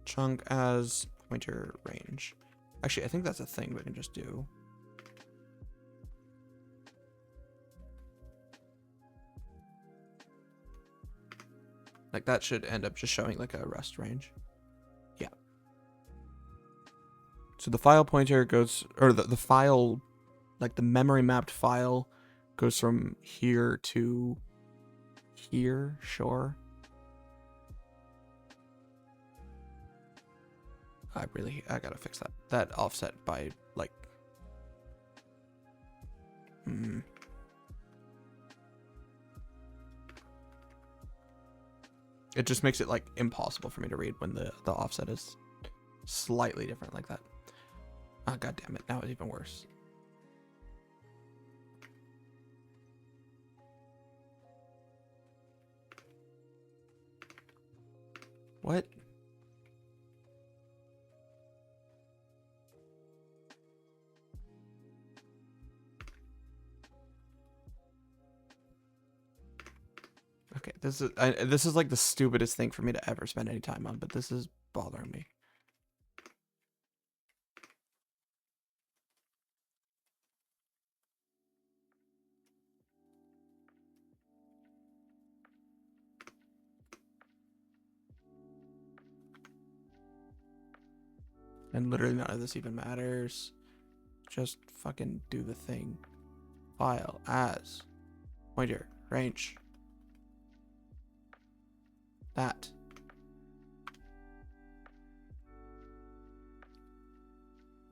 Chunk as pointer range. Actually, I think that's a thing we can just do. Like that should end up just showing like a rest range. Yeah. So the file pointer goes, or the file, like the memory mapped file goes from here to here, sure. I gotta fix that. That offset by like, It just makes it like impossible for me to read when the offset is slightly different like that. Ah, god damn it! Now it's even worse. What? Okay, this is like the stupidest thing for me to ever spend any time on, but this is bothering me. And literally none of this even matters. Just fucking do the thing. File as pointer range. That.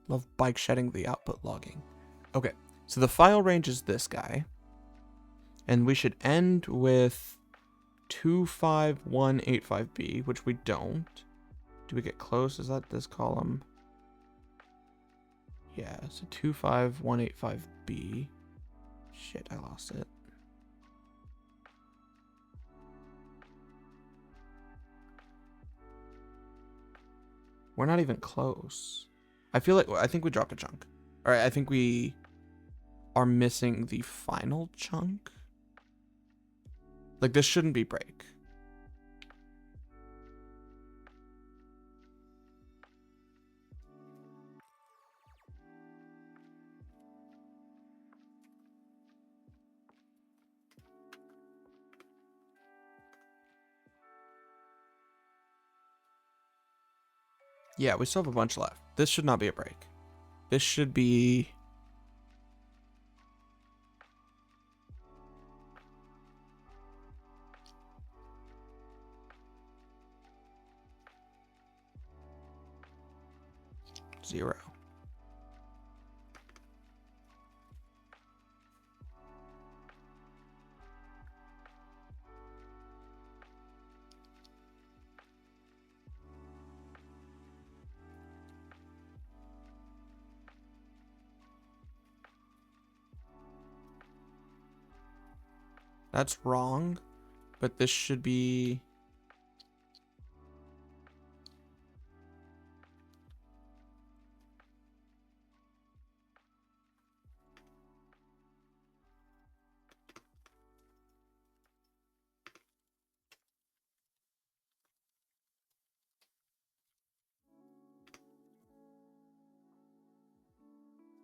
Love bike shedding the output logging. Okay, so the file range is this guy. And we should end with 25185B, which we don't. Do we get close? Is that this column? Yeah, so 25185B. Shit, I lost it. We're not even close. I think we dropped a chunk. All right, I think we are missing the final chunk. Like, this shouldn't be break. Yeah, we still have a bunch left. This should not be a break. This should be... zero. That's wrong, but this should be...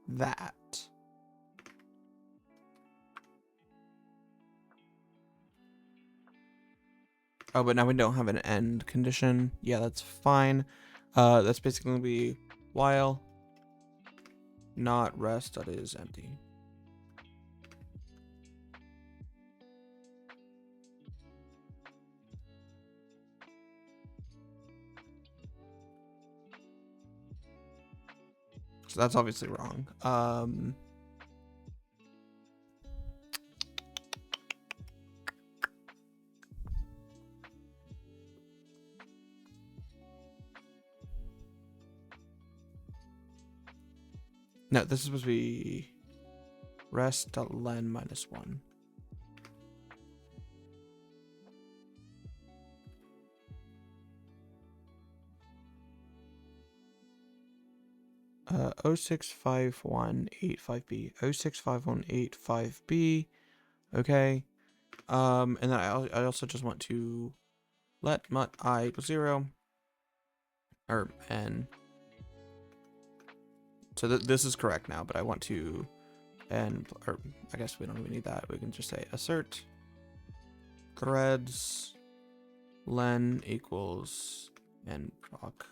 that. Oh, but now we don't have an end condition. Yeah, that's fine. That's basically going to be while not rest that is empty. So that's obviously wrong. No, this is supposed to be rest.len minus 1. Uh, 065185B. 065185B. Okay. And then I also just want to let mut I equal 0. Or n. So this is correct now, but I want to n, or I guess we don't even need that. We can just say assert threads len equals n proc.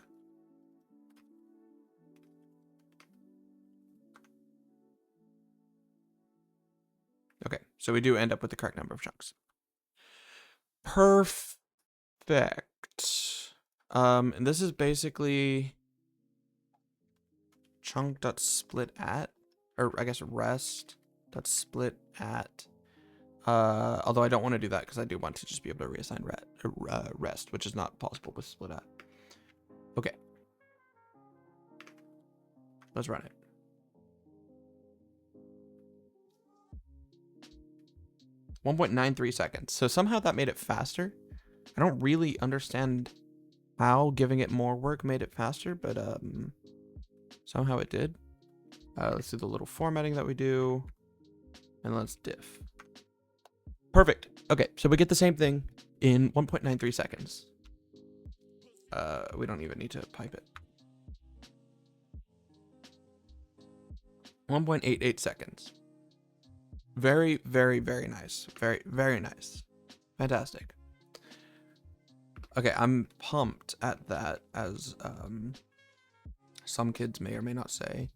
Okay, so we do end up with the correct number of chunks. Perfect. And this is basically chunk.split at, or I guess rest.split at. Although I don't want to do that because I do want to just be able to reassign rest, which is not possible with split at. Okay. Let's run it. .93 seconds. So somehow that made it faster. I don't really understand how giving it more work made it faster, but somehow it did. Let's do the little formatting that we do, and let's diff. Perfect. Okay, so we get the same thing in 1.93 seconds. We don't even need to pipe it. 1.88 seconds. Very, very, very nice. Very, very nice. Fantastic. Okay, I'm pumped at that as Some kids may or may not say.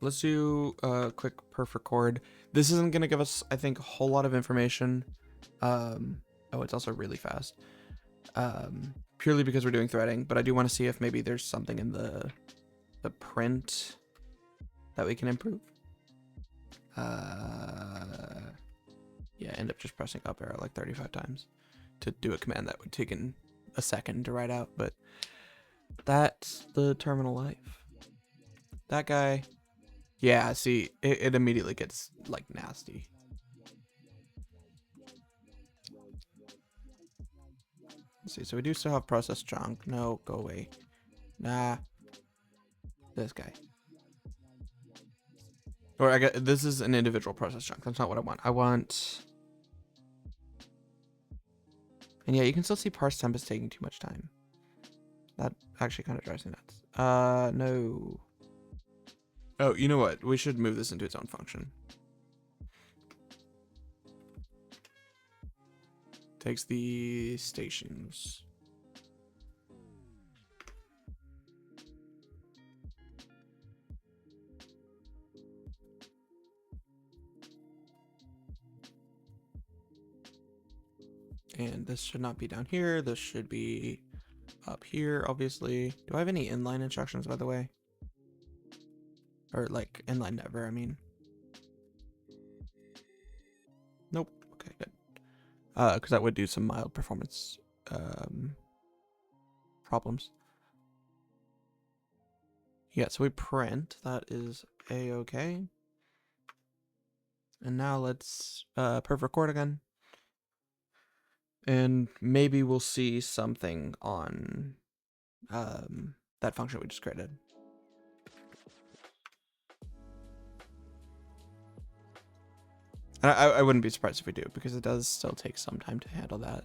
Let's do a quick perf record. This isn't going to give us, I think, a whole lot of information. Oh, it's also really fast. Purely because we're doing threading, but I do want to see if maybe there's something in the print that we can improve. Yeah, end up just pressing up arrow like 35 times to do a command that would take a second to write out, but that's the terminal life. That guy, yeah, see, it immediately gets like nasty. Let's see, so we do still have process chunk. No, go away. Nah, this guy. Or I get this is an individual process chunk. That's not what I want. I want, and yeah, you can still see parse temp is taking too much time. That actually kind of drives me nuts. No. Oh, you know what? We should move this into its own function. Takes the stations. And this should not be down here. This should be up here, obviously. Do I have any inline instructions, by the way? Or like inline never, I mean. Nope. Okay, good. Because that would do some mild performance problems. Yeah, so we print. That is a-okay. And now let's perf record again. And maybe we'll see something on that function we just created. And I wouldn't be surprised if we do, because it does still take some time to handle that.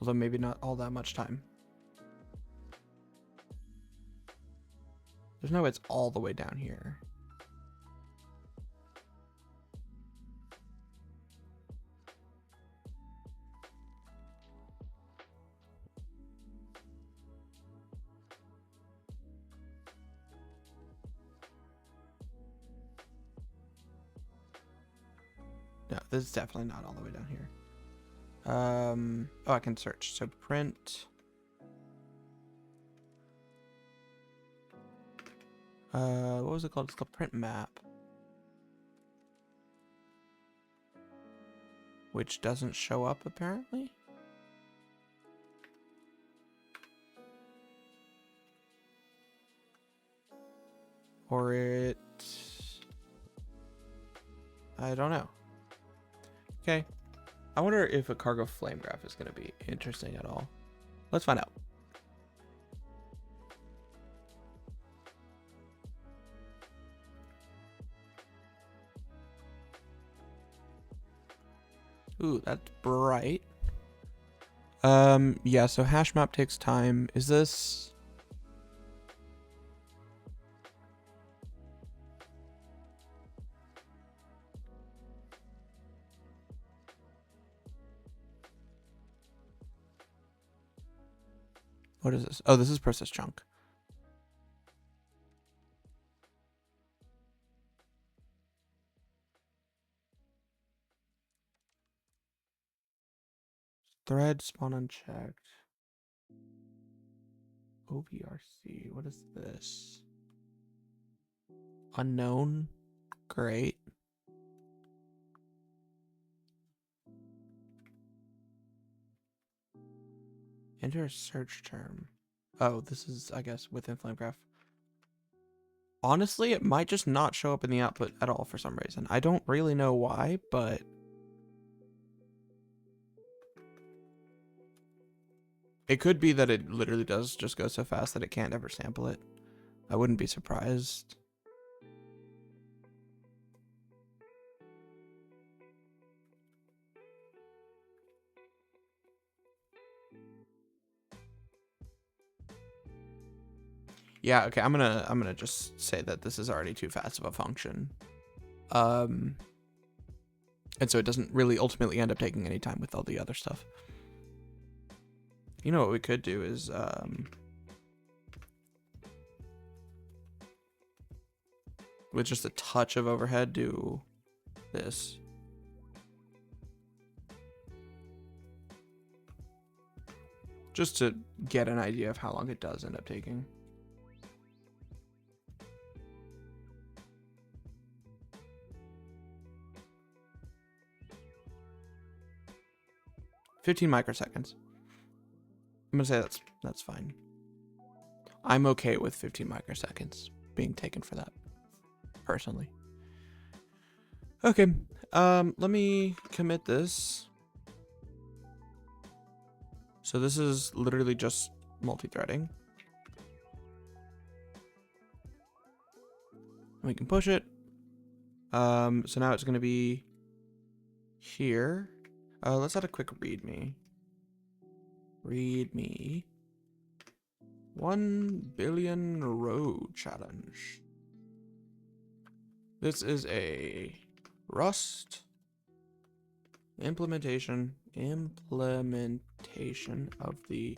Although maybe not all that much time. There's no way it's all the way down here. No, this is definitely not all the way down here. Oh, I can search. So print. What was it called? It's called print map. Which doesn't show up apparently. Or it... I don't know. Okay. I wonder if a cargo flame graph is going to be interesting at all. Let's find out. Ooh, that's bright. Yeah, so hash map takes time. Is this... What is this? Oh, this is process chunk. Thread spawn unchecked. OVRC, what is this? Unknown? Great. Enter a search term. Oh, this is, I guess, within FlameGraph. Honestly, it might just not show up in the output at all for some reason. I don't really know why, but... It could be that it literally does just go so fast that it can't ever sample it. I wouldn't be surprised. Yeah, okay, I'm gonna just say that this is already too fast of a function. And so it doesn't really ultimately end up taking any time with all the other stuff. You know what we could do is with just a touch of overhead, do this. Just to get an idea of how long it does end up taking. "15 microseconds. I'm gonna say that's fine. I'm okay with 15 microseconds being taken for that, personally. Okay, let me commit this. So this is literally just multi-threading. We can push it. So now it's gonna be here. Let's add a quick readme. Readme 1 billion row challenge. This is a Rust implementation of the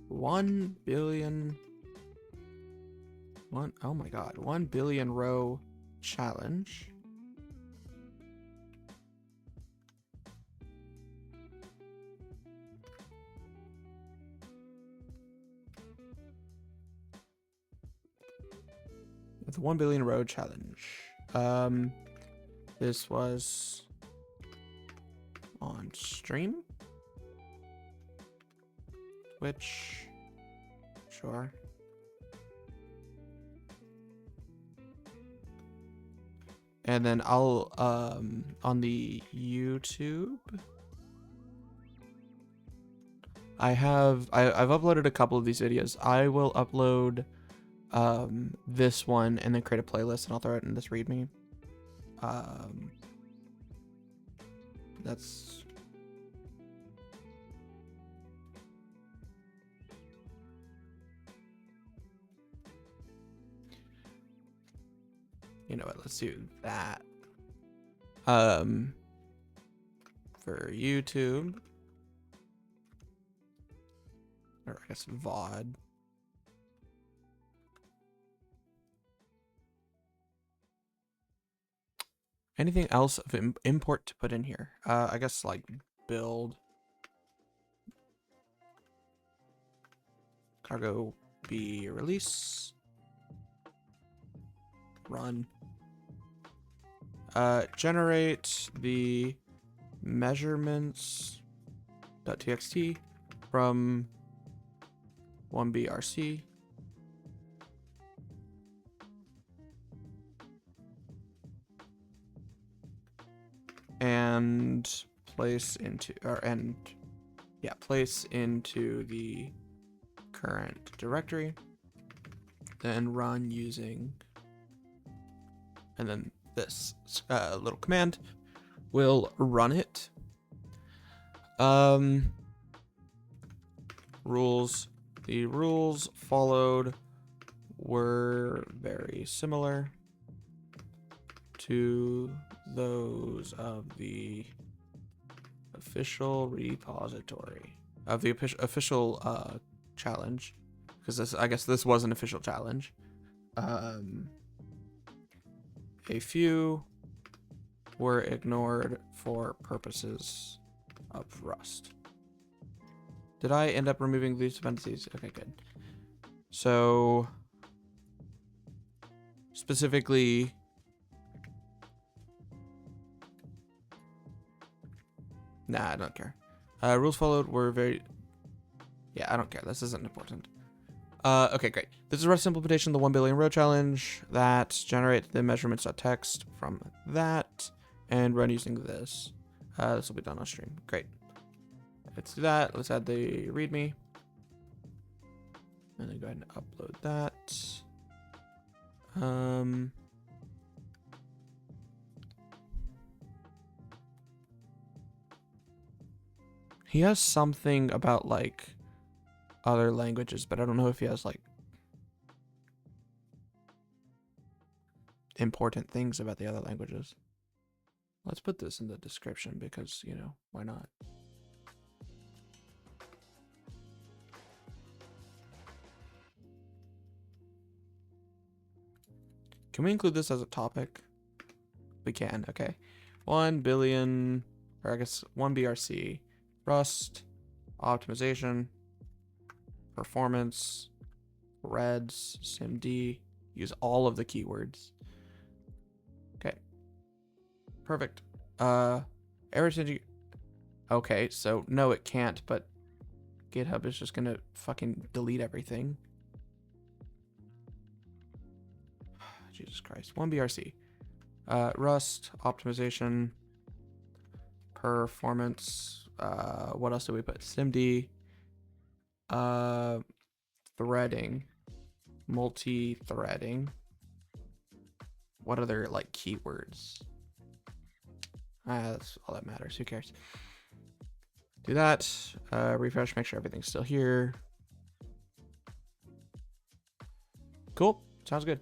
1 billion row challenge. The 1 billion row challenge. This was on stream. Twitch. Sure. And then I'll on the YouTube. I've uploaded a couple of these videos. I will upload this one and then create a playlist, and I'll throw it in this readme. That's you know what, let's do that. For YouTube, or I guess VOD. Anything else of import to put in here? I guess like build cargo B release run. Generate the measurements.txt from 1brc. And place into the current directory, then run using, and then this little command will run it. Rules. The rules followed were very similar to those of the official repository of the official challenge, because I guess this was an official challenge. A few were ignored for purposes of Rust. Did I end up removing these dependencies? Okay, good. So specifically, nah, I don't care. Rules followed were very, yeah, I don't care. This isn't important. Okay, great. This is Rust implementation of the 1 billion row challenge that generate the measurements.txt from that and run using this. This will be done on stream. Great. Let's do that. Let's add the README. And then go ahead and upload that. He has something about like other languages, but I don't know if he has like important things about the other languages. Let's put this in the description because, you know, why not? Can we include this as a topic? We can, okay. 1 billion, or I guess 1 BRC, Rust, optimization, performance, reds, SIMD, use all of the keywords. Okay. Perfect. Everything. Okay, so no, it can't, but GitHub is just gonna fucking delete everything. Jesus Christ. 1 BRC. Rust, optimization, performance. What else do we put? SIMD. Threading. Multi-threading. What other, like, keywords? That's all that matters. Who cares? Do that. Refresh, make sure everything's still here. Cool. Sounds good.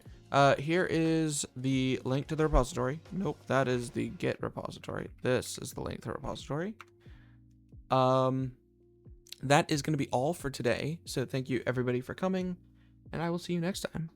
Here is the link to the repository. Nope, that is the Git repository. This is the link to the repository. That is going to be all for today. So thank you everybody for coming, and I will see you next time.